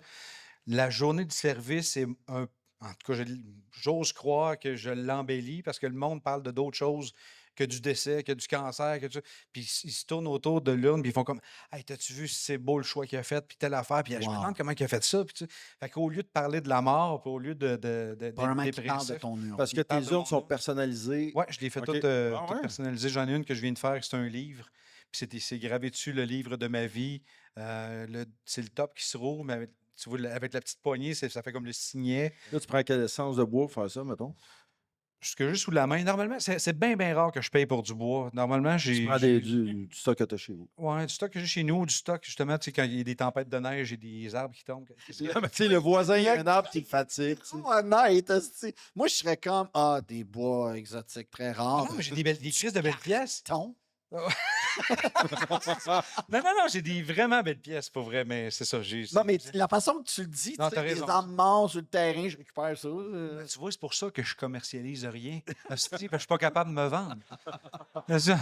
A: la journée du service est un. En tout cas, j'ose croire que je l'embellis parce que le monde parle de d'autres choses que du décès, que du cancer, que puis ils se tournent autour de l'urne, puis ils font comme Hey, t'as-tu vu si c'est beau le choix qu'il a fait, puis telle affaire, puis je me
C: Wow.
A: demande comment il a fait ça. Puis, fait qu'au lieu de parler de la mort, puis au lieu d'être
C: Probablement qu'il parle de
A: dépressif.
C: ton urne.
B: Parce que
A: parle
B: tes
A: de
B: urnes
A: mon
B: sont
A: urne.
B: personnalisées.
A: Ouais, je l'ai fait
B: OK.
A: toutes
B: Ah
A: toutes
B: ouais?
A: personnalisées. J'en ai une que je viens de faire, c'est un livre. Puis c'est gravé dessus le livre de ma vie. C'est le top qui se roule, mais tu vois, avec la petite poignée, ça fait comme le signet.
B: Là, tu prends quelle essence de bois pour faire ça, mettons?
A: Jusque juste sous la main. Normalement, c'est bien, bien rare que je paye pour du bois. Normalement,
B: Tu
A: j'ai.
B: prends du stock que tu as chez vous.
A: Ouais, du stock que j'ai chez nous, du stock, justement, tu sais, quand il y a des tempêtes de neige et des arbres qui tombent.
B: Non, mais tu sais, le voisin, il y a un arbre qui le fatigue. tu sais.
C: Honnête, esti. Moi, je serais comme, des bois exotiques très rares.
A: Non, mais j'ai des crises de belles pièces.
C: Ton.
A: Non, j'ai des vraiment belles pièces, pour vrai, mais c'est ça.
C: Non, mais la façon que tu le dis,
A: Non,
C: tu
A: t'as
C: sais, des
A: raison.
C: arbres morts sur le terrain, je récupère ça.
A: Tu vois, c'est pour ça que je commercialise rien. Asti, parce que je suis pas capable de me vendre. C'est ça.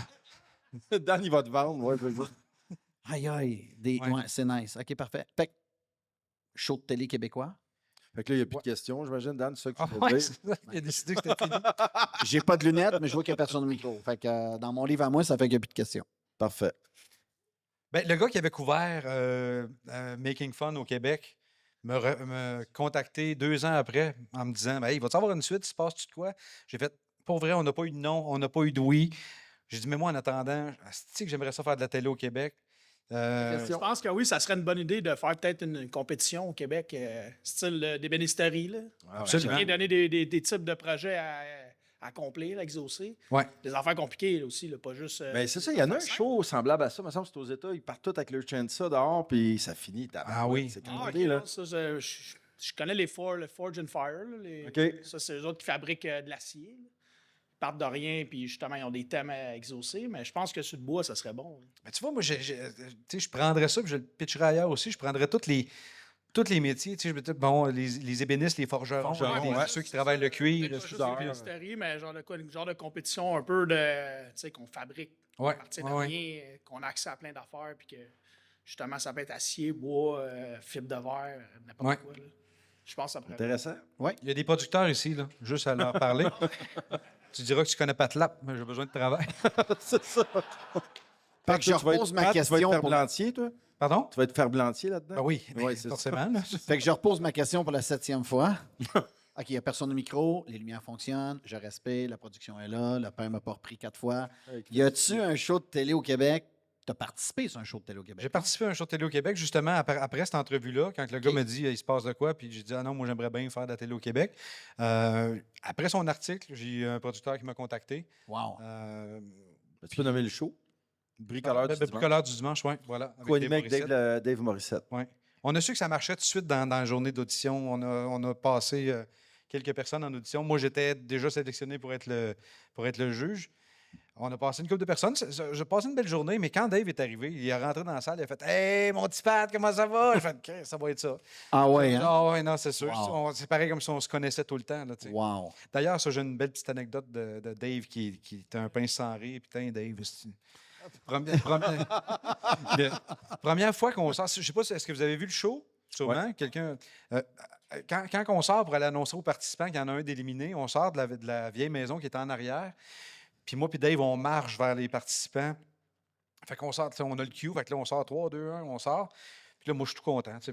B: Dan, il va te vendre. Ouais, vas-y.
C: Aïe, aïe.
A: Ouais.
C: Ouais, c'est nice. OK, parfait. Fait que, show de télé québécois.
B: Fait que là, il n'y a plus de questions, j'imagine, Dan, c'est ça que
A: Ah,
B: tu veux
A: ouais,
B: dire.
A: c'est ça. Il a décidé que c'était fini.
C: J'ai pas de lunettes, mais je vois qu'il n'y a personne au micro. Fait que dans mon livre à moi, ça fait qu'il n'y a plus de questions.
B: Parfait.
A: Ben, le gars qui avait couvert Making Fun au Québec me contacté 2 ans après en me disant ben, hey, va-tu avoir une suite? Il se passe-tu de quoi? J'ai fait pour vrai, on n'a pas eu de non, on n'a pas eu de oui. J'ai dit mais moi, en attendant, que j'aimerais ça faire de la télé au Québec.
H: Je pense que oui, ça serait une bonne idée de faire peut-être une compétition au Québec, style d'ébénisterie. Là.
A: Absolument.
H: Bien donner des types de projets à accomplir, à exaucer.
A: Ouais.
H: Des affaires compliquées là, aussi, là, pas juste.
B: Ben, c'est ça, il y en a un show semblable à ça. Il me semble que c'est aux États, ils partent tous avec leur chansa dehors, puis ça finit.
A: Ah oui.
B: C'est
H: Ah,
B: capoté,
H: ok,
B: là.
H: non, ça, je connais le Forge and Fire. Là,
B: OK.
H: Ça, c'est eux autres qui fabriquent de l'acier. Là. Ils partent de rien, puis justement, ils ont des thèmes à exaucer. Mais je pense que sur le bois, ça serait bon. Là.
A: Ben, tu vois, moi, tu sais, je prendrais ça, puis je le pitcherais ailleurs aussi. Je prendrais tous les métiers. Tu sais, bon, les ébénistes, les forgerons, ceux qui travaillent le cuir.
H: Peut-être pas juste
B: soudeur.
H: l'ébénisterie, mais genre de quoi, une genre de compétition un peu de, tu sais, qu'on fabrique
A: Ouais,
H: à partir de
A: ouais, ouais.
H: rien, qu'on a accès à plein d'affaires, puis que justement, ça peut être acier, bois, fibre de verre, n'importe
A: Ouais.
H: quoi. Là. Je pense que ça pourrait être
B: Intéressant.
A: Il y a des producteurs ici, là, juste à leur parler. Tu diras que tu connais pas de lap, mais j'ai besoin de travail.
B: C'est ça.
C: Fait que je repose ma
B: Tu vas
C: question
B: être
C: pour-
B: ferblantier, toi?
A: Pardon?
B: Tu vas être ferblantier là-dedans?
A: Ben oui,
B: Ouais, c'est ça.
A: forcément. là.
C: Fait que je repose ma question pour la 7e fois. OK, il n'y a personne au micro, les lumières fonctionnent, je respecte, la production est là, le pain m'a pas repris 4 fois. Y a-tu un show de télé au Québec? Tu as participé sur un show de télé au Québec?
A: J'ai participé à un show de télé au Québec, justement, après cette entrevue-là, quand le gars me dit il se passe de quoi, puis j'ai dit ah non, moi j'aimerais bien faire de la télé au Québec. Après son article, j'ai eu un producteur qui m'a contacté.
C: Wow.
B: Tu peux nommer le show? Bricoleur du dimanche.
A: Bricoleur du dimanche, oui, voilà. avec
B: Co-animé avec
A: Morissette.
B: Dave Morissette.
A: Ouais. On a su que ça marchait tout de suite dans la journée d'audition. On a passé quelques personnes en audition. Moi, j'étais déjà sélectionné pour être le juge. On a passé une couple de personnes. J'ai passé une belle journée, mais quand Dave est arrivé, il est rentré dans la salle, il a fait Hey, mon petit Pat, comment ça va? J'ai fait OK, ça va être ça.
C: Ah ouais, hein?
A: Ah ouais, non, c'est sûr.
C: Wow.
A: C'est pareil comme si on se connaissait tout le temps. Là, tu sais.
C: Wow.
A: D'ailleurs, ça, j'ai une belle petite anecdote de Dave qui était un pince sans rire. Putain, Dave, c'est... Première fois qu'on sort, je sais pas, est-ce que vous avez vu le show? Sûrement. Quelqu'un. Quand on sort pour aller annoncer aux participants qu'il y en a un d'éliminé, on sort de la vieille maison qui est en arrière. Puis moi puis Dave, on marche vers les participants. Fait qu'on sort, tu sais, on a le cue, fait que là, on sort 3, 2, 1, on sort. Puis là, moi, je suis tout content. Tu sais,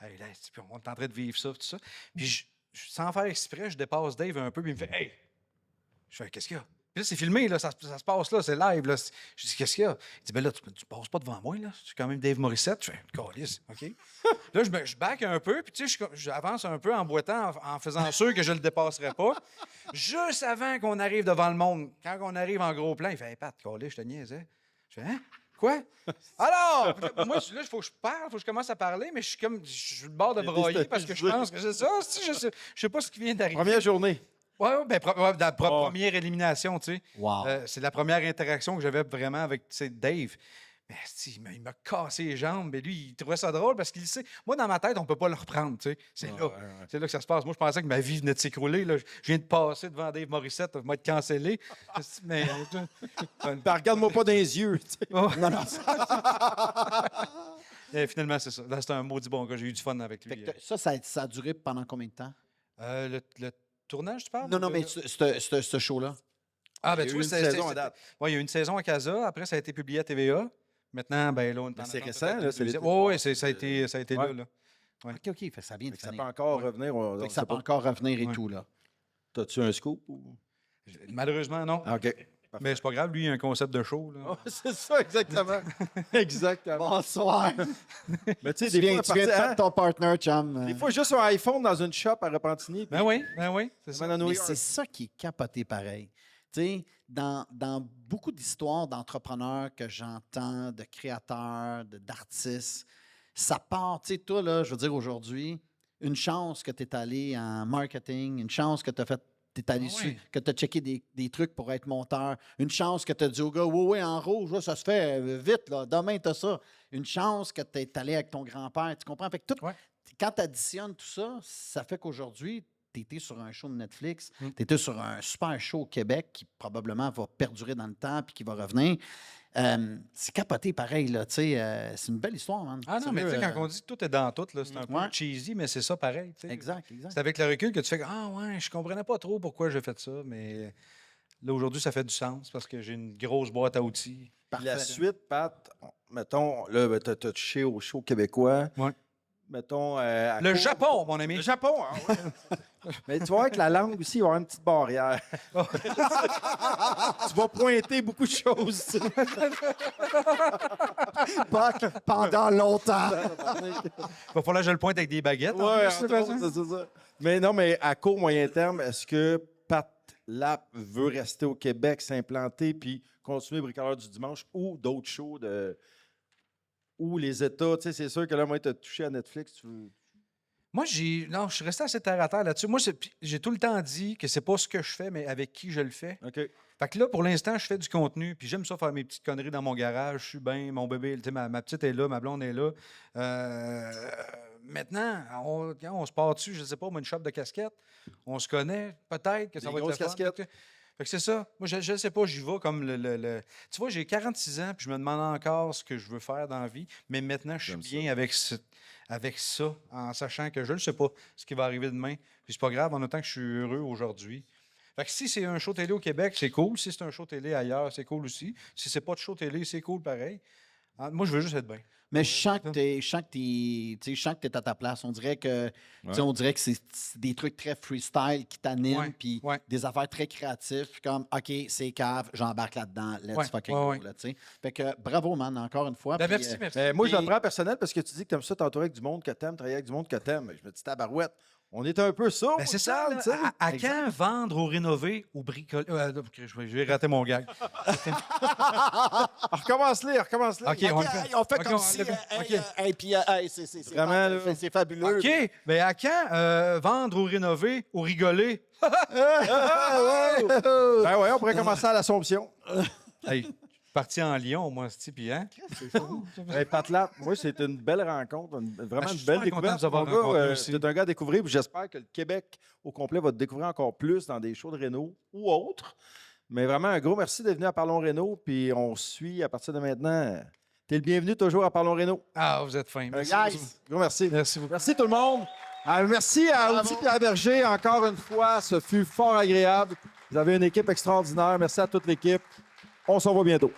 A: hey, là, puis on est en train de vivre ça, tout ça. Puis sans faire exprès, je dépasse Dave un peu, puis il me fait Hey! Je fais qu'est-ce qu'il y a? Puis là, c'est filmé, là, ça se passe là, c'est live. Là. Je dis qu'est-ce qu'il y a? Il dit ben là, tu passes pas devant moi, là. Je suis quand même Dave Morissette. Je fais câlisse, OK? Là, je back un peu, puis tu sais, j'avance un peu en boitant, en faisant sûr que je le dépasserais pas. Juste avant qu'on arrive devant le monde, quand on arrive en gros plan, il fait hey, Pat, câlisse, je te niaisais. Je fais hein? Quoi? Alors! Moi, là, il faut que je parle, il faut que je commence à parler, mais je suis sur le bord de broyer parce que je pense que c'est ça. Je sais pas ce qui vient d'arriver.
B: Première journée.
A: Oui, ben, dans la première élimination, tu sais.
C: Wow.
A: C'est la première interaction que j'avais vraiment avec Dave. Mais il m'a cassé les jambes. Mais lui, il trouvait ça drôle parce qu'il sait. Moi, dans ma tête, on ne peut pas le reprendre. Tu sais. C'est là. C'est là que ça se passe. Moi, je pensais que ma vie venait de s'écrouler. Là. Je viens de passer devant Dave Morissette. Je vais être cancellé. Mais.
B: Ben, regarde-moi pas dans les yeux. Tu sais.
A: Oh.
C: Non, non.
A: Et finalement, c'est ça. Là, c'était un maudit bon gars. J'ai eu du fun avec lui.
C: Fait que ça a duré pendant combien de temps?
A: Le tournage, tu parles?
C: Non, mais ce show-là.
A: Ah, ben,
B: Il y a
A: tu
B: eu
A: vois,
B: une saison à date.
A: Oui, il y a eu une saison à Casa. Après, ça a été publié à TVA. Maintenant, ben là, on est en
B: c'est
A: attente
B: récent,
A: peut-être
B: là,
A: d'une
B: c'est
A: deuxième.
B: l'été.
A: Oui, ça a été
B: Ouais.
A: là.
C: OK, OK. Fait que ça vient de
B: Ça peut
C: finir.
B: encore revenir.
C: Fait que ça peut encore revenir et
A: Ouais.
C: tout, là.
B: T'as-tu un scoop? Ou...
A: Malheureusement, non.
B: Ah, OK.
A: Mais c'est pas grave, lui, il a un concept de show. Là.
B: Oh, c'est ça, exactement. Exactement.
C: Bonsoir.
B: Mais tu sais,
C: Tu
B: des
C: viens
B: fois,
C: de perdre ton partner, chum.
B: des fois, juste un iPhone dans une shop à Repentigny.
A: Ben oui, c'est ça.
B: à New
C: Mais
B: York.
C: c'est ça qui est capoté pareil. Tu sais, dans beaucoup d'histoires d'entrepreneurs que j'entends, de créateurs, d'artistes, ça part, tu sais, toi, là, je veux dire, aujourd'hui, une chance que tu es allé en marketing, une chance que tu as fait. T'es allé
A: Ah ouais.
C: que tu as checké des trucs pour être monteur. Une chance que tu as dit au gars, oui, en rouge, là, ça se fait vite, là. Demain, tu as ça. Une chance que tu es allé avec ton grand-père. Tu comprends? Fait que
A: Ouais.
C: quand tu additionnes tout ça, ça fait qu'aujourd'hui, tu étais sur un show de Netflix,
A: Mm.
C: tu étais sur un super show au Québec qui probablement va perdurer dans le temps puis qui va revenir. C'est capoté pareil, là. Tu sais, c'est une belle histoire, man.
A: Ah non, mais tu sais,
C: Sérieux,
A: quand on dit tout est dans tout, là, c'est un
C: Ouais.
A: peu cheesy, mais c'est ça pareil. tu sais.
C: Exact, exact.
A: C'est avec le recul que tu fais ah ouais, je comprenais pas trop pourquoi j'ai fait ça, mais là, aujourd'hui, ça fait du sens parce que j'ai une grosse boîte à outils.
B: Puis la
C: Parfait.
B: suite, Pat, mettons, là, ben, t'as touché au show québécois.
A: Ouais.
B: Mettons.
A: Le Japon, mon ami.
B: Le Japon, hein, ouais. Mais tu vois, avec la langue aussi, il va y avoir une petite barrière. Tu vas pointer beaucoup de choses. tu sais.
C: Pendant longtemps.
A: Il va falloir que je le pointe avec des baguettes. en
B: Ouais,
A: plus, c'est
B: entre
A: pas
B: autres,
A: ça?
B: c'est ça. Mais non, mais à court, moyen terme, est-ce que Pat Lap veut rester au Québec, s'implanter, puis continuer Bricoleur du dimanche ou d'autres shows de. Ou les États? Tu sais, c'est sûr que là, moi, tu as touché à Netflix.
A: Moi, non, je suis resté assez terre à terre là-dessus. Moi, puis j'ai tout le temps dit que c'est pas ce que je fais, mais avec qui je le fais.
B: OK.
A: Fait que là, pour l'instant, je fais du contenu, puis j'aime ça faire mes petites conneries dans mon garage. Je suis bien, mon bébé, tu sais, ma petite est là, ma blonde est là. Maintenant, on se part dessus, je sais pas, moi, une shop de casquettes. On se connaît, peut-être que ça
B: Des
A: va être
B: grosses
A: le fun.
B: casquettes.
A: Fait que c'est ça. Moi, je ne sais pas, j'y vais comme Tu vois, j'ai 46 ans, puis je me demande encore ce que je veux faire dans la vie, mais maintenant, je suis
B: J'aime
A: bien avec ça, en sachant que je ne sais pas ce qui va arriver demain. Puis c'est pas grave, en autant que je suis heureux aujourd'hui. Fait que si c'est un show télé au Québec, c'est cool. Si c'est un show télé ailleurs, c'est cool aussi. Si c'est pas de show télé, c'est cool pareil. Moi, je veux juste être bien.
C: Mais je sens que tu es à ta place. On dirait que, tu sais, on dirait que c'est des trucs très freestyle qui t'animent,
A: Ouais,
C: puis
A: ouais.
C: des affaires très créatives. Puis comme, OK, c'est cave, j'embarque là-dedans, let's
A: Ouais,
C: fucking
A: ouais,
C: go.
A: ouais.
C: Là, tu sais. Fait que bravo, man, encore une fois.
A: Ben,
C: puis,
A: merci, merci.
B: Mais moi, je le
C: Puis-
B: prends personnel parce que tu dis que tu aimes ça t'entourer avec du monde que t'aimes, travailler avec du monde que t'aimes. Je me dis, tabarouette, on est un peu ça.
A: Ben, c'est ça. Là, à quand vendre ou rénover ou bricoler? Je vais rater mon gag.
B: Recommence-les.
A: OK, on le fait.
C: On fait
A: OK,
C: comme
A: on
C: si.
A: le fait. OK.
C: Hey, puis, c'est
B: Vraiment, là.
C: c'est fabuleux.
A: OK. Ben, à quand vendre ou rénover ou rigoler?
B: Ben ouais, on pourrait commencer à l'Assomption.
A: Hey, je suis parti en Lyon, moi, puis hein?
B: Hey, Pat Lap, moi, c'est une belle rencontre, vraiment
A: je
B: une
A: suis
B: belle
A: super content de
B: découverte.
A: vous avoir
B: Mon gars,
A: rencontré aussi.
B: c'est un gars à découvrir, puis j'espère que le Québec au complet va te découvrir encore plus dans des shows de Renault ou autres. Mais vraiment, un gros merci d'être venu à Parlons Renault, puis on suit à partir de maintenant. T'es le bienvenu toujours à Parlons Renault.
A: Ah, vous êtes fin. Merci.
B: Guys, gros merci.
A: Merci beaucoup.
B: Merci tout le monde. Merci à Audi Pierre Berger encore une fois. Ce fut fort agréable. Vous avez une équipe extraordinaire. Merci à toute l'équipe. On se revoit bientôt.